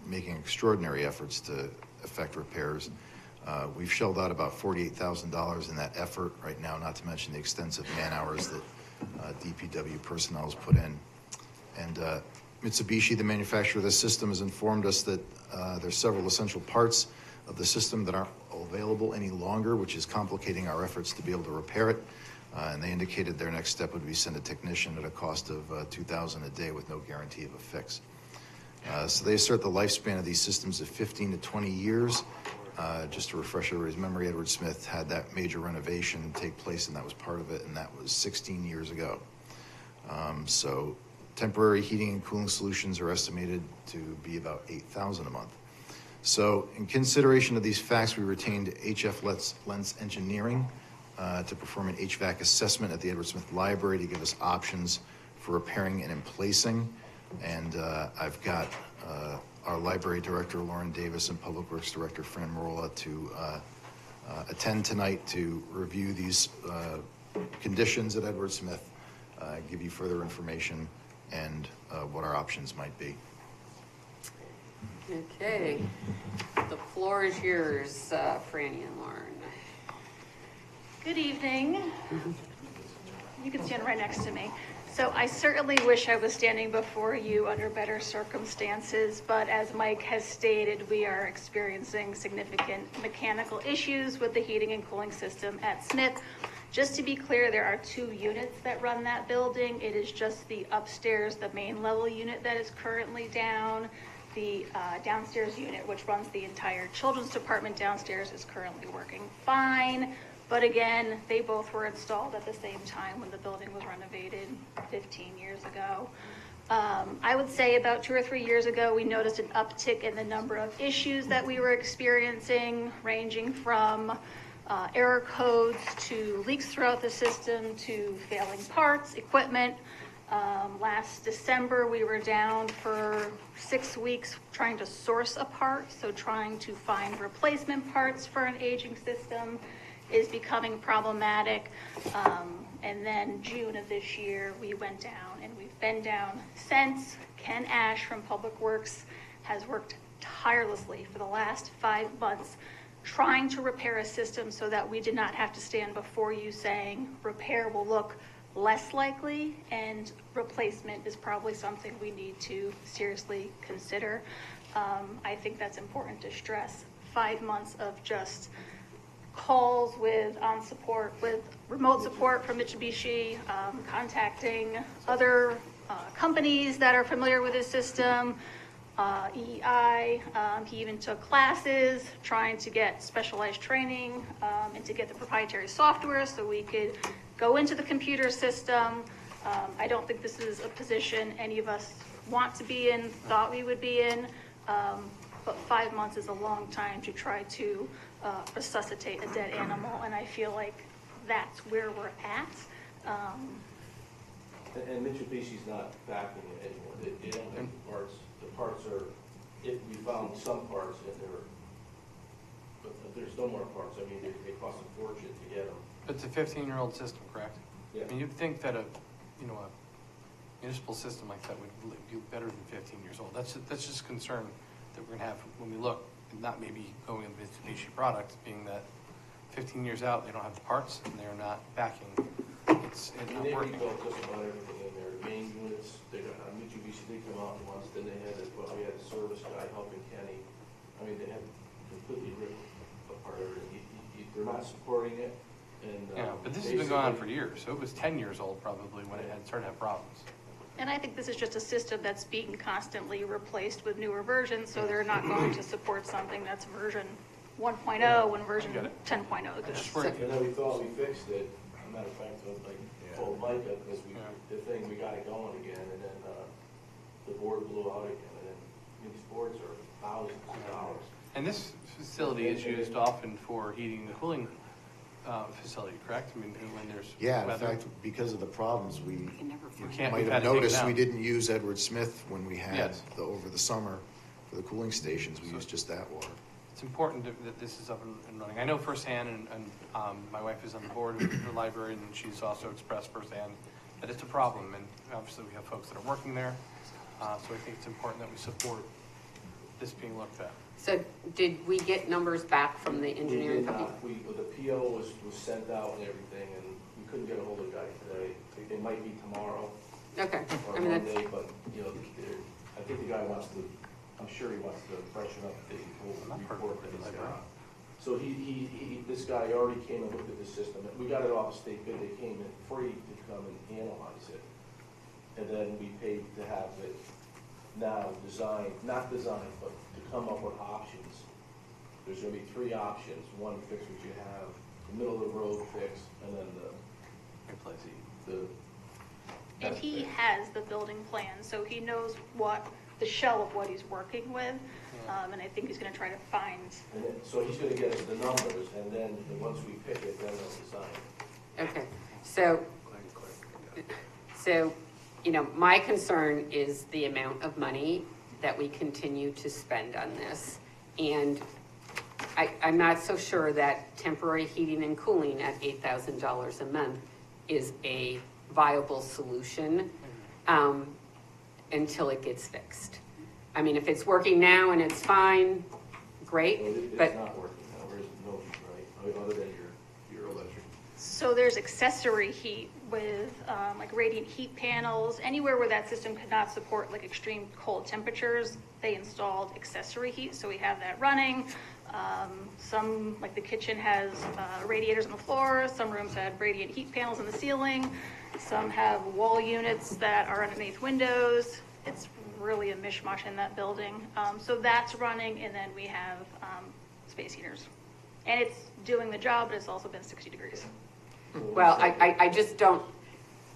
[SPEAKER 5] making extraordinary efforts to effect repairs. We've shelled out about $48,000 in that effort right now, not to mention the extensive man hours that DPW personnel has put in. And Mitsubishi, the manufacturer of this system, has informed us that there's several essential parts of the system that aren't available any longer, which is complicating our efforts to be able to repair it. And they indicated their next step would be send a technician at a cost of $2,000 a day with no guarantee of a fix. So they assert the lifespan of these systems at 15 to 20 years. Just to refresh everybody's memory, Edward Smith had that major renovation take place, and that was part of it, and that was 16 years ago. So temporary heating and cooling solutions are estimated to be about $8,000 a month. So in consideration of these facts, we retained HF Lentz Engineering to perform an HVAC assessment at the Edward Smith Library to give us options for repairing and emplacing. And I've got our Library Director, Lauren Davis, and Public Works Director, Fran Marola, to attend tonight to review these conditions at Edward Smith, give you further information and what our options might be.
[SPEAKER 1] Okay, the floor is yours, Franny and Lauren.
[SPEAKER 2] Good evening. You can stand right next to me. So I certainly wish I was standing before you under better circumstances, but as Mike has stated, we are experiencing significant mechanical issues with the heating and cooling system at Smith. Just to be clear, there are 2 units that run that building. It is just the upstairs, the main level unit that is currently down. The downstairs unit, which runs the entire children's department downstairs, is currently working fine. But again, they both were installed at the same time when the building was renovated 15 years ago. I would say about 2 or 3 years ago, we noticed an uptick in the number of issues that we were experiencing, ranging from error codes to leaks throughout the system to failing parts, equipment. Last December, we were down for 6 weeks trying to source a part, so trying to find replacement parts for an aging system is becoming problematic. And then June of this year, we went down, and we've been down since. Ken Ash from Public Works has worked tirelessly for the last 5 months trying to repair a system so that we did not have to stand before you saying repair will look less likely and replacement is probably something we need to seriously consider. I think that's important to stress. 5 months of just calls with remote support from Mitsubishi, contacting other companies that are familiar with his system, EEI. He even took classes trying to get specialized training and to get the proprietary software so we could go into the computer system. I don't think this is a position any of us want to be in, thought we would be in, but 5 months is a long time to try to resuscitate a dead animal, and I feel like that's where we're at.
[SPEAKER 6] And Mitsubishi's not backing it anymore. They don't have the parts. The parts are, if we found some parts in there, but there's no more parts. I mean, they cost a fortune to get them.
[SPEAKER 3] It's a 15-year-old system, correct?
[SPEAKER 6] Yeah.
[SPEAKER 3] I mean, you'd think that a municipal system like that would be better than 15 years old. That's just concern that we're gonna have when we look, not maybe going with Mitsubishi products, being that 15 years out, they don't have the parts and they're not backing. It's not
[SPEAKER 6] They
[SPEAKER 3] working.
[SPEAKER 6] rebuilt just about everything in there. The main units, Mitsubishi did come out once, then we had a service guy helping Kenny. I mean, they had completely ripped apart everything. They're not supporting it. And,
[SPEAKER 3] Yeah, but this has been going on for years, so it was 10 years old probably when it had started to have problems.
[SPEAKER 2] And I think this is just a system that's being constantly replaced with newer versions, so they're not going to support something that's version 1.0 when version 10.0 exists.
[SPEAKER 6] And then we thought we fixed it. As a matter of fact, I told Micah, because we got it going again, and then the board blew out again, and then these boards are thousands of dollars.
[SPEAKER 3] And this facility is used often for heating and cooling facility, correct? I mean, when there's
[SPEAKER 5] Yeah, in
[SPEAKER 3] weather.
[SPEAKER 5] fact, because of the problems, we, you
[SPEAKER 3] Can't-
[SPEAKER 5] might
[SPEAKER 3] we've
[SPEAKER 5] have
[SPEAKER 3] had to take it
[SPEAKER 5] noticed,
[SPEAKER 3] out.
[SPEAKER 5] we didn't use Edward Smith when we had
[SPEAKER 3] Yes.
[SPEAKER 5] over the summer for the cooling stations. We used just that water.
[SPEAKER 3] It's important that this is up and running. I know firsthand, and my wife is on the board of the library, and she's also expressed firsthand that it's a problem. And obviously, we have folks that are working there, so I think it's important that we support this being looked at.
[SPEAKER 1] So did we get numbers back from the engineering company?
[SPEAKER 6] The PO was sent out and everything, and we couldn't get a hold of the guy today. It might be tomorrow
[SPEAKER 1] Okay.
[SPEAKER 6] or
[SPEAKER 1] I mean, that's,
[SPEAKER 6] Monday, but, you know, I think the guy wants to, I'm sure he wants to freshen up the whole report that he's got. So this guy already came and looked at the system. We got it off a state bid. They came in free to come and analyze it. And then we paid to have it now not designed, but to come up with options. There's gonna be 3 options. One, fix what you have, the middle of the road fix, and then the
[SPEAKER 2] And he has the building plan, so he knows what, the shell of what he's working with. And I think he's gonna try to find.
[SPEAKER 6] and then, so he's gonna get us the numbers, and then once we pick it, then they'll design.
[SPEAKER 1] okay. So, you know, my concern is the amount of money that we continue to spend on this. And I'm not so sure that temporary heating and cooling at $8,000 a month is a viable solution until it gets fixed. I mean, if it's working now and it's fine, great, but.
[SPEAKER 6] It's not working now, there is no heat, right, other than your electric.
[SPEAKER 2] So there's accessory heat with like radiant heat panels. Anywhere where that system could not support like extreme cold temperatures, they installed accessory heat, so we have that running. Some, like the kitchen has radiators on the floor, some rooms had radiant heat panels in the ceiling, some have wall units that are underneath windows. It's really a mishmash in that building. So that's running, and then we have space heaters. And it's doing the job, but it's also been 60 degrees.
[SPEAKER 1] Well, I just don't,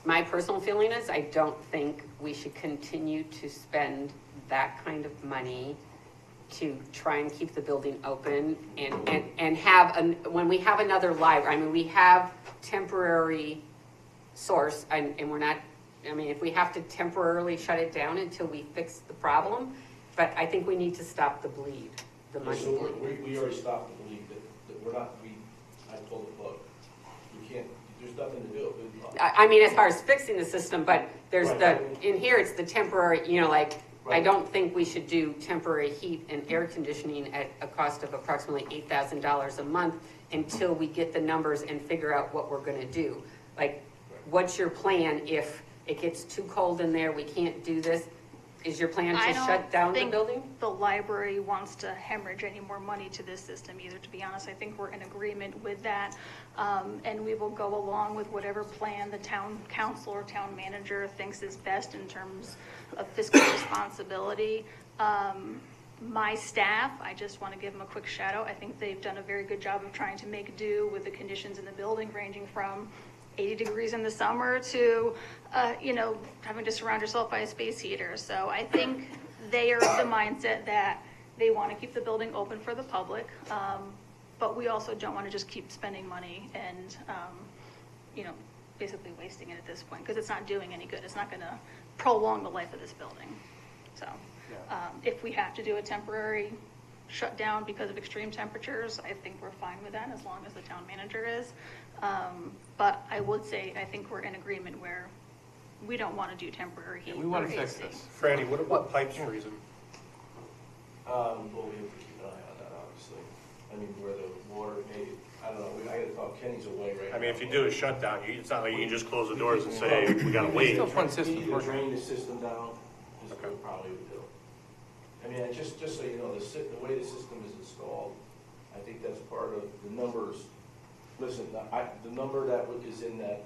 [SPEAKER 1] my personal feeling is I don't think we should continue to spend that kind of money to try and keep the building open and have, when we have another library, I mean, we have temporary source and we're not, I mean, if we have to temporarily shut it down until we fix the problem, but I think we need to stop the bleed, the money
[SPEAKER 6] So
[SPEAKER 1] bleed.
[SPEAKER 6] we already stopped the bleed, that we're not, I told the book, we can't, there's nothing to do.
[SPEAKER 1] I mean, as far as fixing the system, but there's
[SPEAKER 6] Right.
[SPEAKER 1] in here, it's the temporary, you know, like, I
[SPEAKER 6] Right.
[SPEAKER 1] don't think we should do temporary heat and air conditioning at a cost of approximately $8,000 a month until we get the numbers and figure out what we're gonna do. Like, what's your plan if it gets too cold in there, we can't do this? Is your plan to shut down the building?
[SPEAKER 2] The library wants to hemorrhage any more money to this system either, to be honest. I think we're in agreement with that. And we will go along with whatever plan the town council or town manager thinks is best in terms of fiscal responsibility. My staff, I just want to give them a quick shout out. I think they've done a very good job of trying to make do with the conditions in the building, ranging from 80 degrees in the summer to, you know, having to surround yourself by a space heater. So I think they are of the mindset that they want to keep the building open for the public, but we also don't want to just keep spending money and, you know, basically wasting it at this point because it's not doing any good. It's not going to prolong the life of this building. So if we have to do a temporary shutdown because of extreme temperatures, I think we're fine with that as long as the town manager is. But I would say, I think we're in agreement where we don't want to do temporary heat.
[SPEAKER 3] We want
[SPEAKER 2] or
[SPEAKER 3] to fix
[SPEAKER 2] AC.
[SPEAKER 3] this.
[SPEAKER 17] Franny, what about pipes freezing?
[SPEAKER 6] Well, we have to keep an eye on that, obviously. I mean, where the water, maybe, I don't know, I gotta talk, Kenny's away right now.
[SPEAKER 17] I mean, if you do a shutdown, it's not like you can just close the doors and say, we gotta wait.
[SPEAKER 3] Still fun system.
[SPEAKER 6] We need to drain the system down, is what we probably would do. I mean, just so you know, the way the system is installed, I think that's part of the numbers. Listen, the number that is in that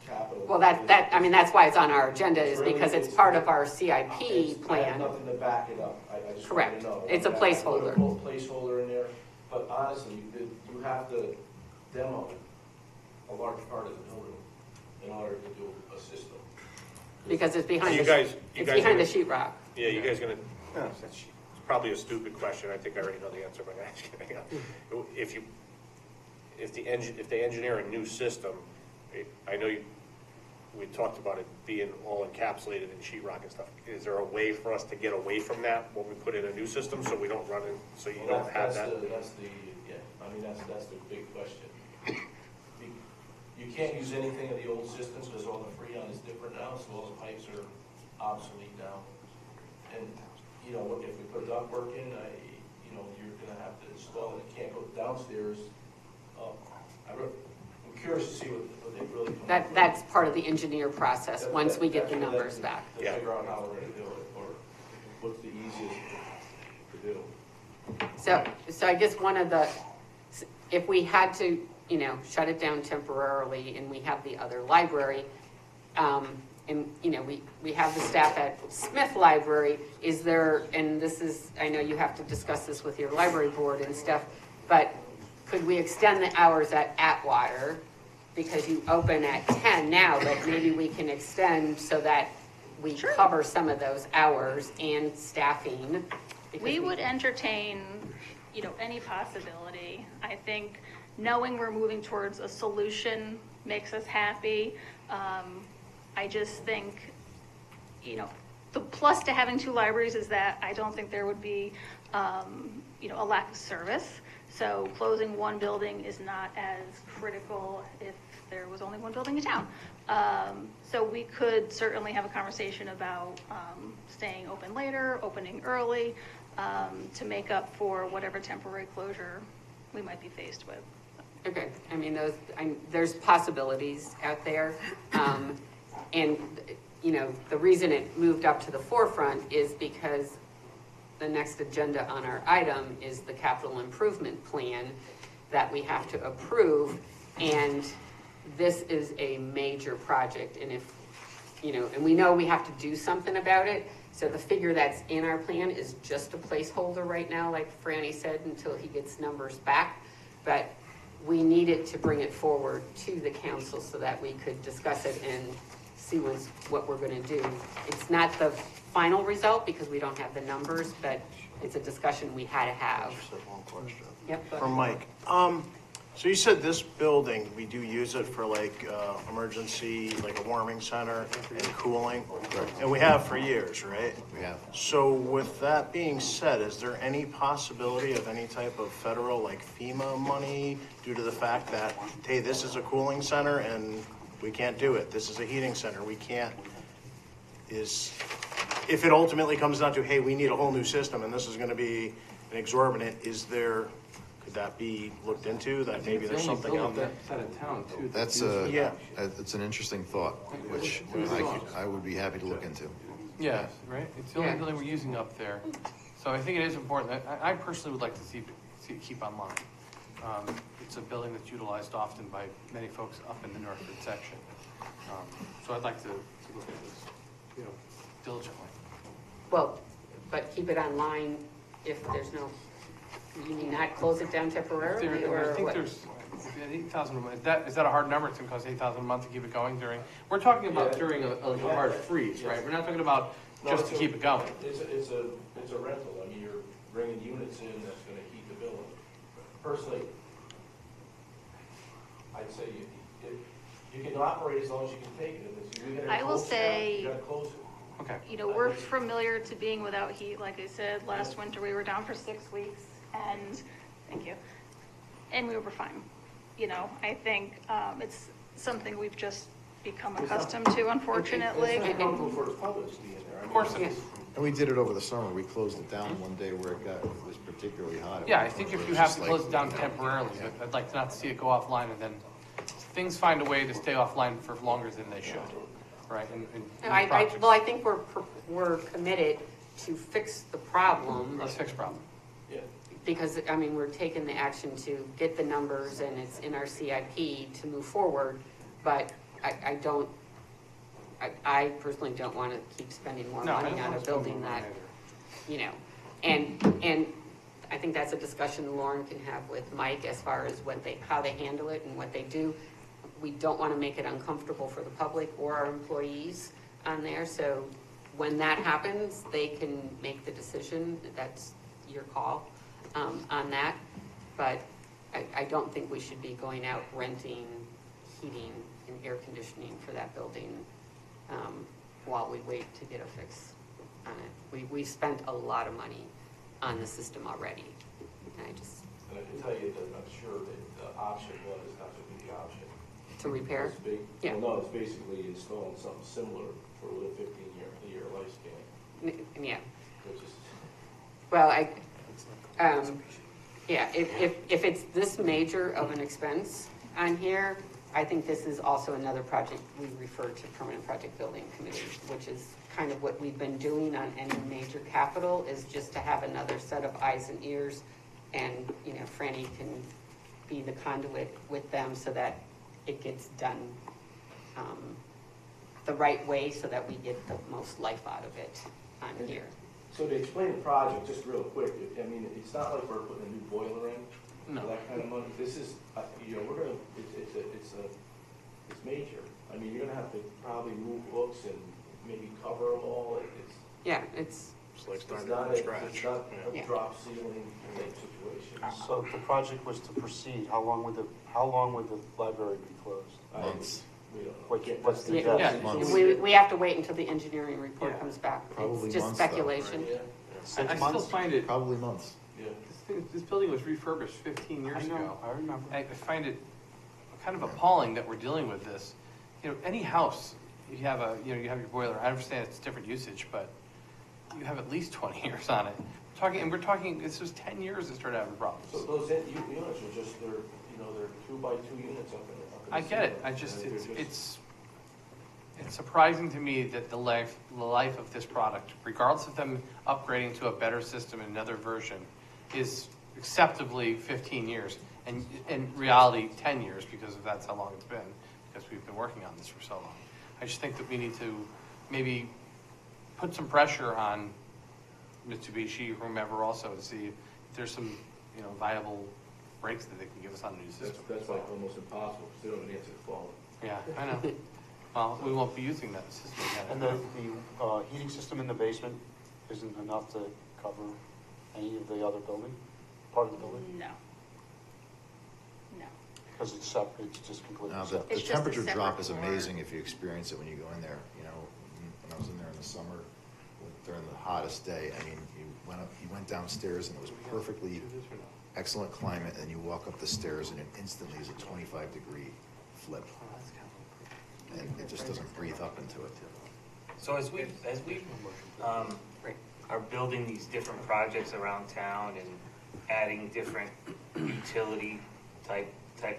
[SPEAKER 6] capital.
[SPEAKER 1] Well, I mean, that's why it's on our agenda is because it's part of our CIP
[SPEAKER 6] I have
[SPEAKER 1] plan.
[SPEAKER 6] nothing to back it up. I just want
[SPEAKER 1] Correct.
[SPEAKER 6] to know.
[SPEAKER 1] It's a placeholder.
[SPEAKER 6] Put a placeholder in there, but honestly, you have to demo a large part of the building in order to do a system.
[SPEAKER 1] Because it's behind
[SPEAKER 17] You
[SPEAKER 1] the,
[SPEAKER 17] guys
[SPEAKER 1] it's behind the
[SPEAKER 17] gonna-
[SPEAKER 1] sheetrock.
[SPEAKER 17] Yeah, you guys gonna, it's probably a stupid question, I think I already know the answer, but I'm asking it. if they engineer a new system, I know we talked about it being all encapsulated in sheetrock and stuff. Is there a way for us to get away from that when we put in a new system, so we don't run in, so you don't have that?
[SPEAKER 19] That's the big question. You can't use anything of the old systems because all the Freon is different now, so all the pipes are obsolete now. And, if we put ductwork in, you're gonna have to install it. It can't go downstairs. I'm curious to see what they really come up with.
[SPEAKER 1] That's part of the engineer process, once we get the numbers back.
[SPEAKER 19] To figure out how we're gonna do it, or what's the easiest to do.
[SPEAKER 1] So I guess if we had to, shut it down temporarily and we have the other library, and, we have the staff at Smith Library, is there, and this is, I know you have to discuss this with your library board and stuff, but could we extend the hours at Atwater? Because you open at 10 now, but maybe we can extend so that we cover some of those hours and staffing.
[SPEAKER 2] We would entertain, any possibility. I think knowing we're moving towards a solution makes us happy. I just think, the plus to having two libraries is that I don't think there would be, a lack of service. So closing one building is not as critical if there was only one building in town. So we could certainly have a conversation about staying open later, opening early, to make up for whatever temporary closure we might be faced with.
[SPEAKER 1] Okay, there's possibilities out there. And, the reason it moved up to the forefront is because the next agenda on our item is the capital improvement plan that we have to approve. And this is a major project. And if, and we know we have to do something about it. So the figure that's in our plan is just a placeholder right now, like Franny said, until he gets numbers back. But we needed to bring it forward to the council so that we could discuss it and see what we're going to do. It's not the final result because we don't have the numbers, but it's a discussion we had to have. Yep.
[SPEAKER 20] For Mike. So you said this building, we do use it for emergency, like a warming center and cooling? And we have for years, right?
[SPEAKER 5] We have.
[SPEAKER 20] So with that being said, is there any possibility of any type of federal, FEMA money due to the fact that, hey, this is a cooling center and we can't do it. This is a heating center. We can't. If it ultimately comes down to, hey, we need a whole new system and this is going to be an exorbitant, could that be looked into? That maybe there's something out there?
[SPEAKER 5] That's it's an interesting thought, which I would be happy to look into.
[SPEAKER 3] Yeah, right? It's the only building we're using up there. So I think it is important. I personally would like to see it keep online. It's a building that's utilized often by many folks up in the Northford section. So I'd like to look at this, diligently.
[SPEAKER 1] Well, but keep it online if there's no, you mean not close it down temporarily or
[SPEAKER 3] I think
[SPEAKER 1] what?
[SPEAKER 3] there's 8,000 a month. Is that a hard number? It's going to cost 8,000 a month to keep it going during, we're talking about during a hard freeze, right? We're not talking about just to keep it going.
[SPEAKER 19] It's a rental. You're bringing units in that's going to heat the building. Personally, I'd say you can operate as long as you can take it.
[SPEAKER 2] I will say,
[SPEAKER 19] you gotta close it.
[SPEAKER 3] Okay.
[SPEAKER 2] We're familiar to being without heat. Like I said, last winter we were down for 6 weeks and, thank you, and we were fine. I think it's something we've just become accustomed to, unfortunately.
[SPEAKER 3] Of course it is.
[SPEAKER 5] And we did it over the summer. We closed it down one day where it was particularly hot.
[SPEAKER 3] Yeah, I think if you have to close it down temporarily, I'd like not to see it go offline and then things find a way to stay offline for longer than they should, right?
[SPEAKER 1] I think we're committed to fix the problem.
[SPEAKER 3] Let's fix the problem.
[SPEAKER 19] Yeah.
[SPEAKER 1] Because, we're taking the action to get the numbers and it's in our CIP to move forward, but I personally don't want to keep spending more money on a building that, and I think that's a discussion Lauren can have with Mike as far as how they handle it and what they do. We don't want to make it uncomfortable for the public or our employees on there. So when that happens, they can make the decision. That's your call on that. But I don't think we should be going out renting heating and air conditioning for that building while we wait to get a fix on it. We spent a lot of money on the system already. And I just,
[SPEAKER 19] And I can tell you that I'm sure that the option one is not going to be the option.
[SPEAKER 1] to repair?
[SPEAKER 19] It's big,
[SPEAKER 1] Yeah.
[SPEAKER 19] well, no, it's basically installing something similar for with a 15-year lifespan.
[SPEAKER 1] Yeah.
[SPEAKER 19] Which is,
[SPEAKER 1] Well, yeah, if it's this major of an expense on here, I think this is also another project we refer to Permanent Project Building Committee, which is kind of what we've been doing on any major capital, is just to have another set of eyes and ears. And, you know, Franny can be the conduit with them so that it gets done the right way, so that we get the most life out of it on here.
[SPEAKER 19] so to explain the project, just real quick, I mean, it's not like we're putting a new boiler in,
[SPEAKER 3] No.
[SPEAKER 19] for that kind of money. This is, you know, we're gonna, it's major. I mean, you're gonna have to probably move hooks and maybe cover them all. It's
[SPEAKER 1] Yeah, it's,
[SPEAKER 17] like
[SPEAKER 19] It's not a
[SPEAKER 1] Yeah.
[SPEAKER 19] drop ceiling type situation.
[SPEAKER 4] So if the project was to proceed, how long would the library be closed?
[SPEAKER 5] Months.
[SPEAKER 19] We don't know.
[SPEAKER 4] What's the
[SPEAKER 1] yeah,
[SPEAKER 4] guess?
[SPEAKER 5] Months.
[SPEAKER 1] we have to wait until the engineering report
[SPEAKER 3] Yeah.
[SPEAKER 1] comes back.
[SPEAKER 5] Probably
[SPEAKER 1] It's just
[SPEAKER 5] months, though,
[SPEAKER 1] speculation.
[SPEAKER 19] Yeah,
[SPEAKER 3] I still find it,
[SPEAKER 5] Probably months.
[SPEAKER 19] yeah.
[SPEAKER 3] this building was refurbished 15 years ago.
[SPEAKER 4] I remember.
[SPEAKER 3] I find it kind of appalling that we're dealing with this. You know, any house, you have you have your boiler. I understand it's different usage, but you have at least 20 years on it. We're talking, this was 10 years it started having problems.
[SPEAKER 19] So those units are just, they're 2x2 units up in the
[SPEAKER 3] I get it.
[SPEAKER 19] ceiling.
[SPEAKER 3] I just,
[SPEAKER 19] And they're
[SPEAKER 3] it's surprising to me that the life of this product, regardless of them upgrading to a better system, another version, is acceptably 15 years. And in reality, 10 years, because that's how long it's been, because we've been working on this for so long. I just think that we need to maybe put some pressure on Mitsubishi, whomever also, to see if there's some, viable breaks that they can give us on the new system.
[SPEAKER 19] That's like almost impossible, because they don't even answer the phone.
[SPEAKER 3] Yeah, I know. Well, we won't be using that system
[SPEAKER 4] And
[SPEAKER 3] again.
[SPEAKER 4] the heating system in the basement isn't enough to cover any of the other building, part of the building?
[SPEAKER 2] No. No.
[SPEAKER 4] Because it's separate, it's just completely
[SPEAKER 5] Now, the
[SPEAKER 4] separate.
[SPEAKER 2] It's just a
[SPEAKER 5] temperature drop
[SPEAKER 2] separate
[SPEAKER 5] is
[SPEAKER 2] floor.
[SPEAKER 5] amazing if you experience it when you go in there. You know, when I was in there in the summer, during the hottest day, I mean, you went downstairs and it was perfectly excellent climate, and you walk up the stairs and it instantly is a 25-degree flip. And it just doesn't breathe up into it.
[SPEAKER 11] So as we are building these different projects around town and adding different utility type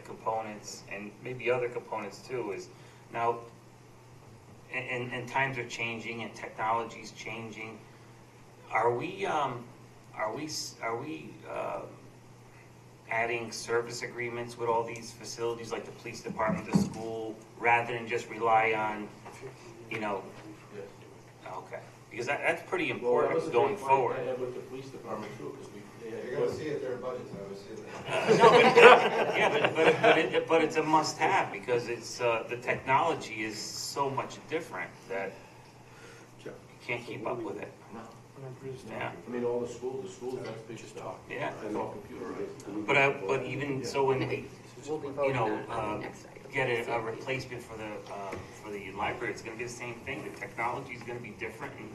[SPEAKER 11] components and maybe other components too, is now, and times are changing and technology's changing. Are we adding service agreements with all these facilities, like the police department, the school, rather than just rely on, okay, because that's pretty important going forward.
[SPEAKER 19] I had with the police department too, because
[SPEAKER 6] You're gonna see it, their budgets, I would see
[SPEAKER 11] Yeah, but it's a must-have, because it's, the technology is so much different that you can't keep up with it. Yeah.
[SPEAKER 19] I mean, all the schools, that's big stuff.
[SPEAKER 11] Yeah.
[SPEAKER 19] It's all computerized.
[SPEAKER 11] But even so, when we,
[SPEAKER 1] We'll be voting on the next item.
[SPEAKER 11] get a replacement for the library, it's gonna be the same thing. The technology is gonna be different, and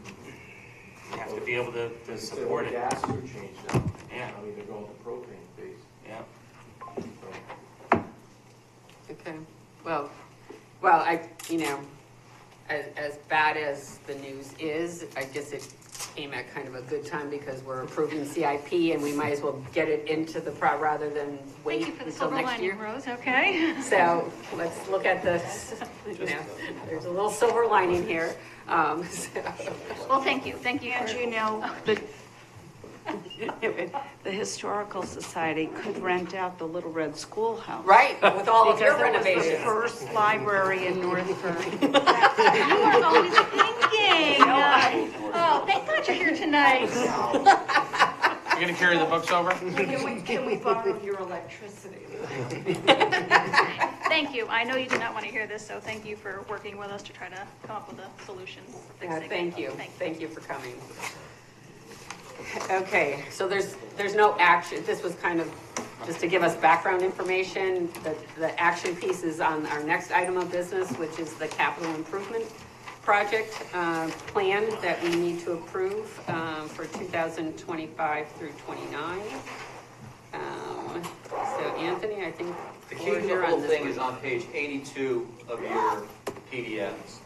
[SPEAKER 11] you have to be able to support it.
[SPEAKER 19] Gases are changed now.
[SPEAKER 11] Yeah.
[SPEAKER 19] I mean, they're going to propane based.
[SPEAKER 11] Yeah.
[SPEAKER 1] Okay, well, as bad as the news is, I guess it came at kind of a good time, because we're approving CIP and we might as well get it into the rather than wait
[SPEAKER 2] Thank you for the
[SPEAKER 1] until
[SPEAKER 2] silver
[SPEAKER 1] next year.
[SPEAKER 2] lining, Rose, okay?
[SPEAKER 1] So let's look at this, there's a little silver lining here.
[SPEAKER 2] Well, thank you.
[SPEAKER 21] The Historical Society could rent out the Little Red Schoolhouse.
[SPEAKER 1] Right, with all of your
[SPEAKER 21] Because it was
[SPEAKER 1] renovations.
[SPEAKER 21] the first library in Northford.
[SPEAKER 2] You are always thinking. Oh, thank God you're here tonight.
[SPEAKER 3] You're gonna carry the books over?
[SPEAKER 21] Can we borrow your electricity?
[SPEAKER 2] Thank you. I know you did not want to hear this, so thank you for working with us to try to come up with a solution.
[SPEAKER 1] Thank you for coming. Okay, so there's no action. This was kind of just to give us background information. The action piece is on our next item of business, which is the capital improvement project plan that we need to approve for 2025 through 29. So Anthony, I think
[SPEAKER 18] The key to the
[SPEAKER 1] you're
[SPEAKER 18] whole
[SPEAKER 1] on this
[SPEAKER 18] thing
[SPEAKER 1] one.
[SPEAKER 18] is on page 82 of your PDFs.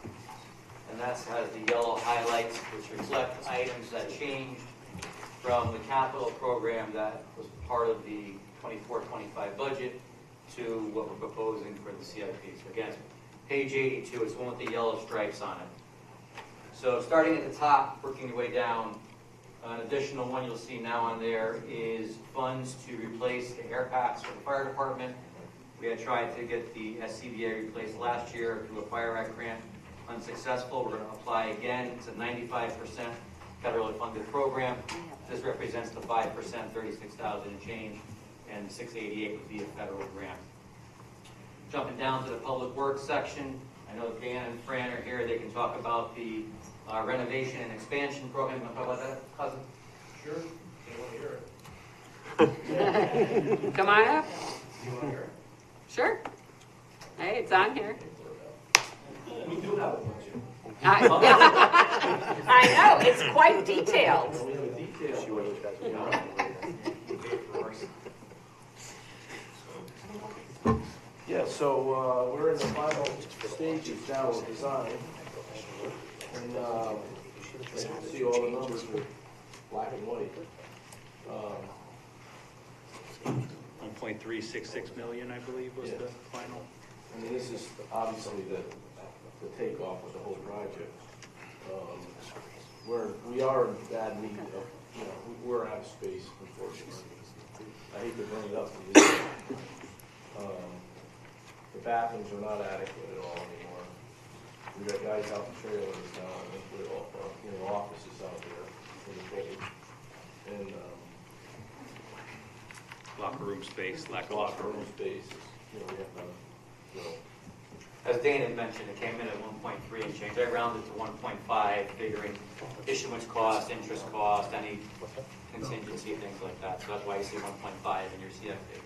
[SPEAKER 18] And that has the yellow highlights, which reflect items that changed from the capital program that was part of the 24-25 budget to what we're proposing for the CIP. So again, page 82, it's the one with the yellow stripes on it. So starting at the top, working your way down, an additional one you'll see now on there is funds to replace the air packs for the fire department. We had tried to get the SCBA replaced last year through a Fire Act grant, unsuccessful. We're going to apply again. It's a 95% federally funded program. This represents the 5%, 36,000 and change, and 688 would be a federal grant. Jumping down to the public works section, I know Dan and Fran are here. They can talk about the renovation and expansion program. You want to talk about that, cousin?
[SPEAKER 19] Sure. You want to hear it?
[SPEAKER 1] Come on up.
[SPEAKER 19] You want to hear it?
[SPEAKER 1] Sure. Hey, it's on here.
[SPEAKER 19] We do have a budget.
[SPEAKER 1] I know, it's quite detailed.
[SPEAKER 19] We have a detailed Yeah, so we're in the final stages now of design. And you can see all the numbers are black and white.
[SPEAKER 13] 1.366 million, I believe, was the final.
[SPEAKER 19] I mean, this is obviously the takeoff of the whole project. We are in bad need of, we're out of space, unfortunately. I hate to bring it up to you. The bathrooms are not adequate at all anymore. We got guys out in trailers now, and put offices out there for the day. And
[SPEAKER 13] Locker room space, lack of
[SPEAKER 19] locker room space, we have to,
[SPEAKER 18] As Dan had mentioned, it came in at 1.3 and change. I rounded to 1.5, figuring issuance cost, interest cost, any contingency, things like that. So that's why you see 1.5 in your CFP.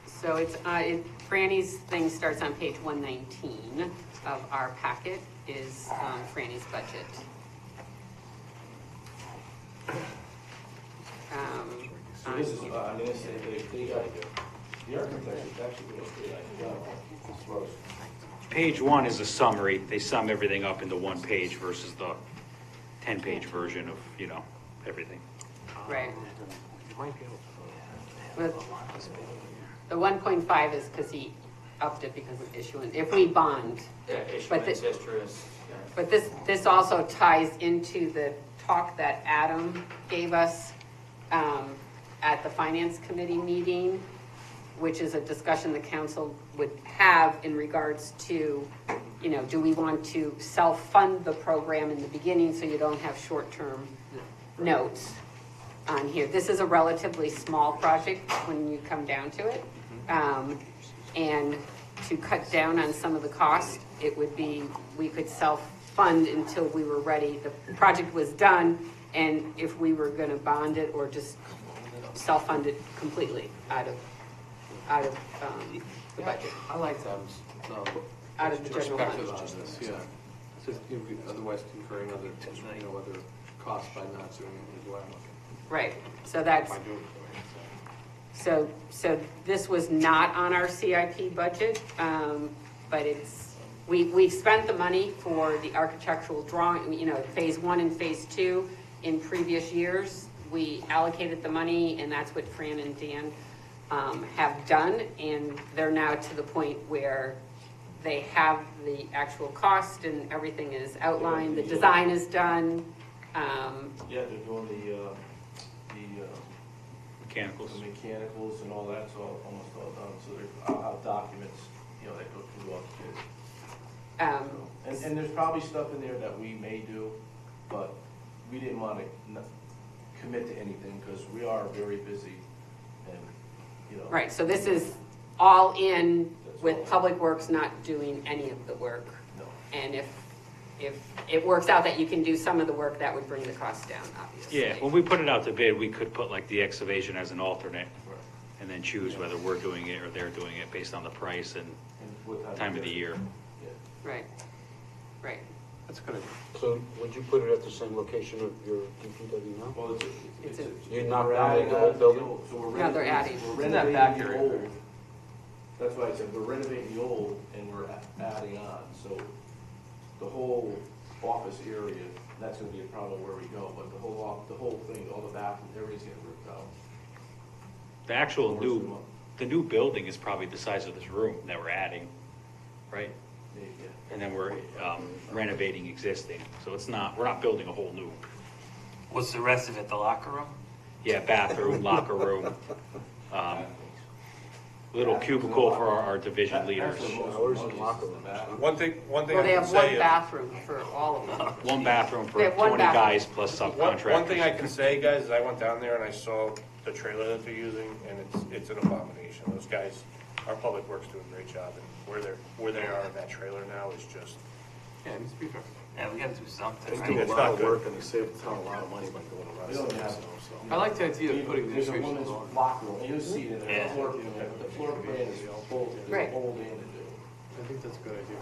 [SPEAKER 1] So it's, Franny's thing starts on page 119 of our packet is Franny's budget.
[SPEAKER 19] so this is, they got, the architect is actually doing a pretty nice job as far as.
[SPEAKER 13] Page 1 is a summary. They sum everything up into one page versus the 10-page version of, everything.
[SPEAKER 1] Right. But the 1.5 is because he upped it because of issuance. If we bond.
[SPEAKER 18] Yeah, issuance history is.
[SPEAKER 1] But this also ties into the talk that Adam gave us at the Finance Committee meeting, which is a discussion the council would have in regards to, do we want to self-fund the program in the beginning so you don't have short-term notes on here. This is a relatively small project when you come down to it. And to cut down on some of the cost, it would be, we could self-fund until we were ready. The project was done, and if we were gonna bond it or just self-fund it completely out of the budget.
[SPEAKER 3] I like that.
[SPEAKER 1] Out of the general fund.
[SPEAKER 3] Perspective on this, yeah. It's just, otherwise incurring other costs by not doing it as well.
[SPEAKER 1] Right, so that's,
[SPEAKER 3] By doing it.
[SPEAKER 1] so this was not on our CIP budget, but it's, we spent the money for the architectural drawing, phase 1 and phase 2 in previous years. We allocated the money, and that's what Fran and Dan have done, and they're now to the point where they have the actual cost and everything is outlined, the design is done.
[SPEAKER 19] Yeah, they're doing the mechanicals and all that's almost all done, so I'll have documents, that go through all the kids. And there's probably stuff in there that we may do, but we didn't want to commit to anything, because we are very busy, and,
[SPEAKER 1] Right, so this is all in with Public Works not doing any of the work.
[SPEAKER 19] No.
[SPEAKER 1] And if it works out that you can do some of the work, that would bring the cost down, obviously.
[SPEAKER 8] Yeah, when we put it out to bid, we could put like the excavation as an alternate and then choose whether we're doing it or they're doing it based on the price and time of the year.
[SPEAKER 1] Right, right.
[SPEAKER 3] That's a good idea.
[SPEAKER 4] So would you put it at the same location of your DPW now?
[SPEAKER 19] Well,
[SPEAKER 4] You knock down the whole building?
[SPEAKER 19] So we're
[SPEAKER 1] No, they're adding.
[SPEAKER 19] We're
[SPEAKER 3] It's in that back
[SPEAKER 19] renovating the
[SPEAKER 3] area.
[SPEAKER 19] old. That's why I said we're renovating the old and we're adding on, so the whole office area, that's gonna be a problem where we go, but the whole thing, all the bathroom, everything's getting ripped out.
[SPEAKER 8] The actual the new building is probably the size of this room that we're adding, right?
[SPEAKER 19] Yeah.
[SPEAKER 8] And then we're renovating existing, so it's not, we're not building a whole new.
[SPEAKER 11] What's the rest of it, the locker room?
[SPEAKER 8] Yeah, bathroom, locker room, little cubicle for our division leaders.
[SPEAKER 4] Showers and locker rooms.
[SPEAKER 17] One thing
[SPEAKER 1] Well,
[SPEAKER 17] I
[SPEAKER 1] they
[SPEAKER 17] can
[SPEAKER 1] have
[SPEAKER 17] say
[SPEAKER 1] one
[SPEAKER 17] is,
[SPEAKER 1] bathroom for all of them.
[SPEAKER 8] One bathroom
[SPEAKER 1] They
[SPEAKER 8] for
[SPEAKER 1] have one
[SPEAKER 8] 20
[SPEAKER 1] bathroom.
[SPEAKER 8] guys plus subcontractors.
[SPEAKER 17] one thing I can say, guys, is I went down there and I saw the trailer that they're using, and it's an abomination. Those guys, our public works do a great job, and where they are in that trailer now is just.
[SPEAKER 3] Yeah, it needs to be fixed.
[SPEAKER 11] Yeah, we gotta do something.
[SPEAKER 9] They
[SPEAKER 11] right?
[SPEAKER 9] do a
[SPEAKER 17] It's
[SPEAKER 9] lot
[SPEAKER 17] not
[SPEAKER 9] of
[SPEAKER 17] good.
[SPEAKER 9] work and they save the town a lot of money by doing the
[SPEAKER 19] We
[SPEAKER 9] rest
[SPEAKER 19] don't
[SPEAKER 9] of it,
[SPEAKER 19] have,
[SPEAKER 9] so.
[SPEAKER 3] I like the idea of putting the
[SPEAKER 19] there's a
[SPEAKER 3] administration
[SPEAKER 19] women's
[SPEAKER 3] on.
[SPEAKER 19] locker room, and you'll see it in there,
[SPEAKER 11] Yeah.
[SPEAKER 19] the floor plan is full, there's
[SPEAKER 1] Right.
[SPEAKER 19] a whole thing to do.
[SPEAKER 3] I think that's a good idea.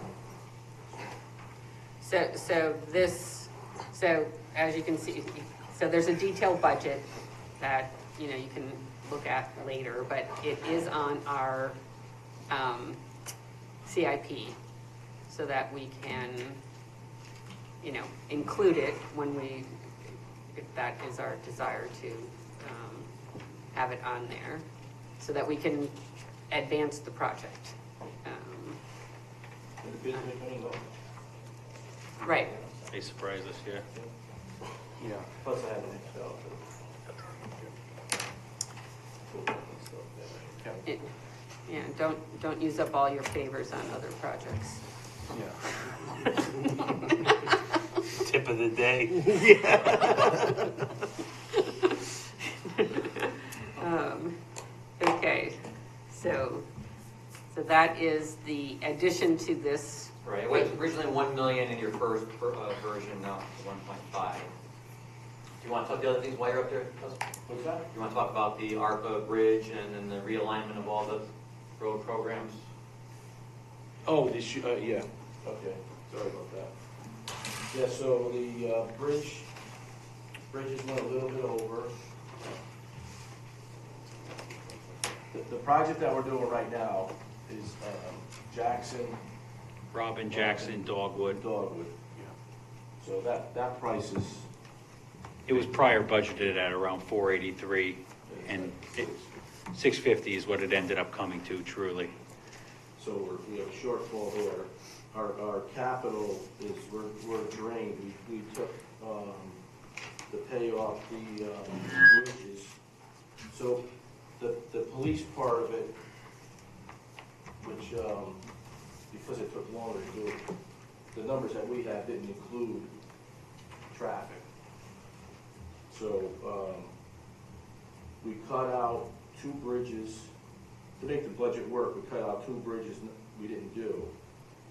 [SPEAKER 1] So as you can see, so there's a detailed budget that, you can look at later, but it is on our CIP so that we can, include it if that is our desire to have it on there, so that we can advance the project.
[SPEAKER 19] And the bids make money though.
[SPEAKER 1] Right.
[SPEAKER 8] They surprised us, yeah.
[SPEAKER 3] Yeah.
[SPEAKER 19] Plus I have an Excel.
[SPEAKER 1] Yeah, don't use up all your favors on other projects.
[SPEAKER 3] Yeah.
[SPEAKER 11] Tip of the day.
[SPEAKER 1] Okay, so that is the addition to this.
[SPEAKER 18] Right, it was originally 1 million in your first version, now it's 1.5. Do you want to talk the other things while you're up there?
[SPEAKER 19] What's that?
[SPEAKER 18] You want to talk about the ARPA bridge and then the realignment of all the road programs?
[SPEAKER 19] Oh, yeah, okay, sorry about that. Yeah, so the bridges went a little bit over. The project that we're doing right now is Jackson.
[SPEAKER 8] Robin, Jackson, Dogwood.
[SPEAKER 19] Dogwood, yeah. So that price is.
[SPEAKER 8] It was prior budgeted at around 483, and 650 is what it ended up coming to, truly.
[SPEAKER 19] So we have a shortfall there. Our capital is, we're drained. We took, the pay off the bridges. So the police part of it, which, because it took longer to do it, the numbers that we had didn't include traffic. So, we cut out 2 bridges. To make the budget work, we cut out 2 bridges we didn't do.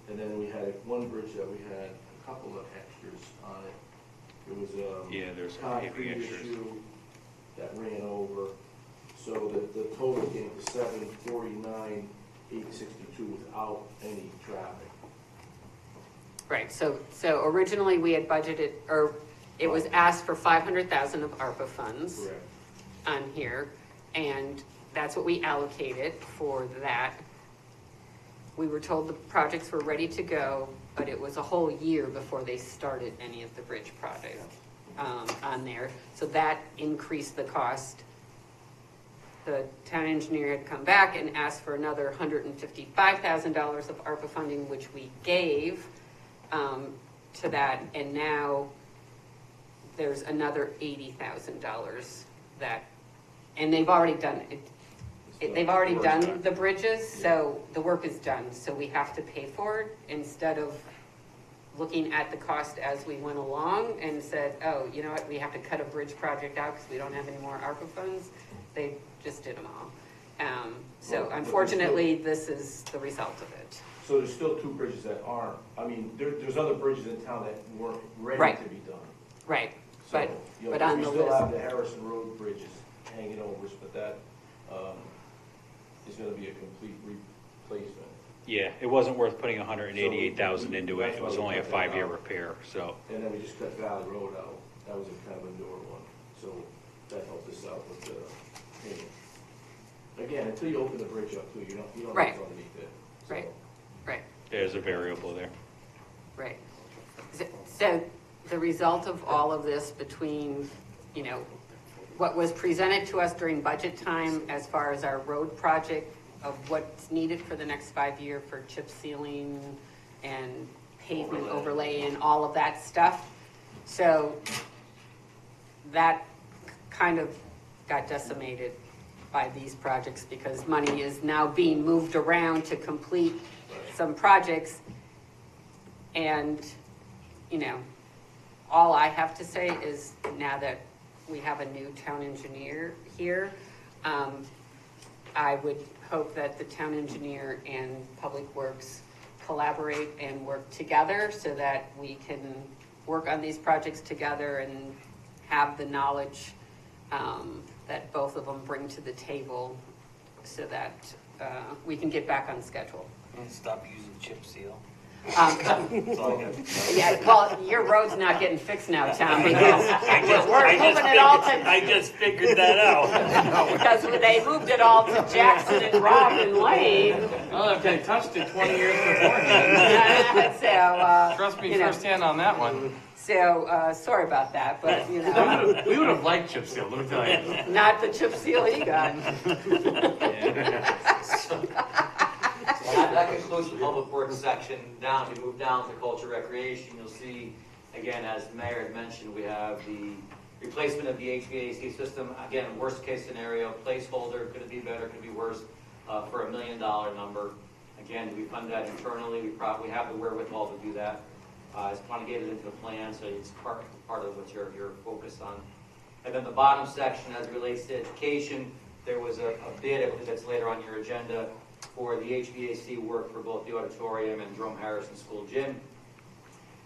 [SPEAKER 19] And then we had one bridge that we had a couple of extras on it. It was a
[SPEAKER 8] there's some
[SPEAKER 19] concrete
[SPEAKER 8] heavy extras.
[SPEAKER 19] issue that ran over. So the total came to 749, 862 without any traffic.
[SPEAKER 1] Right, so originally we had budgeted, or it was asked for 500,000 of ARPA funds.
[SPEAKER 19] Correct.
[SPEAKER 1] On here, and that's what we allocated for that. We were told the projects were ready to go, but it was a whole year before they started any of the bridge projects on there. So that increased the cost. The town engineer had come back and asked for another $155,000 of ARPA funding, which we gave to that, and now there's another $80,000 that, and they've already done it. They've already done the bridges, so the work is done, so we have to pay for it instead of looking at the cost as we went along and said, oh, you know what, we have to cut a bridge project out because we don't have any more ARPA funds. They just did them all. So unfortunately, this is the result of it.
[SPEAKER 19] So there's still 2 bridges that aren't, I mean, there's other bridges in town that weren't ready
[SPEAKER 1] Right.
[SPEAKER 19] to be done.
[SPEAKER 1] Right,
[SPEAKER 19] So,
[SPEAKER 1] but,
[SPEAKER 19] you know,
[SPEAKER 1] but on
[SPEAKER 19] we
[SPEAKER 1] the
[SPEAKER 19] still have
[SPEAKER 1] list.
[SPEAKER 19] the Harrison Road bridges hanging over us, but that, is gonna be a complete replacement.
[SPEAKER 8] Yeah, it wasn't worth putting 188,000 into it. It was only a 5-year repair, so.
[SPEAKER 19] And then we just cut Valley Road out, that was a kind of a newer one, so that helped us out with the payment. Again, until you open the bridge up too, you don't know
[SPEAKER 1] Right.
[SPEAKER 19] what's underneath it. So-
[SPEAKER 1] Right, right,
[SPEAKER 8] There's a variable there.
[SPEAKER 1] right. So the result of all of this between, you know, what was presented to us during budget time as far as our road project of what's needed for the next 5 year for chip sealing and pavement overlay and all of that stuff. So that kind of got decimated by these projects because money is now being moved around to complete some projects. And, you know, all I have to say is now that we have a new town engineer here, I would hope that the town engineer and Public Works collaborate and work together so that we can work on these projects together and have the knowledge that both of them bring to the table so that we can get back on schedule.
[SPEAKER 11] And stop using chip seal.
[SPEAKER 1] Yeah, well, your road's not getting fixed now, Tom, because we're
[SPEAKER 11] I
[SPEAKER 1] moving it all to,
[SPEAKER 11] I just figured that out.
[SPEAKER 1] because they moved it all to Jackson and Robin Lane.
[SPEAKER 3] Well, if they touched it 20 years beforehand.
[SPEAKER 1] So,
[SPEAKER 3] Trust me
[SPEAKER 1] you know.
[SPEAKER 3] firsthand on that one.
[SPEAKER 1] So, sorry about that, but, you know,
[SPEAKER 3] We would have liked chip seal, let me tell you.
[SPEAKER 1] not the chip seal he got.
[SPEAKER 18] That concludes the public works section. Down, we move down to culture recreation. You'll see, again, as the mayor had mentioned, we have the replacement of the HVAC system. Again, worst case scenario, placeholder, could it be better, could it be worse, for $1 million number. Again, we fund that internally. We probably have the wherewithal to do that. It's kind of get it into the plan, so it's part of what you're focused on. And then the bottom section, as it relates to education, there was a bid, I believe that's later on your agenda, for the HVAC work for both the auditorium and Jerome Harrison School Gym.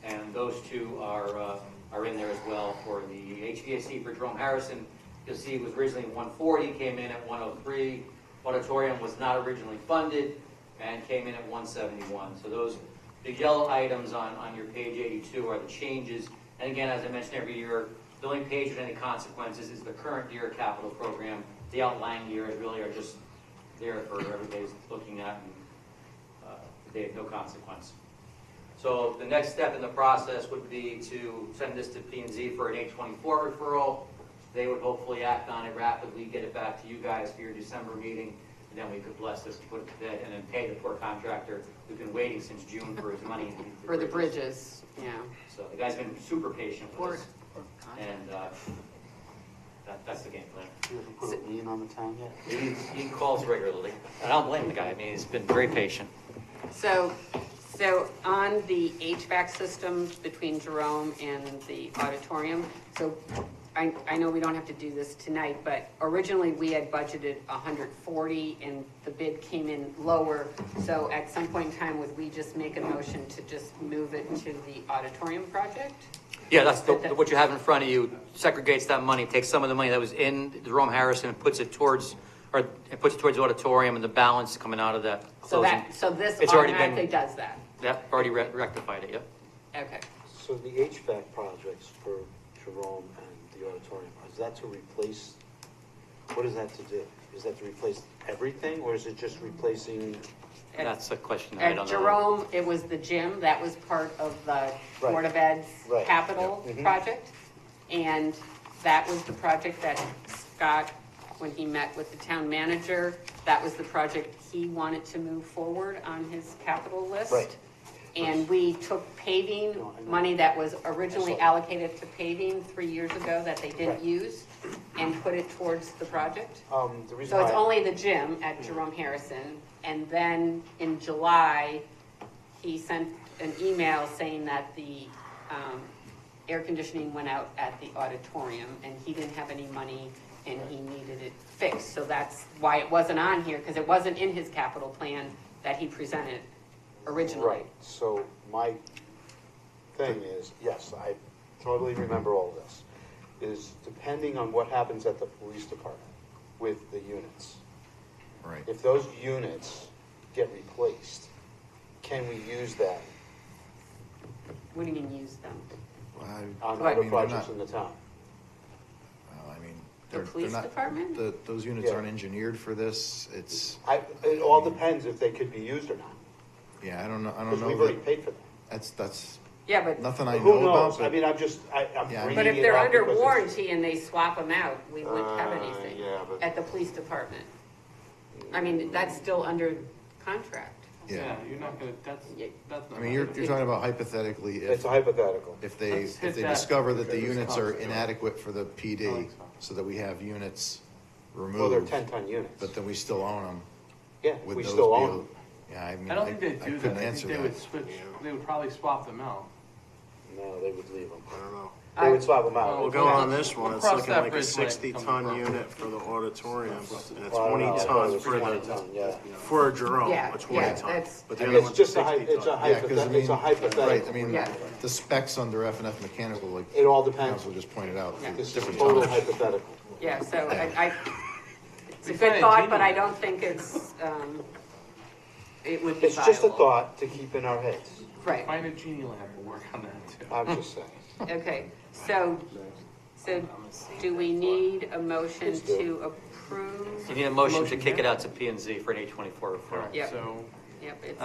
[SPEAKER 18] And those two are in there as well for the HVAC for Jerome Harrison. You'll see it was originally 140, came in at 103. Auditorium was not originally funded and came in at 171. So those big yellow items on your page 82 are the changes. And again, as I mentioned every year, the only page with any consequences is the current year capital program. The outlying years really are just there for everybody's looking at, and they have no consequence. So the next step in the process would be to send this to P&Z for an 824 referral. They would hopefully act on it rapidly, get it back to you guys for your December meeting, and then we could bless this and put it to bed, and then pay the poor contractor who's been waiting since June for his money.
[SPEAKER 1] For the bridges, yeah.
[SPEAKER 18] So the guy's been super patient with us, and that's the game plan.
[SPEAKER 4] You ever put a lien on the town yet?
[SPEAKER 18] He calls regularly. I don't blame the guy. I mean, he's been very patient.
[SPEAKER 1] So on the HVAC system between Jerome and the auditorium, so I know we don't have to do this tonight, but originally we had budgeted 140 and the bid came in lower. So at some point in time, would we just make a motion to just move it to the auditorium project?
[SPEAKER 18] Yeah, that's what you have in front of you, segregates that money, takes some of the money that was in Jerome Harrison and puts it towards the auditorium, and the balance coming out of that closing.
[SPEAKER 1] So this
[SPEAKER 18] It's already
[SPEAKER 1] automatically
[SPEAKER 18] been-
[SPEAKER 1] does that?
[SPEAKER 18] Yep, already rectified it, yep.
[SPEAKER 1] Okay.
[SPEAKER 4] So the HVAC projects for Jerome and the auditorium, is that to replace, what is that to do? Is that to replace everything, or is it just replacing?
[SPEAKER 18] That's a question I don't know.
[SPEAKER 1] At Jerome, it was the gym, that was part of the Board of Ed's
[SPEAKER 4] Right.
[SPEAKER 1] capital
[SPEAKER 4] Yeah. Mhm.
[SPEAKER 1] project. And that was the project that Scott, when he met with the town manager, that was the project he wanted to move forward on his capital list.
[SPEAKER 4] Right.
[SPEAKER 1] And we took paving, money that was originally allocated to paving 3 years ago that they didn't
[SPEAKER 4] Right.
[SPEAKER 1] use, and put it towards the project.
[SPEAKER 4] The reason
[SPEAKER 1] So it's
[SPEAKER 4] why-
[SPEAKER 1] only the gym at Jerome Harrison, and then in July, he sent an email saying that the air conditioning went out at the auditorium, and he didn't have any money, and he needed it fixed. So that's why it wasn't on here, because it wasn't in his capital plan that he presented originally.
[SPEAKER 4] Right, so my thing is, yes, I totally remember all this, is depending on what happens at the police department with the units.
[SPEAKER 5] Right.
[SPEAKER 4] If those units get replaced, can we use that
[SPEAKER 1] What do you mean use them?
[SPEAKER 4] on
[SPEAKER 1] What?
[SPEAKER 4] other projects in the town?
[SPEAKER 5] Well, I mean,
[SPEAKER 1] The
[SPEAKER 5] they're
[SPEAKER 1] police
[SPEAKER 5] not,
[SPEAKER 1] department?
[SPEAKER 5] those units
[SPEAKER 4] Yeah.
[SPEAKER 5] aren't engineered for this. It's,
[SPEAKER 4] It all depends if they could be used or not,
[SPEAKER 5] yeah, I don't know
[SPEAKER 4] because we've
[SPEAKER 5] that.
[SPEAKER 4] already paid for them.
[SPEAKER 5] That's
[SPEAKER 1] Yeah, but,
[SPEAKER 5] nothing I
[SPEAKER 4] Who
[SPEAKER 5] know
[SPEAKER 4] knows?
[SPEAKER 5] about,
[SPEAKER 4] I
[SPEAKER 5] but
[SPEAKER 4] mean, I'm
[SPEAKER 5] Yeah,
[SPEAKER 4] bringing
[SPEAKER 1] but if
[SPEAKER 4] it
[SPEAKER 1] they're
[SPEAKER 4] up
[SPEAKER 1] under
[SPEAKER 4] because it's-
[SPEAKER 1] warranty and they swap them out, we wouldn't have anything
[SPEAKER 4] yeah, but-
[SPEAKER 1] at the police department. I mean, that's still under contract.
[SPEAKER 5] yeah.
[SPEAKER 3] You're not gonna, that's
[SPEAKER 5] I
[SPEAKER 3] not.
[SPEAKER 5] mean, you're talking about hypothetically
[SPEAKER 4] It's
[SPEAKER 5] if,
[SPEAKER 4] a hypothetical.
[SPEAKER 5] if they,
[SPEAKER 3] Let's hit
[SPEAKER 5] if they
[SPEAKER 3] that.
[SPEAKER 5] discover that the
[SPEAKER 3] This
[SPEAKER 5] units are
[SPEAKER 3] concept.
[SPEAKER 5] inadequate for the PD,
[SPEAKER 3] I like
[SPEAKER 5] so that we have units
[SPEAKER 4] Well, they're
[SPEAKER 5] removed,
[SPEAKER 4] 10-ton units.
[SPEAKER 5] but then we still own them.
[SPEAKER 4] Yeah,
[SPEAKER 5] Would
[SPEAKER 4] we
[SPEAKER 5] those
[SPEAKER 4] still
[SPEAKER 5] be
[SPEAKER 4] own
[SPEAKER 5] able-
[SPEAKER 4] them.
[SPEAKER 5] Yeah, I mean,
[SPEAKER 3] I don't think they'd
[SPEAKER 5] I
[SPEAKER 3] do
[SPEAKER 5] couldn't
[SPEAKER 3] that. I
[SPEAKER 5] answer
[SPEAKER 3] think they would
[SPEAKER 5] that.
[SPEAKER 3] switch, they would probably swap them out.
[SPEAKER 4] No, they would leave them.
[SPEAKER 20] I don't know.
[SPEAKER 4] They would swap them out.
[SPEAKER 20] We'll go on this one,
[SPEAKER 3] We'll
[SPEAKER 20] it's
[SPEAKER 3] cross
[SPEAKER 20] looking
[SPEAKER 3] that
[SPEAKER 20] like a
[SPEAKER 3] bridge when it comes
[SPEAKER 20] 60-ton
[SPEAKER 3] across.
[SPEAKER 20] unit for the auditorium, and it's
[SPEAKER 4] Well, I don't
[SPEAKER 20] 20
[SPEAKER 4] know, I thought it
[SPEAKER 20] tons
[SPEAKER 4] was
[SPEAKER 20] for
[SPEAKER 4] 20
[SPEAKER 20] the,
[SPEAKER 4] ton, yeah.
[SPEAKER 20] for Jerome,
[SPEAKER 1] Yeah,
[SPEAKER 20] a 20
[SPEAKER 1] yeah,
[SPEAKER 20] ton.
[SPEAKER 1] that's-
[SPEAKER 20] But the
[SPEAKER 4] I
[SPEAKER 20] other
[SPEAKER 4] mean,
[SPEAKER 20] one's
[SPEAKER 4] it's just a,
[SPEAKER 20] 60
[SPEAKER 4] it's a
[SPEAKER 20] ton.
[SPEAKER 5] Yeah, 'cause I
[SPEAKER 4] hypothetical, it's a
[SPEAKER 5] mean,
[SPEAKER 4] hypothetical.
[SPEAKER 5] right, I mean,
[SPEAKER 1] Yeah.
[SPEAKER 5] the specs under F&F Mechanical, like
[SPEAKER 4] It all depends.
[SPEAKER 5] council just pointed out,
[SPEAKER 1] Yeah.
[SPEAKER 4] This is
[SPEAKER 5] different
[SPEAKER 4] total
[SPEAKER 5] tonnage.
[SPEAKER 4] hypothetical.
[SPEAKER 1] Yeah, so it's a
[SPEAKER 3] We
[SPEAKER 1] good
[SPEAKER 3] find
[SPEAKER 1] thought, but I
[SPEAKER 3] ingenious.
[SPEAKER 1] don't think it's, it would be
[SPEAKER 4] It's just a
[SPEAKER 1] viable.
[SPEAKER 4] thought to keep in our heads.
[SPEAKER 1] Right,
[SPEAKER 3] Find a genie lab to work on that too.
[SPEAKER 4] I'm just saying.
[SPEAKER 1] okay, so do we need a motion to approve?
[SPEAKER 18] You need a motion to kick it out to P and Z for an 824 referral.
[SPEAKER 1] Yep.
[SPEAKER 3] So,
[SPEAKER 1] Yep, it's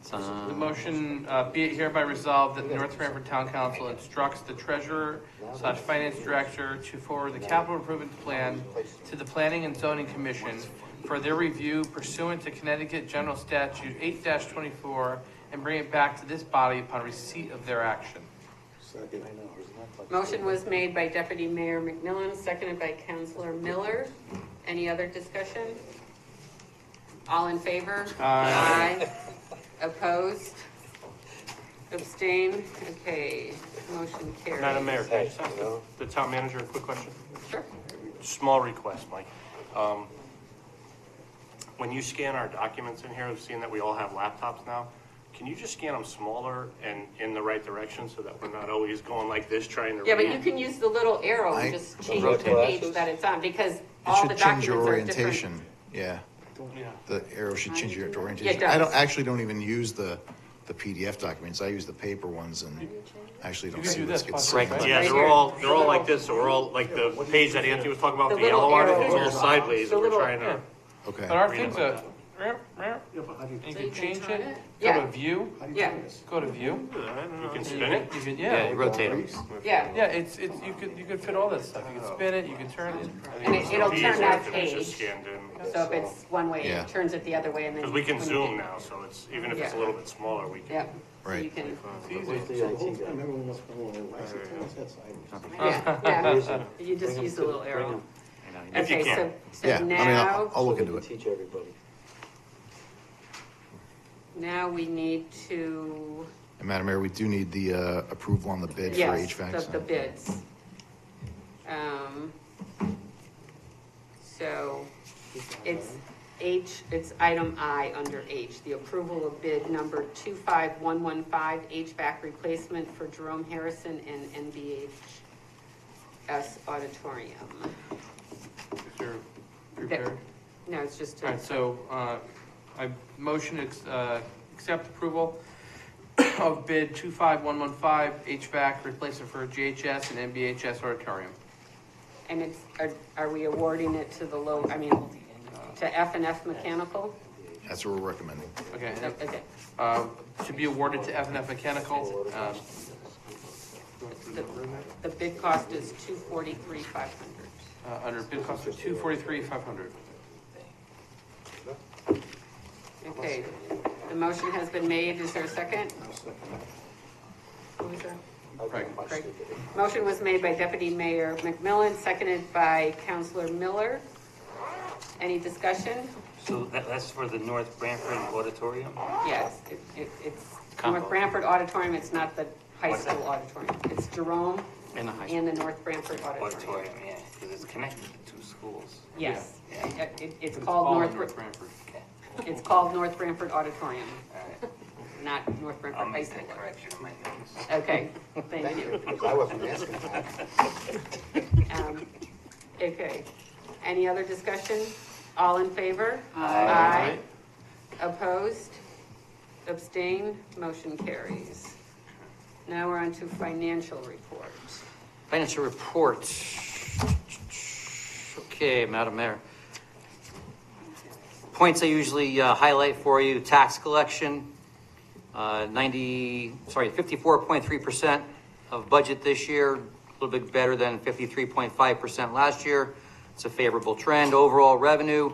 [SPEAKER 18] It's on-
[SPEAKER 3] the motion, be it hereby resolved that the North Branford Town Council instructs the treasurer/finance director to forward the capital improvement plan to the Planning and Zoning Commission for their review pursuant to Connecticut General Statute 8-24 and bring it back to this body upon receipt of their action.
[SPEAKER 1] Motion was made by Deputy Mayor McMillan, seconded by Councilor Miller. Any other discussion? All in favor?
[SPEAKER 3] Aye.
[SPEAKER 1] Opposed? Abstain? Okay, motion carries.
[SPEAKER 17] Madam Mayor, can I just
[SPEAKER 4] Hey,
[SPEAKER 17] ask
[SPEAKER 4] you know?
[SPEAKER 17] the town manager a quick question?
[SPEAKER 1] Sure.
[SPEAKER 17] Small request, Mike. When you scan our documents in here, I've seen that we all have laptops now. Can you just scan them smaller and in the right direction so that we're not always going like this trying to read?
[SPEAKER 1] Yeah, but you can use the little arrow and just change the page that it's on, because
[SPEAKER 5] It
[SPEAKER 1] all the
[SPEAKER 5] should change your
[SPEAKER 1] documents are different.
[SPEAKER 5] orientation, yeah.
[SPEAKER 3] Yeah.
[SPEAKER 5] The arrow should change your
[SPEAKER 1] Yeah, it
[SPEAKER 5] orientation.
[SPEAKER 1] does.
[SPEAKER 5] Actually don't even use the PDF documents, I use the paper ones and actually don't
[SPEAKER 3] You can
[SPEAKER 5] see
[SPEAKER 3] do
[SPEAKER 5] this
[SPEAKER 3] this,
[SPEAKER 5] gets.
[SPEAKER 18] Right.
[SPEAKER 17] Yeah, they're all like this, so we're all, like the page that Anthony was talking about,
[SPEAKER 1] The
[SPEAKER 17] the yellow
[SPEAKER 1] little
[SPEAKER 17] on it, it's
[SPEAKER 1] arrow.
[SPEAKER 17] all sideways,
[SPEAKER 1] The
[SPEAKER 17] and we're
[SPEAKER 1] little-
[SPEAKER 17] trying to.
[SPEAKER 5] Okay.
[SPEAKER 3] But our
[SPEAKER 17] Read
[SPEAKER 3] thing's
[SPEAKER 17] about
[SPEAKER 3] a, you
[SPEAKER 1] So
[SPEAKER 3] can
[SPEAKER 1] you can
[SPEAKER 3] change
[SPEAKER 1] turn
[SPEAKER 3] it,
[SPEAKER 1] it?
[SPEAKER 3] go
[SPEAKER 1] Yeah.
[SPEAKER 3] to view,
[SPEAKER 1] Yeah,
[SPEAKER 3] go to view.
[SPEAKER 17] You can spin it?
[SPEAKER 3] You can,
[SPEAKER 18] Yeah,
[SPEAKER 3] yeah.
[SPEAKER 18] you rotate them.
[SPEAKER 1] yeah,
[SPEAKER 3] Yeah, it's, you could fit all that stuff. You can spin it, you can turn it.
[SPEAKER 1] and it'll
[SPEAKER 17] Easier
[SPEAKER 1] turn that
[SPEAKER 17] if it was just
[SPEAKER 1] page,
[SPEAKER 17] scanned in.
[SPEAKER 1] so if it's one way,
[SPEAKER 5] Yeah.
[SPEAKER 1] it turns it the other way, and then.
[SPEAKER 17] Because we can
[SPEAKER 1] when you
[SPEAKER 17] zoom
[SPEAKER 1] get-
[SPEAKER 17] now, so it's, even if it's a
[SPEAKER 1] Yeah.
[SPEAKER 17] little bit smaller, we can.
[SPEAKER 1] Yeah, so
[SPEAKER 5] Right.
[SPEAKER 1] you can,
[SPEAKER 3] It's easy.
[SPEAKER 1] yeah, yeah, you just use the little arrow.
[SPEAKER 17] If you
[SPEAKER 1] Okay,
[SPEAKER 17] can.
[SPEAKER 1] so
[SPEAKER 5] Yeah, I mean,
[SPEAKER 1] now,
[SPEAKER 5] I'll look into it.
[SPEAKER 4] Teach everybody.
[SPEAKER 1] now we need to,
[SPEAKER 5] And Madam Mayor, we do need the approval on the bid for
[SPEAKER 1] yes,
[SPEAKER 5] HVAC.
[SPEAKER 1] the bids. So, it's item I under H, the approval of bid number 25115 HVAC replacement for Jerome Harrison and NBHS Auditorium.
[SPEAKER 3] If you're prepared.
[SPEAKER 1] No, it's just,
[SPEAKER 3] All right, so, I motion to accept approval of bid 25115 HVAC replacement for GHS and NBHS Auditorium.
[SPEAKER 1] and it's, are we awarding it to the low, I mean, to F&F Mechanical?
[SPEAKER 5] That's what we're recommending.
[SPEAKER 3] Okay.
[SPEAKER 1] Okay.
[SPEAKER 3] To be awarded to F&F Mechanical,
[SPEAKER 1] The bid cost is $243,500.
[SPEAKER 3] under bid cost of $243,500.
[SPEAKER 1] Okay, the motion has been made, is there a second? Who was that?
[SPEAKER 3] Craig.
[SPEAKER 1] Craig. Motion was made by Deputy Mayor McMillan, seconded by Councilor Miller. Any discussion?
[SPEAKER 11] So that's for the North Branford Auditorium?
[SPEAKER 1] Yes, it's North Branford Auditorium, it's not the high
[SPEAKER 11] What's
[SPEAKER 1] school
[SPEAKER 11] that?
[SPEAKER 1] auditorium. It's Jerome
[SPEAKER 18] In the high school.
[SPEAKER 1] and the North Branford Auditorium.
[SPEAKER 11] Auditorium, yeah, because it's connected to two schools.
[SPEAKER 1] Yes, it's
[SPEAKER 3] It's
[SPEAKER 1] called
[SPEAKER 3] all
[SPEAKER 1] North,
[SPEAKER 3] in North Branford.
[SPEAKER 1] it's called North Branford Auditorium.
[SPEAKER 11] All right.
[SPEAKER 1] not North
[SPEAKER 11] I'll
[SPEAKER 1] Branford High
[SPEAKER 11] make
[SPEAKER 1] School.
[SPEAKER 11] that correction on my notes.
[SPEAKER 1] Okay, thank you.
[SPEAKER 4] Because I wasn't asking that.
[SPEAKER 1] Okay, any other discussion? All in favor?
[SPEAKER 11] Aye.
[SPEAKER 1] Opposed? Abstained? Motion carries. Now we're on to financial reports.
[SPEAKER 18] Financial report. Okay, Madam Mayor. Points I usually highlight for you: tax collection, 54.3% of budget this year, a little bit better than 53.5% last year. It's a favorable trend. Overall revenue,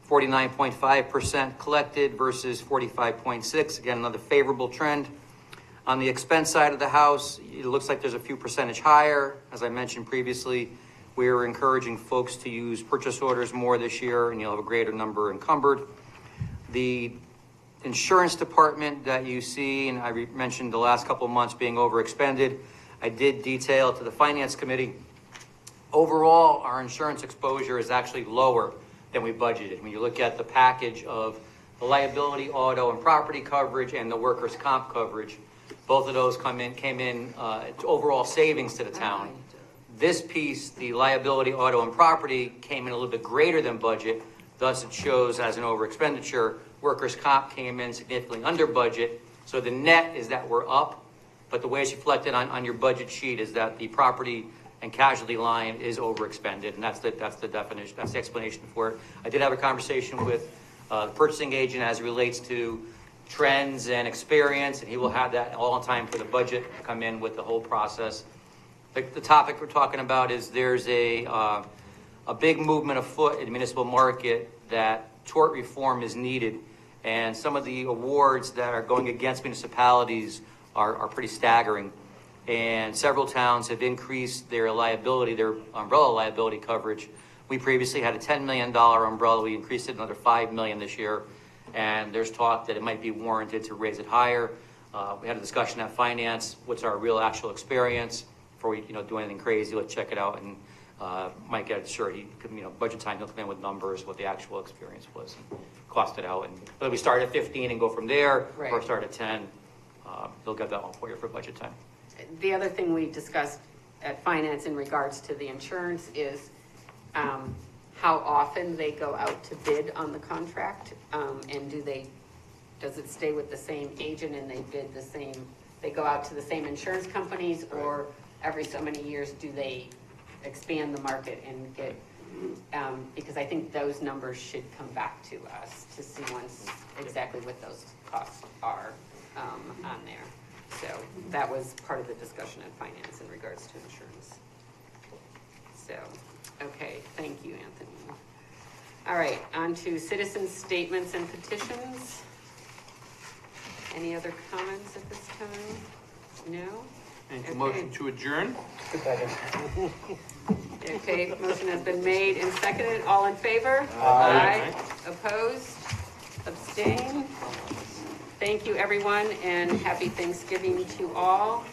[SPEAKER 18] 49.5% collected versus 45.6%. Again, another favorable trend. On the expense side of the house, it looks like there's a few percentage higher. As I mentioned previously, we're encouraging folks to use purchase orders more this year, and you'll have a greater number encumbered. The insurance department that you see, and I mentioned the last couple of months being overexpended, I did detail to the finance committee. Overall, our insurance exposure is actually lower than we budgeted. When you look at the package of the liability, auto, and property coverage and the workers' comp coverage, both of those came in overall savings to the town. This piece, the liability, auto, and property, came in a little bit greater than budget. Thus, it shows as an over expenditure. Workers' comp came in significantly under budget. So the net is that we're up, but the way it's reflected on your budget sheet is that the property and casualty line is over expended, and that's the definition, that's the explanation for it. I did have a conversation with the purchasing agent as it relates to trends and experience, and he will have that all in time for the budget to come in with the whole process. The topic we're talking about is there's a big movement afoot in the municipal market that tort reform is needed, and some of the awards that are going against municipalities are pretty staggering. And several towns have increased their liability, their umbrella liability coverage. We previously had a $10 million umbrella. We increased it another $5 million this year. And there's talk that it might be warranted to raise it higher. We had a discussion at finance. What's our real actual experience before we do anything crazy? Let's check it out. And Mike got sure he could, budget time, he'll come in with numbers, what the actual experience was, and cost it out. And whether we start at 15 and go from there,
[SPEAKER 1] Right.
[SPEAKER 18] or start at 10, he'll get that one for you for budget time.
[SPEAKER 1] The other thing we discussed at finance in regards to the insurance is how often they go out to bid on the contract, and does it stay with the same agent and they bid the same, they go out to the same insurance companies, or every so many years do they expand the market and get, because I think those numbers should come back to us to see once exactly what those costs are on there. So that was part of the discussion at finance in regards to insurance. So, okay, thank you, Anthony. All right, on to citizen statements and petitions. Any other comments at this time? No?
[SPEAKER 3] Make a
[SPEAKER 1] Okay.
[SPEAKER 3] motion to adjourn.
[SPEAKER 1] Okay, motion has been made and seconded. All in favor?
[SPEAKER 3] Aye.
[SPEAKER 1] Opposed? Abstained? Thank you, everyone, and happy Thanksgiving to all.